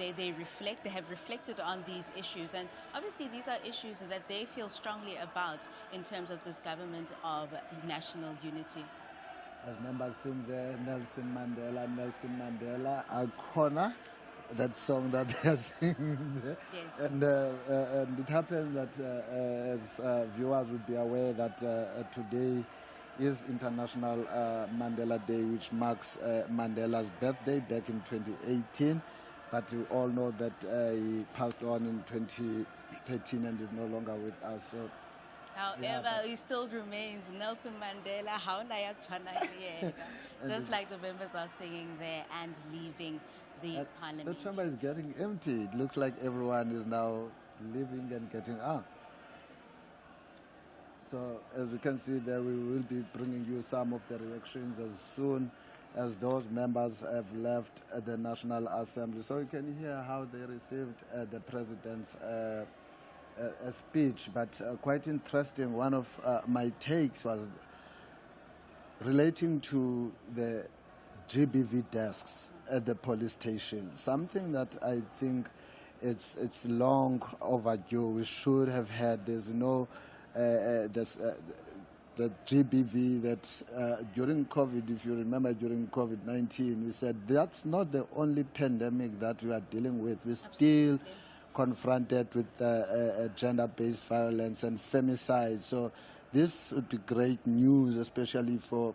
[SPEAKER 2] have reflected on these issues. And obviously, these are issues that they feel strongly about in terms of this government of national unity.
[SPEAKER 13] As members sing there, Nelson Mandela, our corner. That song that they are singing there. Yes. And it happened that as viewers would be aware that today is International Mandela Day, which marks Mandela's birthday back in 2018. But we all know that he passed on in 2013 and is no longer with us. So,
[SPEAKER 2] however, he still remains Nelson Mandela, just like the members are singing there and leaving the Parliament.
[SPEAKER 13] The chamber is getting empty. It looks like everyone is now leaving and getting out. So as you can see there, we will be bringing you some of the reactions as soon as those members have left the National Assembly. So you can hear how they received the President's speech. But quite interesting, one of my takes was relating to the GBV desks at the police station, something that I think it's long overdue. We should have had. There's no the GBV that during COVID, if you remember, during COVID-19, we said that's not the only pandemic that we are dealing with. We're still confronted with gender-based violence and femicide. So this would be great news, especially for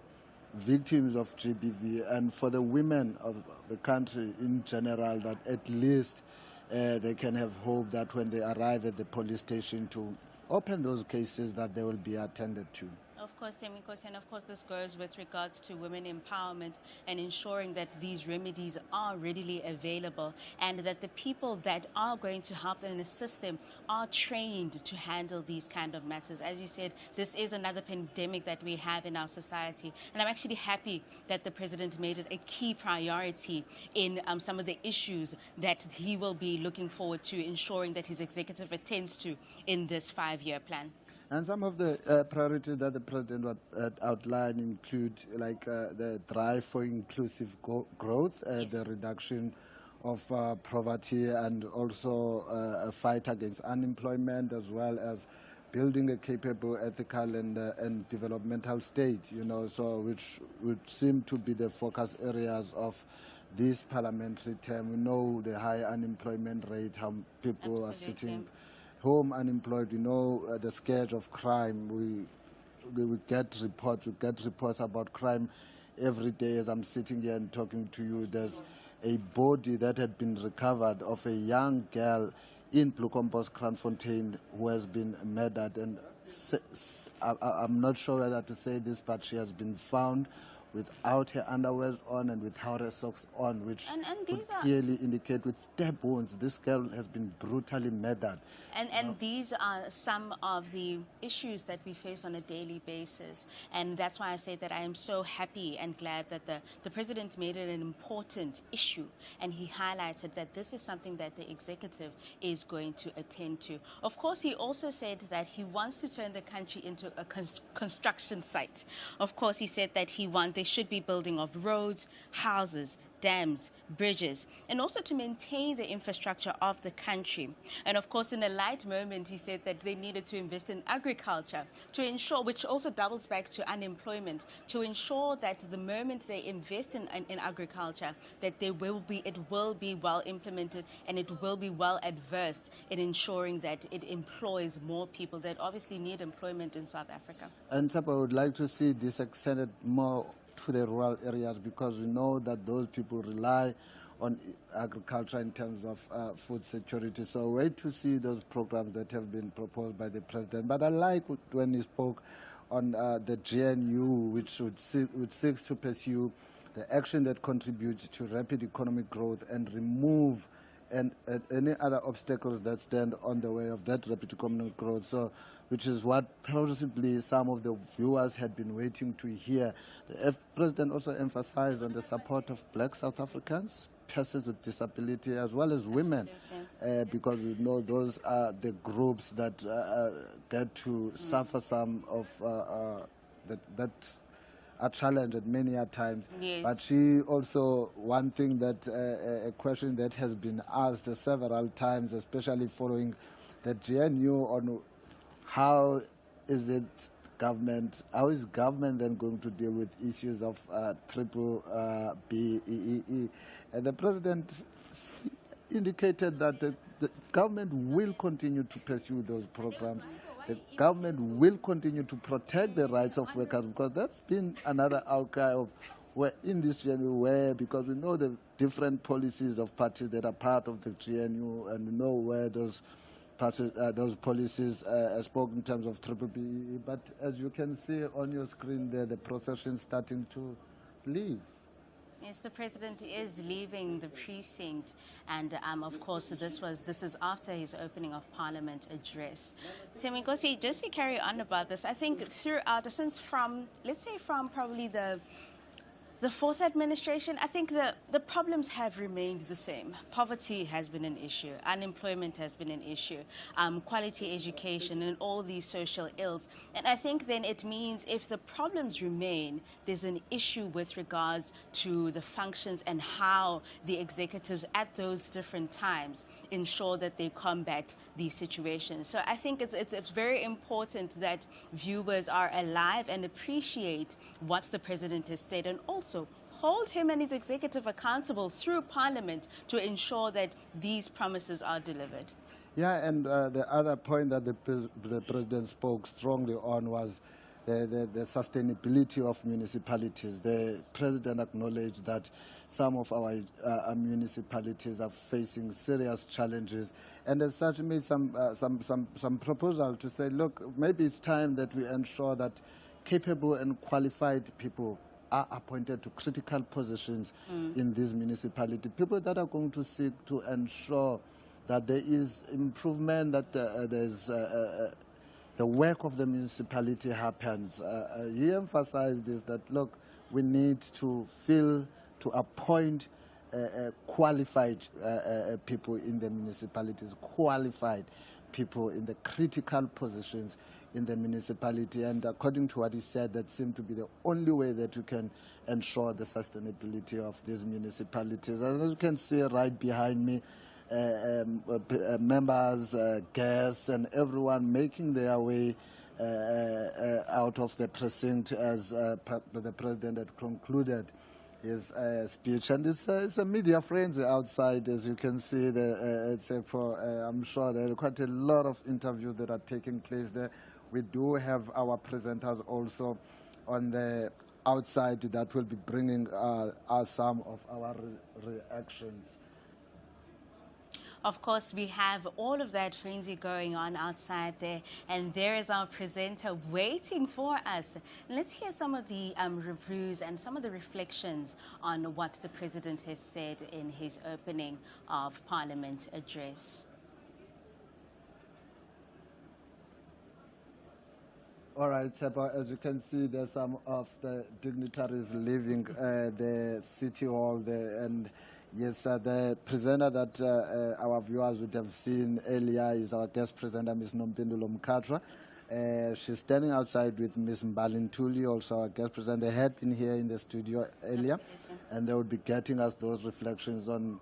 [SPEAKER 13] victims of GBV and for the women of the country in general, that at least they can have hope that when they arrive at the police station to open those cases, that they will be attended to.
[SPEAKER 2] Of course, Temikosi, and of course this goes with regards to women empowerment and ensuring that these remedies are readily available and that the people that are going to help and assist them are trained to handle these kind of matters. As you said, this is another pandemic that we have in our society, and I'm actually happy that the President made it a key priority in some of the issues that he will be looking forward to ensuring that his executive attends to in this 5-year plan.
[SPEAKER 13] And some of the priorities that the President outlined include like the drive for inclusive growth, the reduction of poverty, and also a fight against unemployment, as well as building a capable, ethical, and developmental state, you know, so which would seem to be the focus areas of this parliamentary term. We know the high unemployment rate, how people are sitting home unemployed. You know, the scourge of crime. we get reports about crime every day. As I'm sitting here and talking to you, there's a body that had been recovered of a young girl in Bloemfontein, Kransfontein, who has been murdered. And I'm not sure whether to say this, but she has been found without her underwear on and without her socks on, which would clearly indicate with stab wounds this girl has been brutally murdered.
[SPEAKER 2] And these are some of the issues that we face on a daily basis. And that's why I say that I am so happy and glad that the President made it an important issue. And he highlighted that this is something that the executive is going to attend to. Of course, he also said that he wants to turn the country into a construction site. Of course, he said that there should be building of roads, houses, dams, bridges, and also to maintain the infrastructure of the country. And of course, in a light moment, he said that they needed to invest in agriculture to ensure, which also doubles back to unemployment, to ensure that the moment they invest in agriculture, that it will be well implemented and it will be well adversed in ensuring that it employs more people that obviously need employment in South Africa.
[SPEAKER 13] And Sapa, I would like to see this extended more to the rural areas, because we know that those people rely on agriculture in terms of food security. So wait to see those programs that have been proposed by the President. But I like when he spoke on the GNU, which seeks to pursue the action that contributes to rapid economic growth and remove any other obstacles that stand on the way of that rapid economic growth. So, which is what possibly some of the viewers had been waiting to hear. The President also emphasized on the support of black South Africans, persons with disability, as well as women, because we know those are the groups that get to suffer some of that are challenged many a times.
[SPEAKER 2] Yes.
[SPEAKER 13] But she also, one thing that, a question that has been asked several times, especially following the GNU, on how is government then going to deal with issues of triple BEE? And the President indicated that the government will continue to pursue those programs. The government will continue to protect the rights of workers, because that's been another outcry of where in this GNU, where, because we know the different policies of parties that are part of the GNU, and we know where those policies spoke in terms of triple BEE. But as you can see on your screen there, the procession starting to leave.
[SPEAKER 2] Yes, the President is leaving the precinct, and of course this is after his opening of Parliament address. Temikosi, just to carry on about this, I think throughout, since from, let's say from probably the fourth administration, I think the problems have remained the same. Poverty has been an issue. Unemployment has been an issue. Quality education and all these social ills. And I think then it means if the problems remain, there's an issue with regards to the functions and how the executives at those different times ensure that they combat these situations. So I think it's very important that viewers are alive and appreciate what the President has said, and also hold him and his executive accountable through Parliament to ensure that these promises are delivered.
[SPEAKER 13] Yeah, and the other point that the President spoke strongly on was the sustainability of municipalities. The President acknowledged that some of our municipalities are facing serious challenges, and as such made some proposal to say, look, maybe it's time that we ensure that capable and qualified people are appointed to critical positions in this municipality. People that are going to seek to ensure that there is improvement, that there's the work of the municipality happens. He emphasized this, that look, we need to appoint qualified people in the municipalities, qualified people in the critical positions in the municipality, and according to what he said, that seemed to be the only way that you can ensure the sustainability of these municipalities. As you can see right behind me, members, guests, and everyone making their way out of the precinct as the President had concluded his speech. And it's a media frenzy outside, as you can see. I'm sure there are quite a lot of interviews that are taking place there. We do have our presenters also on the outside that will be bringing us some of our reactions.
[SPEAKER 2] Of course, we have all of that frenzy going on outside there, and there is our presenter waiting for us. Let's hear some of the reviews and some of the reflections on what the President has said in his opening of Parliament address.
[SPEAKER 13] All right, Tshepo, as you can see, there's some of the dignitaries leaving the City Hall there, and yes, the presenter that our viewers would have seen earlier is our guest presenter, Ms. Nompendulo Mkatra. She's standing outside with Ms. Mbalintuli, also our guest presenter. They had been here in the studio earlier, and they would be getting us those reflections on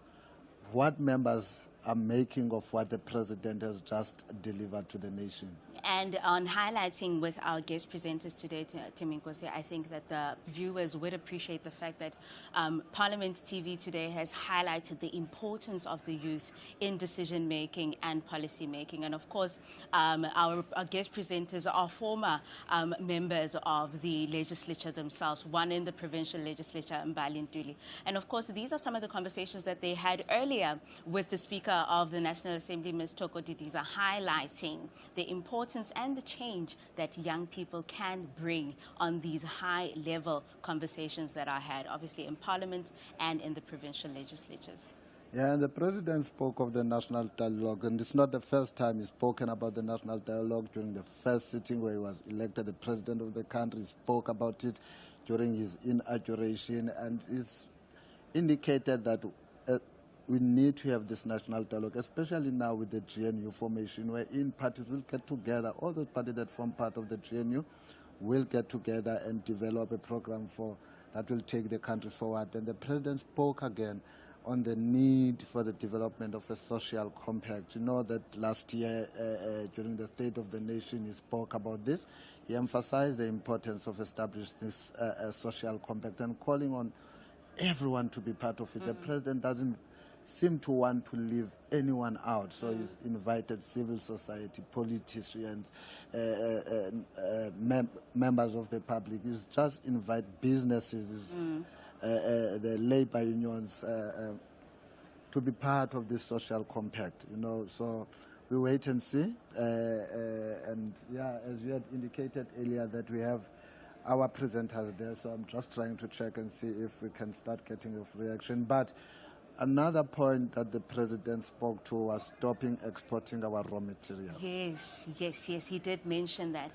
[SPEAKER 13] what members are making of what the President has just delivered to the nation.
[SPEAKER 2] And on highlighting with our guest presenters today, Timinkosi, I think that the viewers would appreciate the fact that Parliament TV today has highlighted the importance of the youth in decision-making and policy-making. And of course, our guest presenters are former members of the legislature themselves, one in the provincial legislature, Mbalintuli. And of course, these are some of the conversations that they had earlier with the Speaker of the National Assembly, Ms. Toko Didiza, highlighting the importance and the change that young people can bring on these high-level conversations that are had, obviously in Parliament and in the provincial legislatures.
[SPEAKER 13] Yeah, and the President spoke of the national dialogue, and it's not the first time he's spoken about the national dialogue. During the first sitting where he was elected the President of the country, he spoke about it during his inauguration, and he's indicated that we need to have this national dialogue, especially now with the GNU formation, wherein parties will get together, all those parties that form part of the GNU will get together and develop a program that will take the country forward. And the President spoke again on the need for the development of a social compact. You know that last year during the State of the Nation he spoke about this. He emphasized the importance of establishing this social compact and calling on everyone to be part of it. The President doesn't seem to want to leave anyone out, so he's invited civil society, politicians, members of the public. He's just invite businesses, the labor unions to be part of this social compact, you know. So we wait and see. And yeah, as you had indicated earlier, that we have our presenters there, so I'm just trying to check and see if we can start getting a reaction. But another point that the President spoke to was stopping exporting our raw material.
[SPEAKER 2] Yes, he did mention that.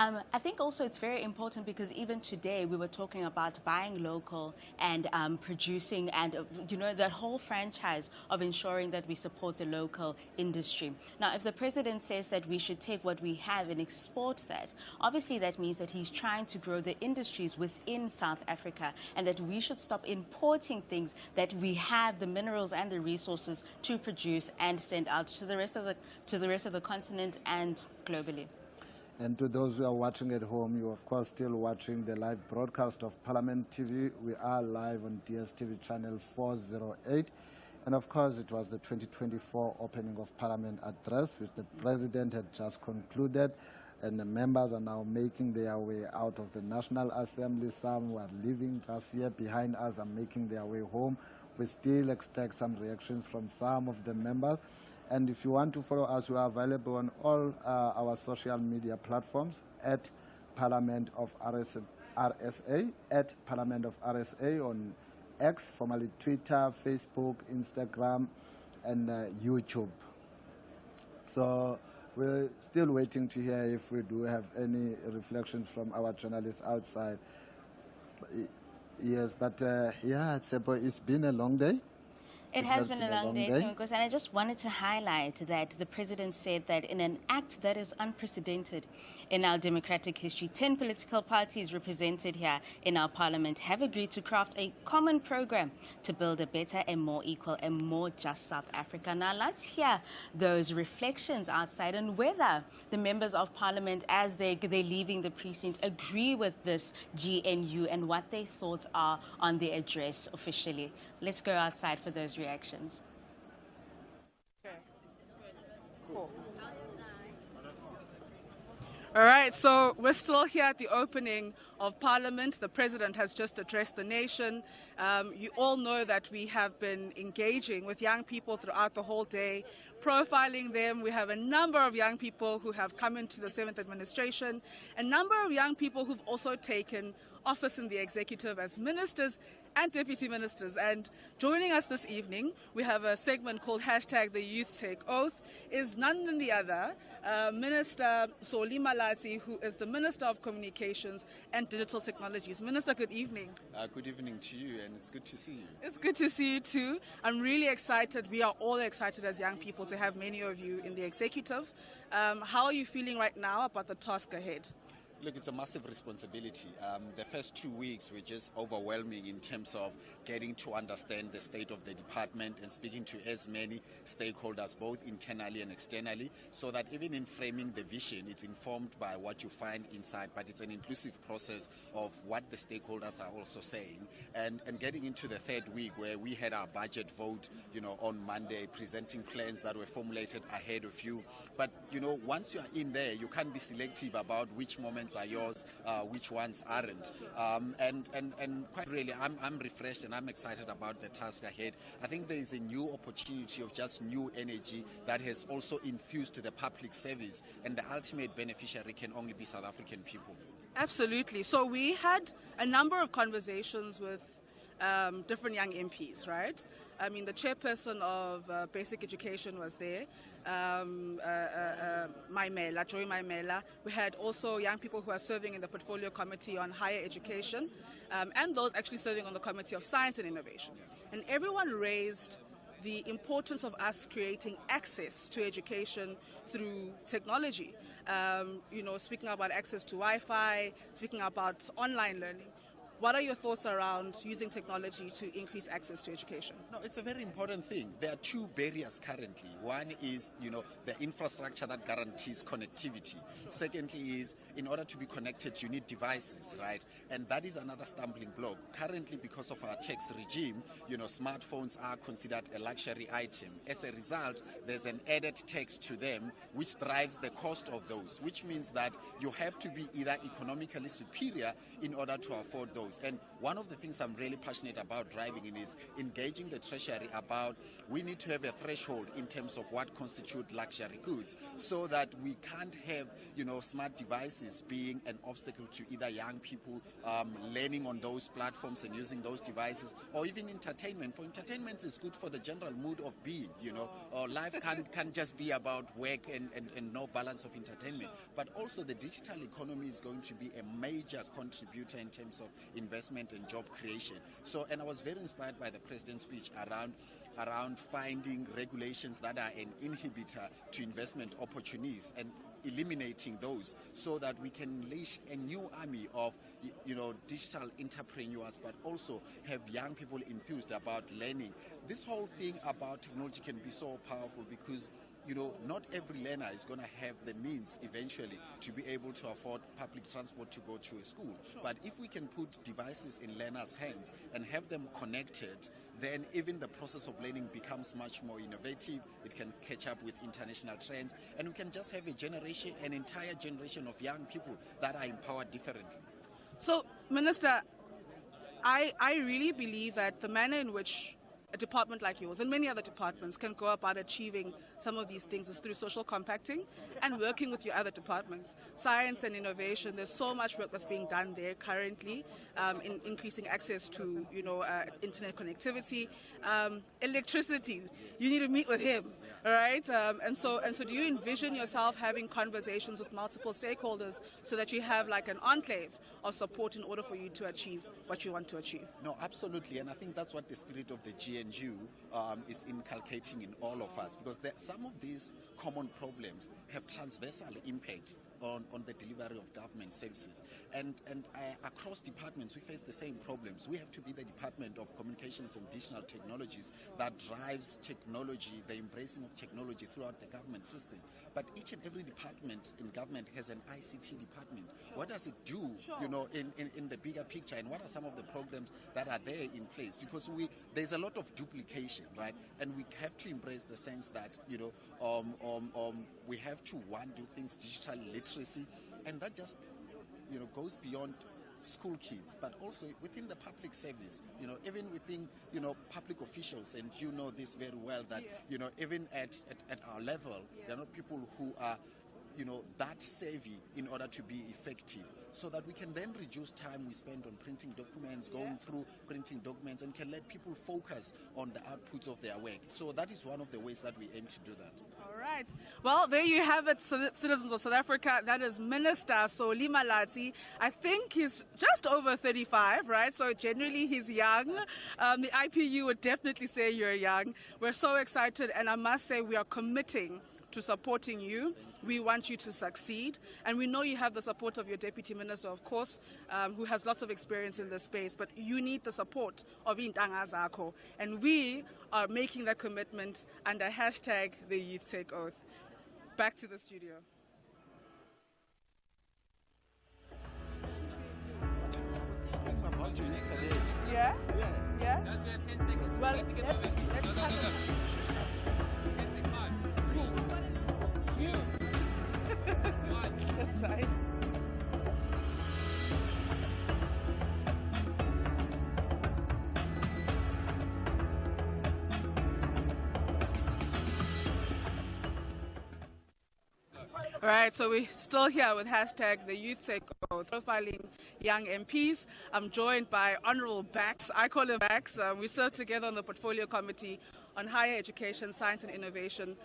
[SPEAKER 2] I think also it's very important because even today we were talking about buying local and producing and, you know, that whole franchise of ensuring that we support the local industry. Now, if the President says that we should take what we have and export that, obviously that means that he's trying to grow the industries within South Africa and that we should stop importing things that we have the minerals and the resources to produce and send out to the rest of the continent and globally.
[SPEAKER 13] And to those who are watching at home, you of course still watching the live broadcast of Parliament TV. We are live on DSTV channel 408. And of course, it was the 2024 opening of Parliament address, which the President had just concluded. And the members are now making their way out of the National Assembly. Some who are leaving just here behind us are making their way home. We still expect some reactions from some of the members. And if you want to follow us, we are available on all our social media platforms at Parliament of RSA, at Parliament of RSA on X, formerly Twitter, Facebook, Instagram, and YouTube. So we're still waiting to hear if we do have any reflections from our journalists outside. Yes, but yeah, it's been a long day.
[SPEAKER 2] It has been a long day, and I just wanted to highlight that the President said that in an act that is unprecedented in our democratic history, 10 political parties represented here in our Parliament have agreed to craft a common program to build a better and more equal and more just South Africa. Now, let's hear those reflections outside and whether the members of Parliament, as they're leaving the precinct, agree with this GNU and what their thoughts are on the address officially. Let's go outside for those reactions.
[SPEAKER 18] Cool. All right, so we're still here at the opening of Parliament. The President has just addressed the nation. You all know that we have been engaging with young people throughout the whole day, profiling them. We have a number of young people who have come into the 7th administration, a number of young people who've also taken office in the executive as ministers and deputy ministers. And joining us this evening, we have a segment called hashtag The Youth Take Oath, is none than the other, Minister Soli Malati, who is the Minister of Communications and Digital Technologies. Minister, good evening.
[SPEAKER 19] Good evening to you, and it's good to see you.
[SPEAKER 18] It's good to see you too. I'm really excited. We are all excited as young people to have many of you in the executive. How are you feeling right now about the task ahead?
[SPEAKER 19] Look, it's a massive responsibility. The first 2 weeks were just overwhelming in terms of getting to understand the state of the department and speaking to as many stakeholders, both internally and externally, so that even in framing the vision, it's informed by what you find inside, but it's an inclusive process of what the stakeholders are also saying. And getting into the third week where we had our budget vote, on Monday, presenting plans that were formulated ahead of you. But, once you are in there, you can't be selective about which moments are yours, which ones aren't. And quite really, I'm refreshed and I'm excited about the task ahead. I think there is a new opportunity of just new energy that has also infused to the public service, and the ultimate beneficiary can only be South African people.
[SPEAKER 18] Absolutely. So we had a number of conversations with different young MPs, right? I mean, the chairperson of basic education was there, Joy Maimela. We had also young people who are serving in the portfolio committee on higher education, and those actually serving on the committee of science and innovation. And everyone raised the importance of us creating access to education through technology. Speaking about access to Wi-Fi, speaking about online learning. What are your thoughts around using technology to increase access to education?
[SPEAKER 19] No, it's a very important thing. There are two barriers currently. One is, the infrastructure that guarantees connectivity. Secondly is, in order to be connected, you need devices, right? And that is another stumbling block. Currently, because of our tax regime, smartphones are considered a luxury item. As a result, there's an added tax to them, which drives the cost of those, which means that you have to be either economically superior in order to afford those. And one of the things I'm really passionate about driving in is engaging the Treasury about we need to have a threshold in terms of what constitute luxury goods, so that we can't have, smart devices being an obstacle to either young people learning on those platforms and using those devices, or even entertainment. For entertainment, it's good for the general mood of being, or life can't just be about work and no balance of entertainment. But also the digital economy is going to be a major contributor in terms of investment and job creation. And I was very inspired by the President's speech around finding regulations that are an inhibitor to investment opportunities and eliminating those, so that we can unleash a new army of digital entrepreneurs, but also have young people enthused about learning. This whole thing about technology can be so powerful because not every learner is going to have the means eventually to be able to afford public transport to go to a school. Sure. But if we can put devices in learners' hands and have them connected, then even the process of learning becomes much more innovative. It can catch up with international trends, and we can just have an entire generation of young people that are empowered differently.
[SPEAKER 18] So, Minister, I really believe that the manner in which a department like yours and many other departments can go about achieving some of these things is through social compacting and working with your other departments. Science and innovation, there's so much work that's being done there currently in increasing access to internet connectivity. Electricity, you need to meet with him, all right? And so do you envision yourself having conversations with multiple stakeholders so that you have like an enclave of support in order for you to achieve what you want to achieve?
[SPEAKER 19] No, absolutely, and I think that's what the spirit of the GNU is inculcating in all of us, because some of these common problems have transversal impact on the delivery of government services. And across departments, we face the same problems. We have to be the Department of Communications and Digital Technologies that drives technology, the embracing of technology throughout the government system. But each and every department in government has an ICT department. Sure. What does it do, sure, in the bigger picture, and what are some of the programs that are there in place? Because there's a lot of duplication, right? And we have to embrace the sense that, we have to, do things digital literacy, And that just, goes beyond school kids, but also within the public service, even within, public officials, and you know this very well, that, even at our level, there are not people who are, that savvy in order to be effective, so that we can then reduce time we spend on printing documents, going through printing documents, and can let people focus on the outputs of their work. So that is one of the ways that we aim to do that.
[SPEAKER 18] All right. Well, there you have it, citizens of South Africa. That is Minister Soli Malatsi. I think he's just over 35, right? So generally he's young. The IPU would definitely say you're young. We're so excited, and I must say we are committing to supporting you. We want you to succeed, and we know you have the support of your Deputy Minister, of course, who has lots of experience in this space, but you need the support of Intanga Zako, and we are making that commitment under hashtag the Youth Take Oath. Back to the studio. Yeah? Yeah? Well, let's have a... That side. All right, so we're still here with hashtag the Youth Take Oath, profiling young MPs. I'm joined by Honorable Bax. I call him Bax. We serve together on the Portfolio Committee on Higher Education, Science and Innovation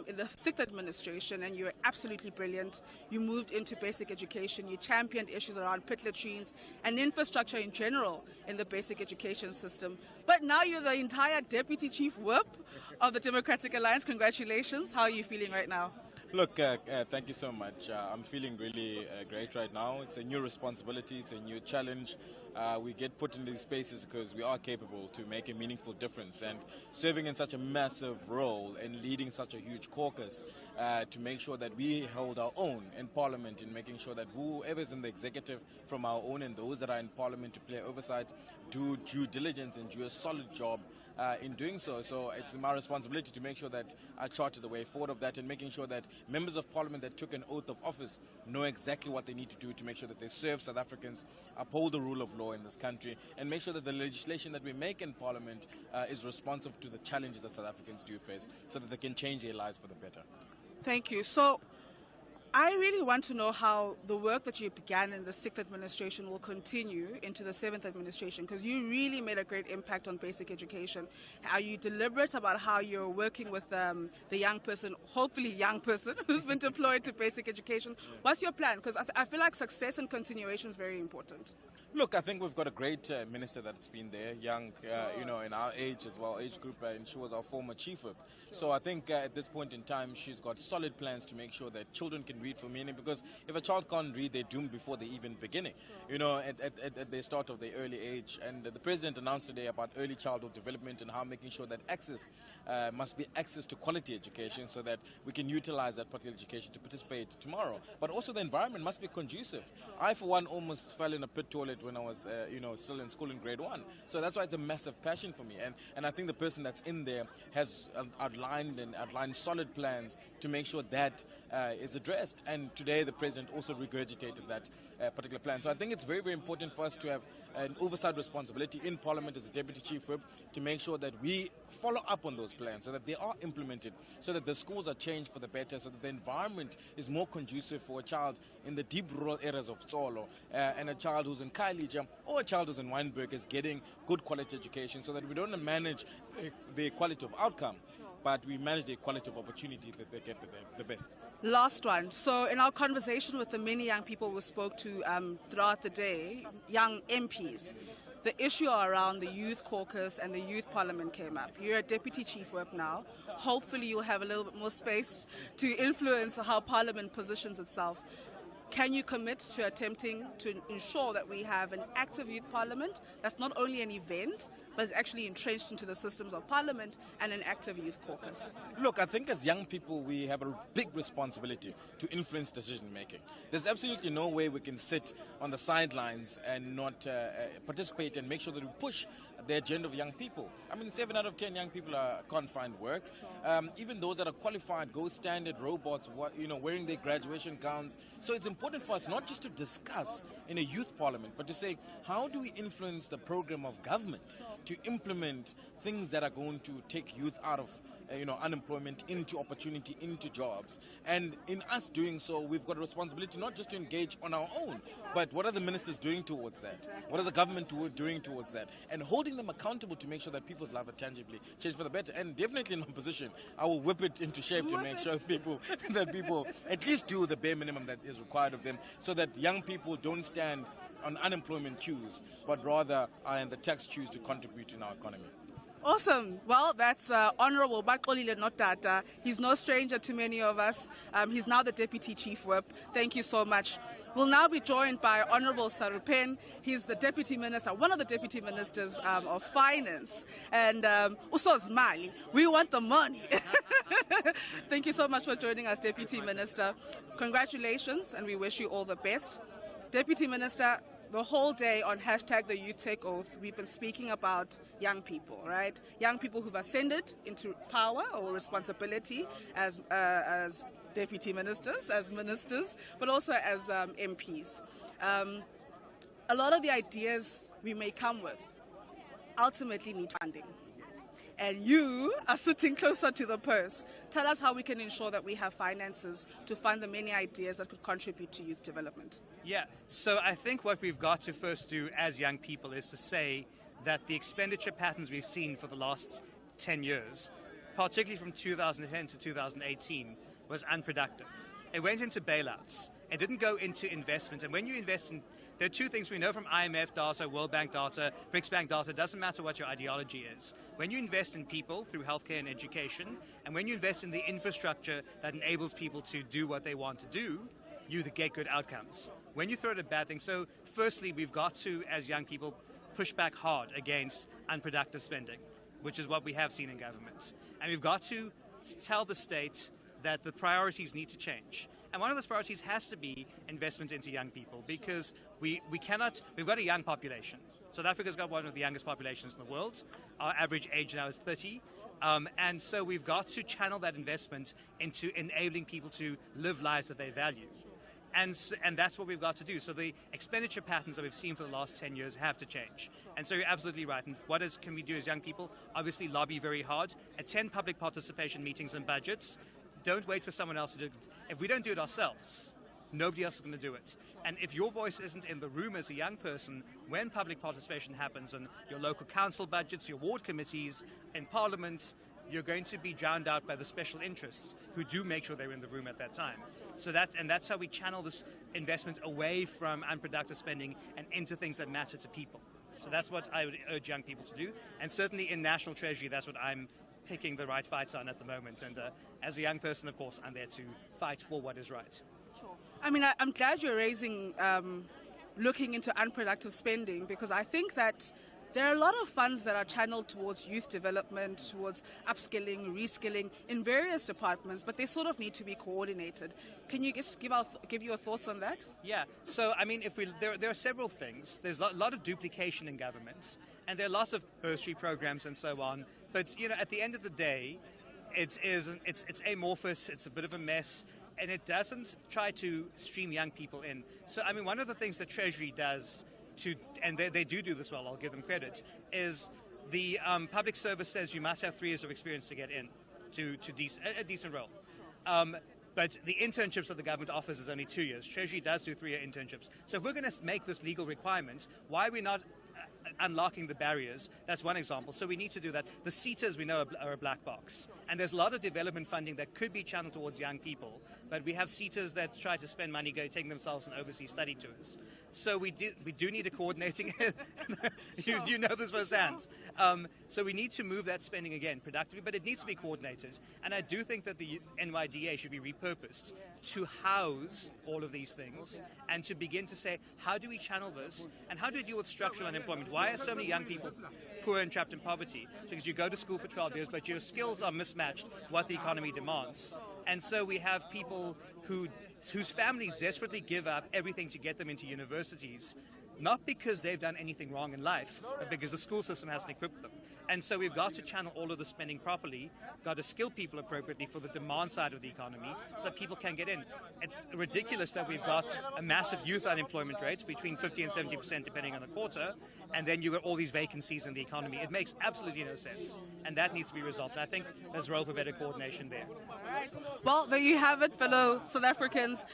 [SPEAKER 18] in the 6th administration, and you were absolutely brilliant. You moved into basic education, you championed issues around pit latrines and infrastructure in general in the basic education system. But now you're the entire Deputy Chief Whip of the Democratic Alliance. Congratulations. How are you feeling right now?
[SPEAKER 20] Look, thank you so much. I'm feeling really great right now. It's a new responsibility, it's a new challenge. We get put in these spaces because we are capable to make a meaningful difference, and serving in such a massive role and leading such a huge caucus to make sure that we hold our own in Parliament, in making sure that whoever's in the executive from our own and those that are in Parliament to play oversight do due diligence and do a solid job in doing so. So it's my responsibility to make sure that I charter the way forward of that, and making sure that members of Parliament that took an oath of office know exactly what they need to do to make sure that they serve South Africans, uphold the rule of law in this country, and make sure that the legislation that we make in Parliament is responsive to the challenges that South Africans do face, so that they can change their lives for the better.
[SPEAKER 18] Thank you. So I really want to know how the work that you began in the 6th administration will continue into the 7th administration, because you really made a great impact on basic education. Are you deliberate about how you're working with the young person, hopefully young person, who's been deployed to basic education? What's your plan? Because I feel like success and continuation is very important.
[SPEAKER 20] Look, I think we've got a great minister that's been there, young, in our age as well, age group, and she was our former chief whip. So I think at this point in time, she's got solid plans to make sure that children can read for meaning, because if a child can't read, they're doomed before they even beginning, at the start of their early age. And the president announced today about early childhood development and how making sure that access must be access to quality education, so that we can utilize that particular education to participate tomorrow. But also the environment must be conducive. I, for one, almost fell in a pit toilet when I was, still in school in grade 1. So that's why it's a massive passion for me. And I think the person that's in there has outlined solid plans to make sure that is addressed. And today the president also regurgitated that particular plan. So I think it's very, very important for us to have an oversight responsibility in Parliament as a Deputy Chief Whip to make sure that we follow up on those plans, so that they are implemented, so that the schools are changed for the better, so that the environment is more conducive for a child in the deep rural areas of Tsolo, and a child who's in Khayelitsha or a child who's in Wynberg is getting good quality education, so that we don't manage the quality of outcome, but we manage the quality of opportunity that they get the best.
[SPEAKER 18] Last one. So in our conversation with the many young people we spoke to throughout the day, young MPs, the issue around the youth caucus and the youth parliament came up. You're a deputy chief whip now. Hopefully you'll have a little bit more space to influence how parliament positions itself. Can you commit to attempting to ensure that we have an active youth parliament that's not only an event, but is actually entrenched into the systems of parliament, and an active youth caucus?
[SPEAKER 20] Look, I think as young people, we have a big responsibility to influence decision making. There's absolutely no way we can sit on the sidelines and not participate and make sure that we push the agenda of young people. I mean, 7 out of 10 young people can't find work. Even those that are qualified go stand at robots, wearing their graduation gowns. So it's important important for us not just to discuss in a youth parliament, but to say, how do we influence the program of government to implement things that are going to take youth out of unemployment into opportunity, into jobs. And in us doing so, we've got a responsibility not just to engage on our own, but what are the ministers doing towards that? What is the government doing towards that? And holding them accountable to make sure that people's lives are tangibly changed for the better. And definitely in opposition, I will whip it into shape to make sure that people at least do the bare minimum that is required of them, so that young people don't stand on unemployment queues, but rather are in the tax queues to contribute in our economy.
[SPEAKER 18] Awesome. Well, that's Honorable Baxolile Notata. He's no stranger to many of us. He's now the Deputy Chief Whip. Thank you so much. We'll now be joined by Honorable Sarupen. He's the Deputy Minister, one of the Deputy Ministers of Finance. And Usos Mali, we want the money. Thank you so much for joining us, Deputy Minister. Congratulations, and we wish you all the best. Deputy Minister, the whole day on hashtag the Youth Take Oath, we've been speaking about young people, right? Young people who've ascended into power or responsibility as deputy ministers, as ministers, but also as MPs. A lot of the ideas we may come with ultimately need funding. And you are sitting closer to the purse. Tell us how we can ensure that we have finances to fund the many ideas that could contribute to youth development.
[SPEAKER 21] Yeah, so I think what we've got to first do as young people is to say that the expenditure patterns we've seen for the last 10 years, particularly from 2010 to 2018, was unproductive. It went into bailouts. It didn't go into investment. And when you invest in, there are two things we know from IMF data, World Bank data, BRICS Bank data, it doesn't matter what your ideology is. When you invest in people through healthcare and education, and when you invest in the infrastructure that enables people to do what they want to do, you get good outcomes. When you throw it at bad things, so firstly, we've got to, as young people, push back hard against unproductive spending, which is what we have seen in governments. And we've got to tell the state that the priorities need to change. And one of those priorities has to be investment into young people, because we've got a young population. South Africa's got one of the youngest populations in the world. Our average age now is 30. And so we've got to channel that investment into enabling people to live lives that they value. And that's what we've got to do. So the expenditure patterns that we've seen for the last 10 years have to change. And so you're absolutely right. And what can we do as young people? Obviously lobby very hard, attend public participation meetings and budgets. Don't wait for someone else to do it. If we don't do it ourselves, nobody else is going to do it. And if your voice isn't in the room as a young person when public participation happens on your local council budgets, your ward committees, in parliament, you're going to be drowned out by the special interests who do make sure they're in the room at that time. So that's how we channel this investment away from unproductive spending and into things that matter to people. So that's what I would urge young people to do. And certainly in National Treasury, that's what I'm picking the right fights on at the moment. And as a young person, of course, I'm there to fight for what is right.
[SPEAKER 18] Sure. I mean, I'm glad you're raising, looking into unproductive spending, because I think that there are a lot of funds that are channeled towards youth development, towards upskilling, reskilling in various departments, but they sort of need to be coordinated. Can you just give your thoughts on that?
[SPEAKER 21] Yeah. So, I mean, there are several things. There's a lot of duplication in governments, and there are lots of bursary programs and so on. But at the end of the day, it's amorphous. It's a bit of a mess, and it doesn't try to stream young people in. So, I mean, one of the things that Treasury does, and they do this well, I'll give them credit, is the public service says you must have 3 years of experience to get in to a decent role. But the internships that the government offers is only 2 years. Treasury does do 3-year internships. So if we're going to make this legal requirement, why are we not unlocking the barriers? That's one example. So we need to do that. The CETAs, we know, are a black box. And there's a lot of development funding that could be channeled towards young people. But we have CETAs that try to spend money taking themselves on overseas study tours. So we do need a coordinating. you know this firsthand. So we need to move that spending again productively, but it needs to be coordinated. And I do think that the NYDA should be repurposed to house all of these things and to begin to say, how do we channel this and how do we deal with structural unemployment? Why are so many young people poor and trapped in poverty? Because you go to school for 12 years, but your skills are mismatched what the economy demands. And so we have people whose families desperately give up everything to get them into universities, not because they've done anything wrong in life, but because the school system hasn't equipped them. And so we've got to channel all of the spending properly, got to skill people appropriately for the demand side of the economy so that people can get in. It's ridiculous that we've got a massive youth unemployment rate, between 50 and 70% depending on the quarter, and then you've got all these vacancies in the economy. It makes absolutely no sense, and that needs to be resolved. And I think there's a role for better coordination there.
[SPEAKER 18] Well, there you have it, fellow South Africans.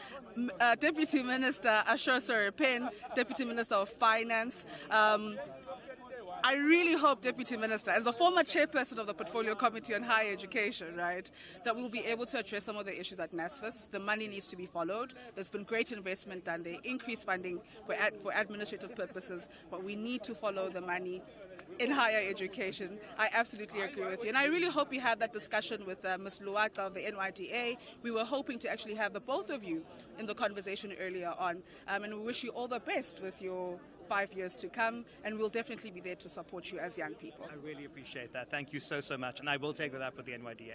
[SPEAKER 18] Deputy Minister Ashur Soripen, Deputy Minister of Finance. I really hope, Deputy Minister, as the former chairperson of the Portfolio Committee on Higher Education, right, that we'll be able to address some of the issues at NSFAS. The money needs to be followed. There's been great investment done there, increased funding for administrative purposes, but we need to follow the money in higher education. I absolutely agree with you. And I really hope we have that discussion with Ms. Luata of the NYDA. We were hoping to actually have the both of you in the conversation earlier on. And we wish you all the best with your 5 years to come, and we'll definitely be there to support you as young people.
[SPEAKER 21] I really appreciate that. Thank you so, so much. And I will take that up with the NYDA.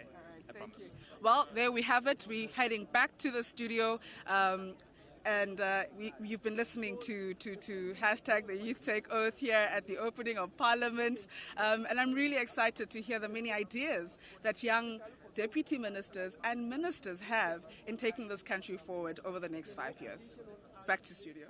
[SPEAKER 21] I promise.
[SPEAKER 18] Well, there we have it. We're heading back to the studio. You've been listening to hashtag the Youth Take Oath here at the opening of Parliament. And I'm really excited to hear the many ideas that young deputy ministers and ministers have in taking this country forward over the next 5 years. Back to studio.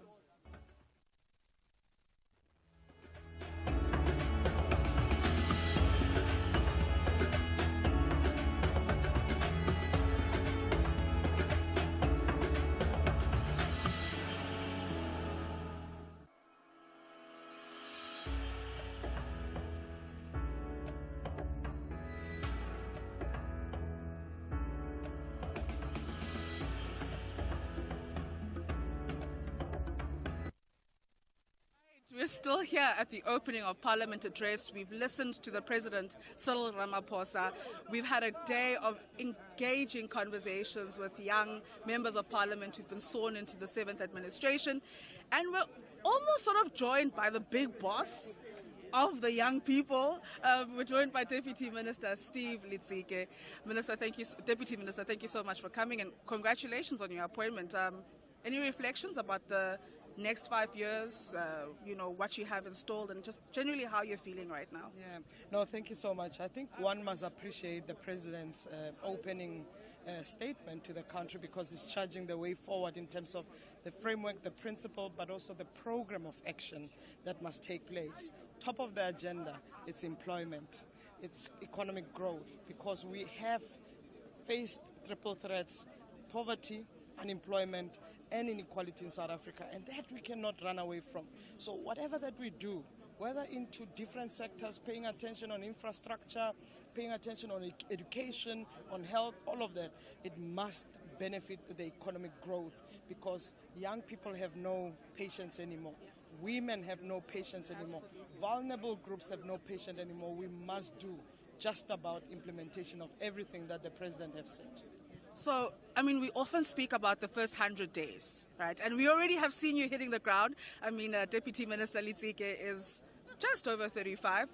[SPEAKER 18] We're still here at the opening of Parliament address. We've listened to the President, Cyril Ramaphosa. We've had a day of engaging conversations with young members of Parliament who've been sworn into the 7th administration. And we're almost sort of joined by the big boss of the young people. We're joined by Deputy Minister Steve Litsike. Deputy Minister, thank you so much for coming, and congratulations on your appointment. Any reflections about the next 5 years, what you have installed, and just generally how you're feeling right now?
[SPEAKER 5] Yeah, no, thank you so much. I think one must appreciate the President's opening statement to the country, because it's charging the way forward in terms of the framework, the principle, but also the program of action that must take place. Top of the agenda, it's employment, it's economic growth, because we have faced triple threats: poverty, unemployment, and inequality in South Africa, and that we cannot run away from. So whatever that we do, whether into different sectors, paying attention on infrastructure, paying attention on education, on health, all of that, it must benefit the economic growth, because young people have no patience anymore. Women have no patience anymore. Vulnerable groups have no patience anymore. We must do just about implementation of everything that the President has said.
[SPEAKER 18] So, we often speak about the first 100 days, right? And we already have seen you hitting the ground. Deputy Minister Litsike is just over 35,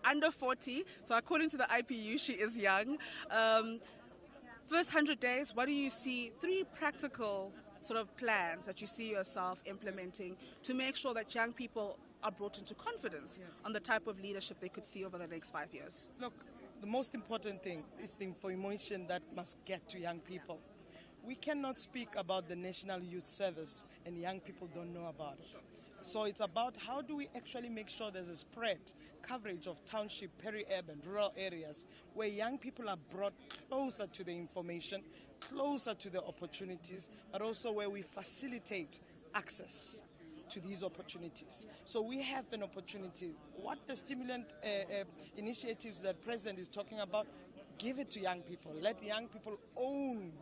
[SPEAKER 18] under 40. So according to the IPU, she is young. First 100 days, what do you see? 3 practical sort of plans that you see yourself implementing to make sure that young people are brought into confidence on the type of leadership they could see over the next 5 years?
[SPEAKER 5] Look, the most important thing is the information that must get to young people. We cannot speak about the National Youth Service and young people don't know about it. So it's about how do we actually make sure there's a spread coverage of township, peri-urban, rural areas, where young people are brought closer to the information, closer to the opportunities, but also where we facilitate access to these opportunities. So we have an opportunity. What the stimulant initiatives that President is talking about, give it to young people. Let young people own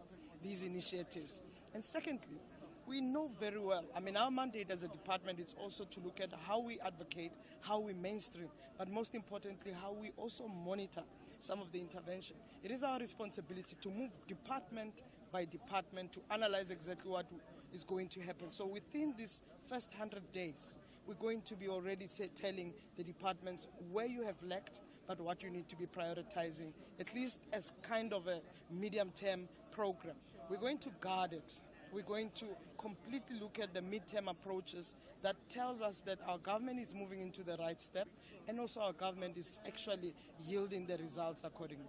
[SPEAKER 5] these initiatives. And secondly, we know very well, our mandate as a department is also to look at how we advocate, how we mainstream, but most importantly, how we also monitor some of the intervention. It is our responsibility to move department by department to analyze exactly what is going to happen. So within this first 100 days, we're going to be already telling the departments where you have lacked, but what you need to be prioritizing, at least as kind of a medium-term program. We're going to guard it. We're going to completely look at the midterm approaches that tells us that our government is moving into the right step, and also our government is actually yielding the results accordingly.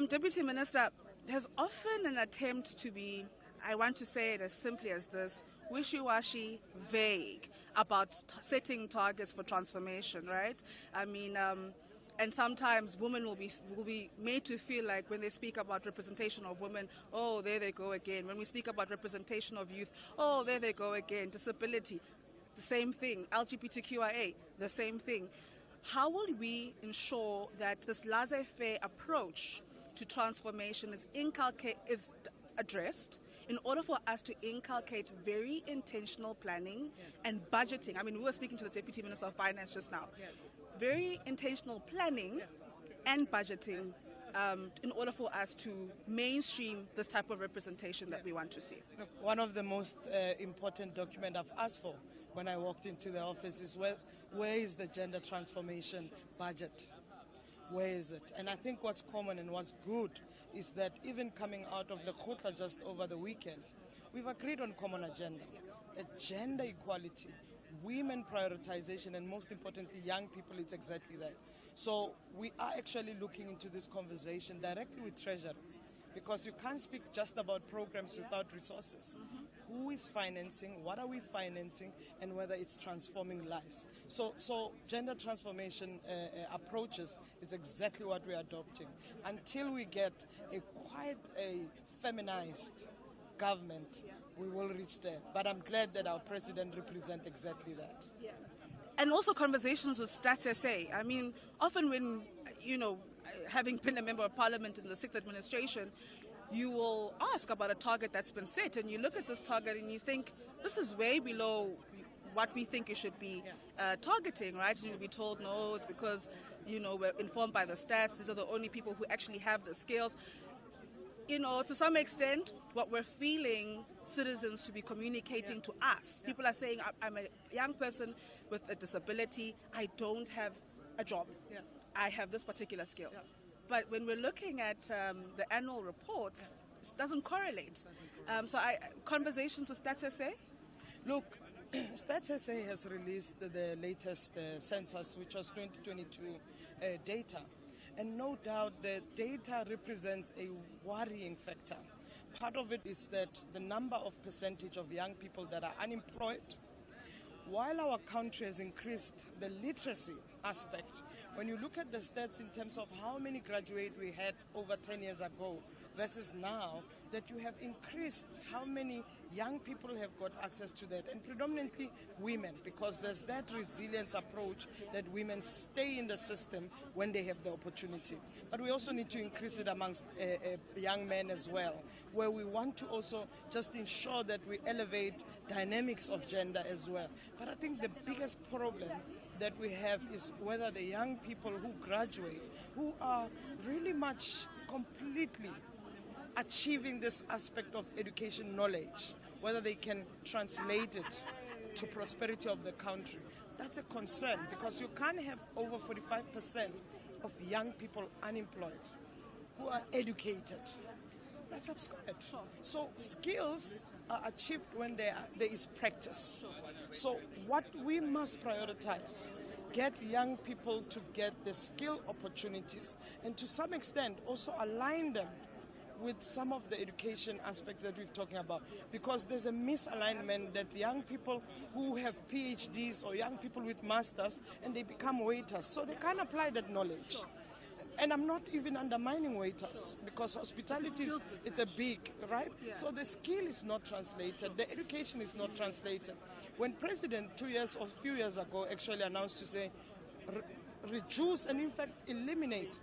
[SPEAKER 18] Deputy Minister, there's often an attempt to be, I want to say it as simply as this, wishy-washy, vague about setting targets for transformation, right? I mean, and sometimes women will be made to feel like when they speak about representation of women, oh, there they go again. When we speak about representation of youth, oh, there they go again. Disability, the same thing. LGBTQIA, the same thing. How will we ensure that this laissez-faire approach to transformation is addressed in order for us to inculcate very intentional planning and budgeting? I mean, we were speaking to the Deputy Minister of Finance just now. Very intentional planning and budgeting in order for us to mainstream this type of representation that we want to see.
[SPEAKER 5] Look, one of the most important documents I've asked for when I walked into the office is where is the gender transformation budget? Where is it? And I think what's common and what's good is that even coming out of the Khutla just over the weekend, we've agreed on common agenda, gender equality, women prioritization, and most importantly, young people. It's exactly that. So we are actually looking into this conversation directly with Treasury, because you can't speak just about programs without resources. Who is financing, what are we financing, and whether it's transforming lives. So gender transformation approaches, it's exactly what we're adopting. Until we get quite a feminized government, we will reach there. But I'm glad that our president represents exactly that.
[SPEAKER 18] Yeah. And also conversations with Stats SA. I mean, often when, having been a member of parliament in the 6th administration, you will ask about a target that's been set, and you look at this target and you think, this is way below what we think it should be targeting, right? And you'll be told, no, it's because, we're informed by the stats. These are the only people who actually have the skills. To some extent, what we're feeling citizens to be communicating to us. People are saying, I'm a young person with a disability. I don't have a job. I have this particular skill. But when we're looking at the annual reports, it doesn't correlate. So conversations with Stats SA?
[SPEAKER 5] Look, Stats SA has released the latest census, which was 2022 data. And no doubt the data represents a worrying factor. Part of it is that the number of percentage of young people that are unemployed, while our country has increased the literacy aspect, when you look at the stats in terms of how many graduates we had over 10 years ago versus now, that you have increased how many young people have got access to that, and predominantly women, because there's that resilience approach that women stay in the system when they have the opportunity. But we also need to increase it amongst young men as well, where we want to also just ensure that we elevate dynamics of gender as well. But I think the biggest problem that we have is whether the young people who graduate, who are really much completely achieving this aspect of education knowledge, whether they can translate it to prosperity of the country. That's a concern, because you can't have over 45% of young people unemployed who are educated. That's absurd. So skills are achieved when there is practice. So what we must prioritize, get young people to get the skill opportunities, and to some extent also align them with some of the education aspects that we're talking about, because there's a misalignment that young people who have PhDs or young people with masters, and they become waiters, so they can't apply that knowledge. And I'm not even undermining waiters, because hospitality it's a big, right? Yeah. So the skill is not translated, the education is not translated. When President 2 years or a few years ago actually announced to say, reduce and in fact eliminate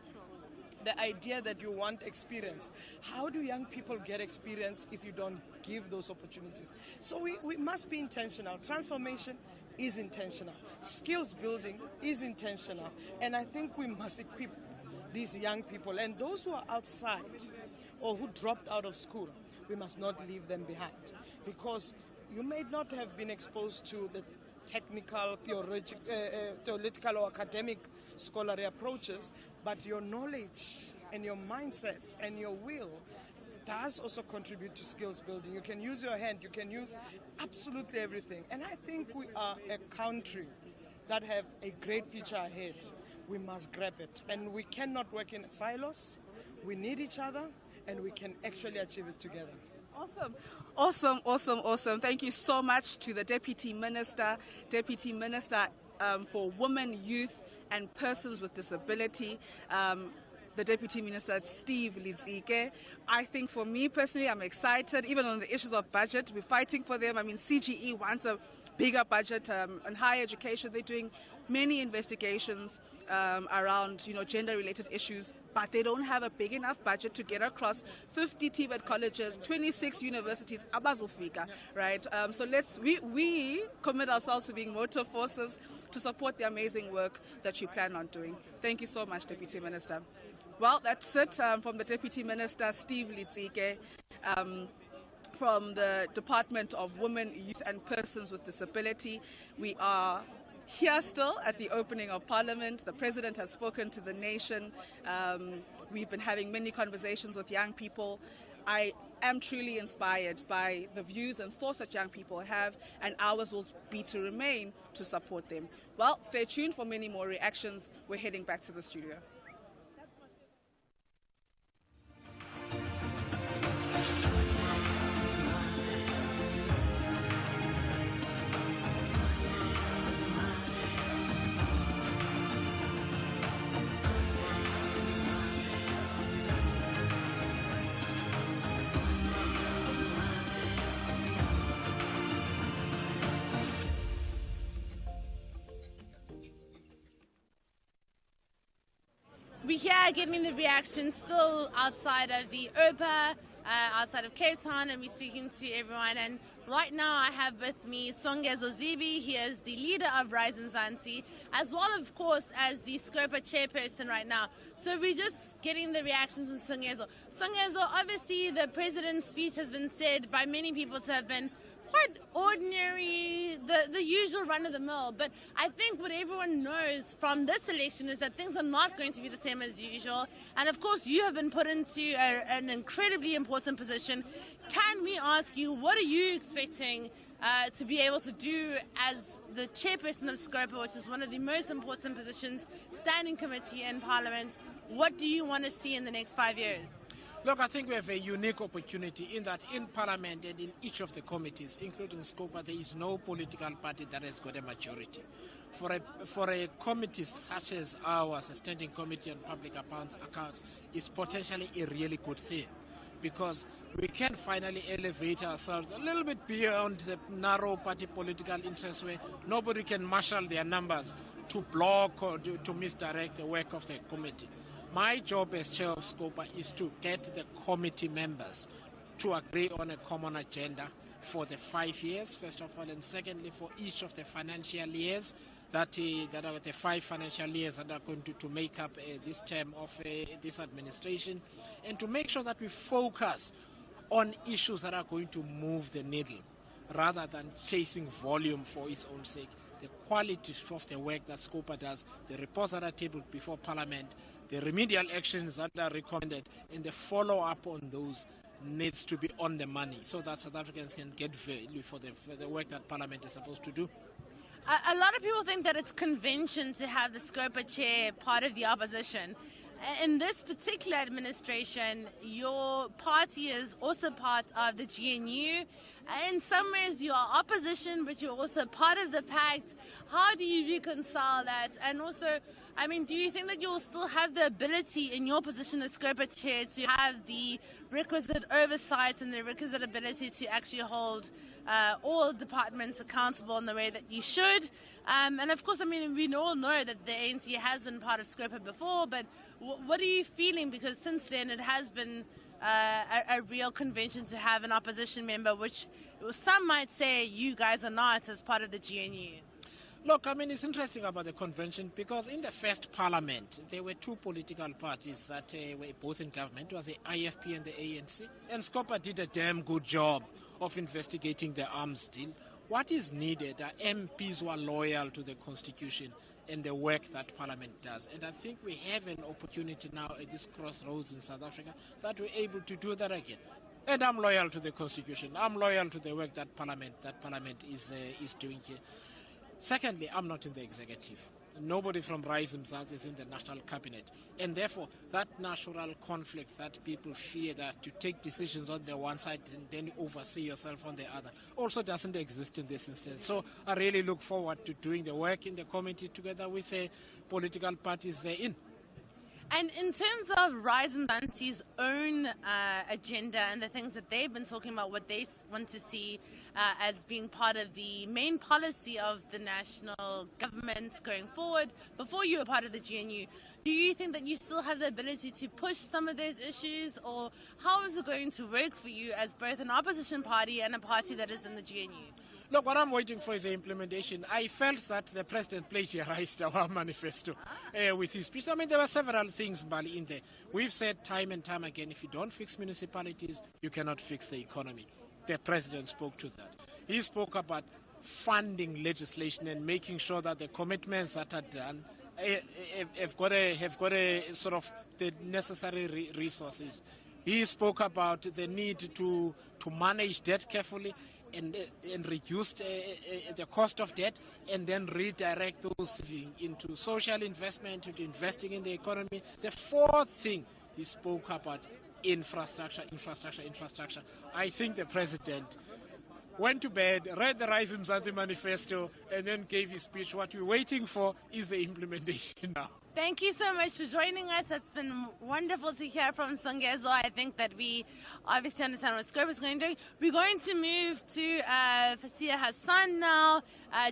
[SPEAKER 5] the idea that you want experience. How do young people get experience if you don't give those opportunities? So we must be intentional. Transformation is intentional. Skills building is intentional. And I think we must equip these young people. And those who are outside or who dropped out of school, we must not leave them behind. Because you may not have been exposed to the technical, theoretical or academic scholarly approaches, but your knowledge and your mindset and your will does also contribute to skills building. You can use your hand, you can use absolutely everything. And I think we are a country that have a great future ahead. We must grab it. And we cannot work in silos. We need each other, and we can actually achieve it together.
[SPEAKER 18] Awesome. Awesome, awesome, awesome. Thank you so much to the Deputy Minister for Women, Youth and Persons with Disability, the Deputy Minister, Steve Lidzike. I think for me personally, I'm excited, even on the issues of budget. We're fighting for them. I mean, CGE wants a bigger budget on higher education. They're doing many investigations around, gender-related issues, but they don't have a big enough budget to get across 50 TVET colleges, 26 universities, abazofika, right? So we commit ourselves to being motor forces to support the amazing work that you plan on doing. Thank you so much, Deputy Minister. Well, that's it from the Deputy Minister, Steve Lidzike, from the Department of Women, Youth and Persons with Disability. We are here still at the opening of Parliament. The President has spoken to the nation. We've been having many conversations with young people. I am truly inspired by the views and thoughts that young people have, and ours will be to remain to support them. Well, stay tuned for many more reactions. We're heading back to the studio.
[SPEAKER 4] We're here getting the reaction still outside of the OPA, outside of Cape Town, and we're speaking to everyone. And right now I have with me Songezo Zibi. He is the leader of Rise Mzansi, as well, of course, as the SCOPA chairperson right now. So we're just getting the reactions from Songezo. Songezo, obviously the president's speech has been said by many people to have been quite ordinary, the usual run-of-the-mill. But I think what everyone knows from this election is that things are not going to be the same as usual. And of course, you have been put into an incredibly important position. Can we ask you, what are you expecting to be able to do as the chairperson of SCOPA, which is one of the most important positions, standing committee in Parliament? What do you want to see in the next 5 years?
[SPEAKER 22] Look, I think we have a unique opportunity in that in Parliament and in each of the committees, including SCOPA, there is no political party that has got a majority. For a committee such as ours, a standing committee on public accounts, is potentially a really good thing, because we can finally elevate ourselves a little bit beyond the narrow party political interests where nobody can marshal their numbers to block or to misdirect the work of the committee. My job as chair of SCOPA is to get the committee members to agree on a common agenda for the 5 years, first of all, and secondly, for each of the financial years that are the 5 financial years that are going to make up this term of this administration, and to make sure that we focus on issues that are going to move the needle rather than chasing volume for its own sake. The quality of the work that SCOPA does, the reports that are tabled before Parliament, the remedial actions that are recommended, and the follow-up on those needs to be on the money so that South Africans can get value for the work that Parliament is supposed to do.
[SPEAKER 4] A lot of people think that it's convention to have the SCOPA chair part of the opposition. In this particular administration, your party is also part of the GNU. In some ways, you are opposition, but you're also part of the pact. How do you reconcile that? And also, I mean, do you think that you'll still have the ability in your position as SCOPA chair to have the requisite oversight and the requisite ability to actually hold all departments accountable in the way that you should? And of course, I mean, we all know that the ANC has been part of SCOPA before, but what are you feeling? Because since then, it has been a real convention to have an opposition member, which some might say you guys are not as part of the GNU.
[SPEAKER 22] Look, I mean, it's interesting about the convention because in the first Parliament, there were 2 political parties that were both in government. It was the IFP and the ANC. And SCOPA did a damn good job of investigating the arms deal. What is needed are MPs who are loyal to the Constitution, and the work that Parliament does. And I think we have an opportunity now at this crossroads in South Africa that we're able to do that again. And I'm loyal to the Constitution. I'm loyal to the work that Parliament is doing here. Secondly, I'm not in the executive. Nobody from Rise Mzansi is in the National Cabinet. And therefore, that natural conflict that people fear, that to take decisions on the one side and then oversee yourself on the other, also doesn't exist in this instance. So I really look forward to doing the work in the committee together with the political parties therein.
[SPEAKER 4] And in terms of Rise Mzansi's own agenda and the things that they've been talking about, what they want to see as being part of the main policy of the national government going forward, before you were part of the GNU, do you think that you still have the ability to push some of those issues, or how is it going to work for you as both an opposition party and a party that is in the GNU?
[SPEAKER 22] Look, what I'm waiting for is the implementation. I felt that the President plagiarized our manifesto with his speech. I mean, there were several things, Bali, in there. We've said time and time again, if you don't fix municipalities, you cannot fix the economy. The President spoke to that. He spoke about funding legislation and making sure that the commitments that are done have got a sort of the necessary resources. He spoke about the need to manage debt carefully and reduce the cost of debt, and then redirect those savings into social investment, into investing in the economy. The fourth thing he spoke about, infrastructure. I think the President went to bed, read the Rise Mzansi manifesto, and then gave his speech. What we're waiting for is the implementation now.
[SPEAKER 4] Thank you so much for joining us. It's been wonderful to hear from Songezo. I think that we obviously understand what Scope is going to do. We're going to move to Fasia Hassan now,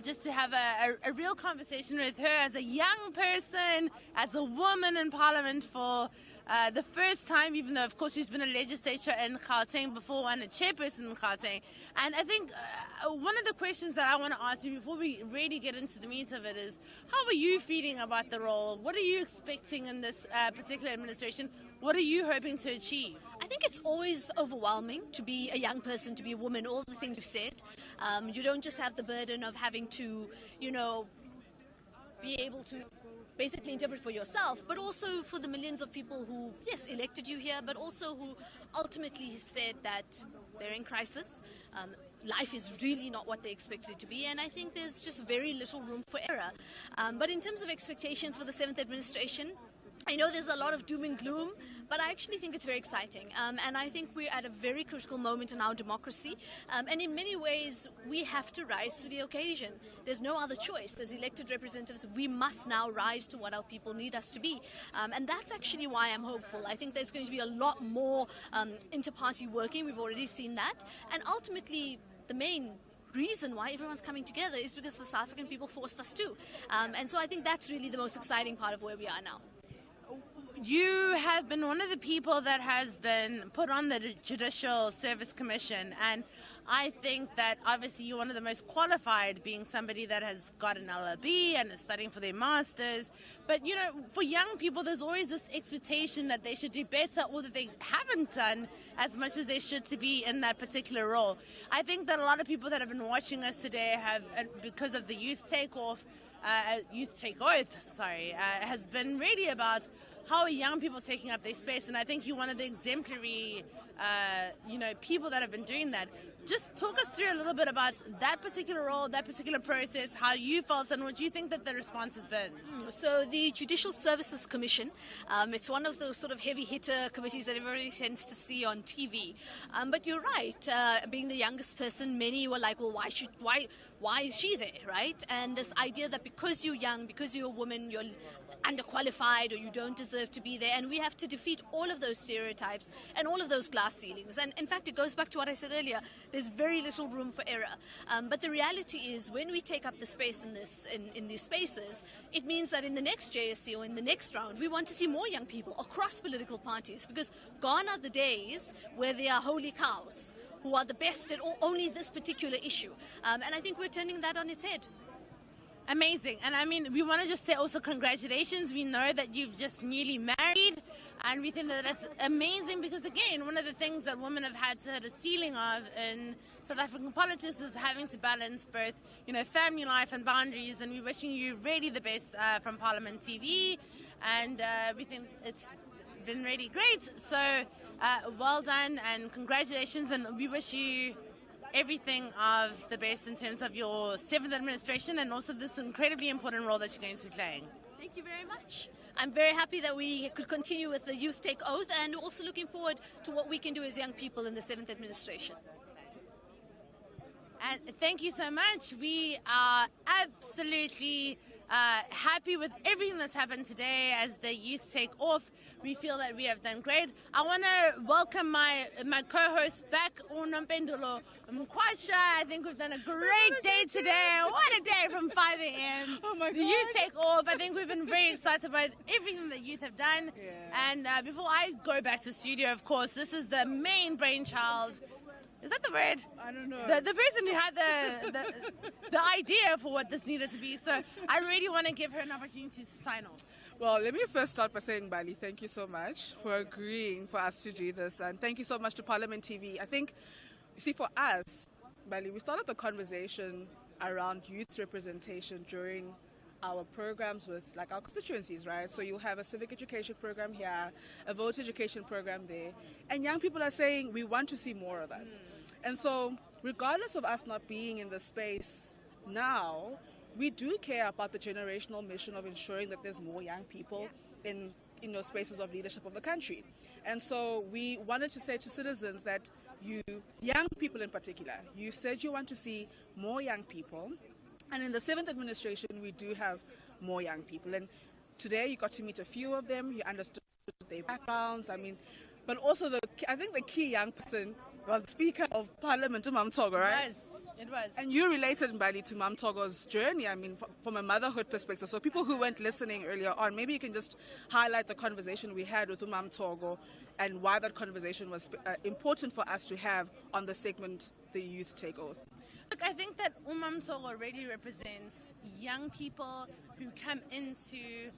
[SPEAKER 4] just to have a real conversation with her as a young person, as a woman in Parliament for the first time, even though, of course, she's been a legislator in Gauteng before and a chairperson in Gauteng. And I think one of the questions that I want to ask you before we really get into the meat of it is, how are you feeling about the role? What are you expecting in this particular administration? What are you hoping to achieve?
[SPEAKER 1] I think it's always overwhelming to be a young person, to be a woman, all the things you've said. You don't just have the burden of having to, be able to basically interpret for yourself, but also for the millions of people who, yes, elected you here, but also who ultimately said that they're in crisis. Life is really not what they expected it to be, and I think there's just very little room for error. But in terms of expectations for the 7th administration, I know there's a lot of doom and gloom, but I actually think it's very exciting. And I think we're at a very critical moment in our democracy. And in many ways, we have to rise to the occasion. There's no other choice. As elected representatives, we must now rise to what our people need us to be. And that's actually why I'm hopeful. I think there's going to be a lot more inter-party working. We've already seen that. And ultimately, the main reason why everyone's coming together is because the South African people forced us to. And so I think that's really the most exciting part of where we are now.
[SPEAKER 4] You have been one of the people that has been put on the Judicial Service Commission, and I think that obviously you're one of the most qualified, being somebody that has got an LLB and is studying for their masters. But for young people, there's always this expectation that they should do better, or that they haven't done as much as they should to be in that particular role. I think that a lot of people that have been watching us today have, because of the youth takeoff, has been really about how are young people taking up their space, and I think you're one of the exemplary, people that have been doing that. Just talk us through a little bit about that particular role, that particular process, how you felt, and what you think that the response has been.
[SPEAKER 1] So the Judicial Services Commission, it's one of those sort of heavy hitter committees that everybody tends to see on TV. But you're right, being the youngest person, many were like, well, why is she there, right? And this idea that because you're young, because you're a woman, you're underqualified or you don't deserve to be there, and we have to defeat all of those stereotypes and all of those glass ceilings. And in fact, it goes back to what I said earlier, there's very little room for error. But the reality is, when we take up the space in these spaces, it means that in the next JSC or in the next round, we want to see more young people across political parties, because gone are the days where there are holy cows who are the best at only this particular issue. And I think we're turning that on its head.
[SPEAKER 4] Amazing. And I mean, we want to just say also congratulations. We know that you've just newly married. And we think that that's amazing because, again, one of the things that women have had to hit a ceiling of in South African politics is having to balance both, family life and boundaries. And we're wishing you really the best from Parliament TV. And we think it's been really great. So well done and congratulations. And we wish you everything of the best in terms of your 7th administration and also this incredibly important role that you're going to be playing.
[SPEAKER 1] Thank you very much. I'm very happy that we could continue with the Youth Take Oath and also looking forward to what we can do as young people in the 7th administration.
[SPEAKER 4] And thank you so much. We are absolutely happy with everything that's happened today as the youth take off. We feel that we have done great. I want to welcome my co-host back, Unompendulo. I'm quite sure. I think we've done a great day today. What a day from 5 a.m.
[SPEAKER 18] Oh my God.
[SPEAKER 4] The youth take off. I think we've been very excited about everything the youth have done.
[SPEAKER 18] Yeah.
[SPEAKER 4] And before I go back to studio, of course, this is the main brainchild. Is that the word?
[SPEAKER 18] I don't know.
[SPEAKER 4] The person who had the idea for what this needed to be. So I really want to give her an opportunity to sign off.
[SPEAKER 18] Well, let me first start by saying, Bali, thank you so much for agreeing for us to do this. And thank you so much to Parliament TV. I think, you see, for us, Bali, we started the conversation around youth representation during our programs with our constituencies, right? So you'll have a civic education program here, a voter education program there, and young people are saying we want to see more of us. And so regardless of us not being in the space now, we do care about the generational mission of ensuring that there's more young people in spaces of leadership of the country. And so we wanted to say to citizens that you, young people in particular, you said you want to see more young people. And in the 7th administration, we do have more young people. And today you got to meet a few of them. You understood their backgrounds. But also I think the key young person was the Speaker of Parliament, Mam Togo, right?
[SPEAKER 4] It was.
[SPEAKER 18] And you related, Mbali, to Mam Togo's journey, from a motherhood perspective. So people who weren't listening earlier on, maybe you can just highlight the conversation we had with Mam Togo and why that conversation was important for us to have on the segment, The Youth Take Oath.
[SPEAKER 4] Look, I think that Togo really represents young people who come into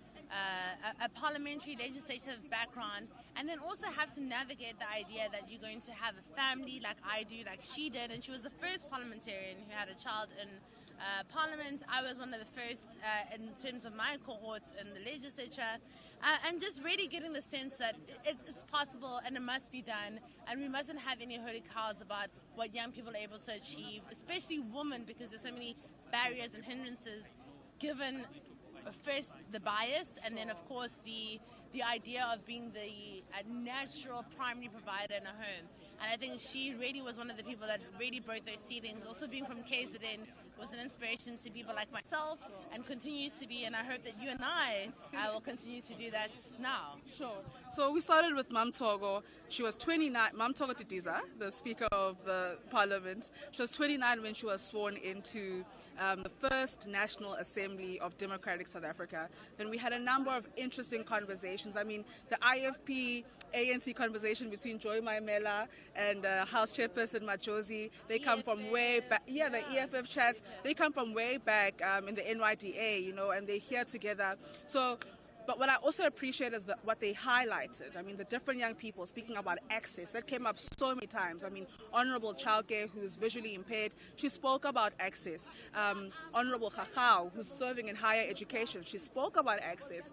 [SPEAKER 4] a parliamentary legislative background and then also have to navigate the idea that you're going to have a family like I do, like she did, and she was the first parliamentarian who had a child in Parliament. I was one of the first in terms of my cohort in the legislature. And just really getting the sense that it's possible and it must be done, and we mustn't have any holy cows about what young people are able to achieve, especially women, because there's so many barriers and hindrances given first the bias and then of course the idea of being the natural primary provider in a home. And I think she really was one of the people that really broke those ceilings. Also being from KZN was an inspiration to people like myself and continues to be, and I hope that you and I will continue to do that now.
[SPEAKER 18] Sure. So we started with Mam Togo. She was 29, Mam Togo Titiza, the Speaker of the Parliament. She was 29 when she was sworn into the first National Assembly of Democratic South Africa. Then we had a number of interesting conversations. The IFP ANC conversation between Joy Maimela and House Chairperson Majosi, they come from way back. Yeah, the EFF chats, they come from way back in the NYDA, and they're here together. So, but what I also appreciate is what they highlighted. The different young people speaking about access. That came up so many times. Honorable Chalke, who's visually impaired, she spoke about access. Honorable Khakao, who's serving in higher education, she spoke about access.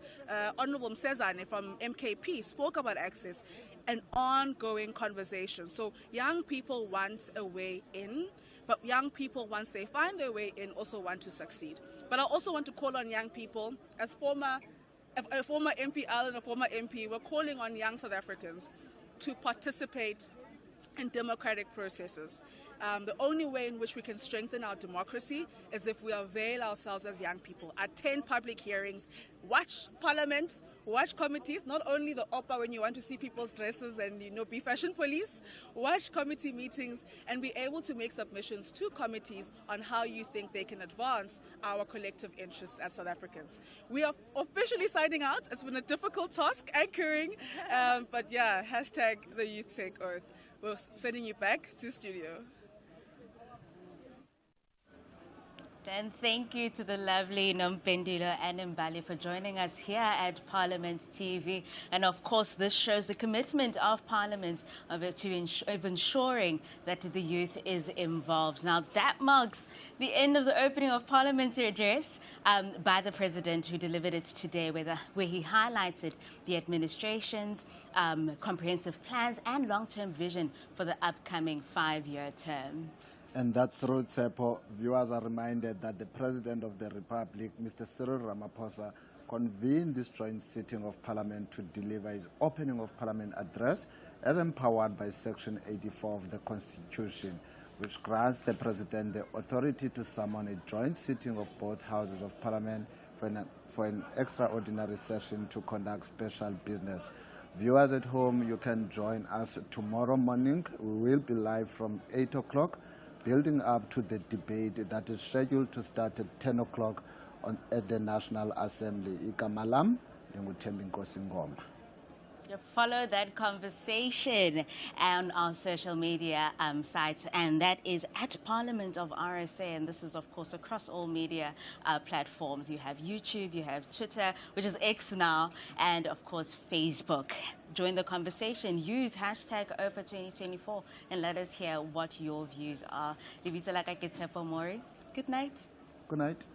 [SPEAKER 18] Honorable Msezane from MKP spoke about access. An ongoing conversation. So young people want a way in, but young people, once they find their way in, also want to succeed. But I also want to call on young people, as a former MPL and a former MP, we're calling on young South Africans to participate in democratic processes. The only way in which we can strengthen our democracy is if we avail ourselves as young people. Attend public hearings, watch parliament, watch committees, not only the OPA when you want to see people's dresses and be fashion police, watch committee meetings and be able to make submissions to committees on how you think they can advance our collective interests as South Africans. We are officially signing out. It's been a difficult task anchoring, but yeah, hashtag the Youth Take Oath. We're sending you back to studio.
[SPEAKER 2] And thank you to the lovely Nompendulo and Mbali for joining us here at Parliament TV. And of course, this shows the commitment of Parliament of ensuring that the youth is involved. Now, that marks the end of the opening of Parliamentary address by the President, who delivered it today, where he highlighted the administration's comprehensive plans and long-term vision for the upcoming 5-year term.
[SPEAKER 13] And that's through Tsepo. Viewers are reminded that the President of the Republic, Mr. Cyril Ramaphosa, convened this joint sitting of Parliament to deliver his opening of Parliament address as empowered by Section 84 of the Constitution, which grants the President the authority to summon a joint sitting of both Houses of Parliament for an extraordinary session to conduct special business. Viewers at home, you can join us tomorrow morning. We will be live from 8 o'clock. Building up to the debate that is scheduled to start at 10 o'clock at the National Assembly. Ikamalam, Lenguthembi Nkosingoma.
[SPEAKER 2] Follow that conversation on our social media sites, and that is at Parliament of RSA, and this is of course across all media platforms. You have YouTube, you have Twitter, which is X now, and of course Facebook. Join the conversation, use hashtag #OPA2024 and let us hear what your views are. Good night.
[SPEAKER 13] Good night.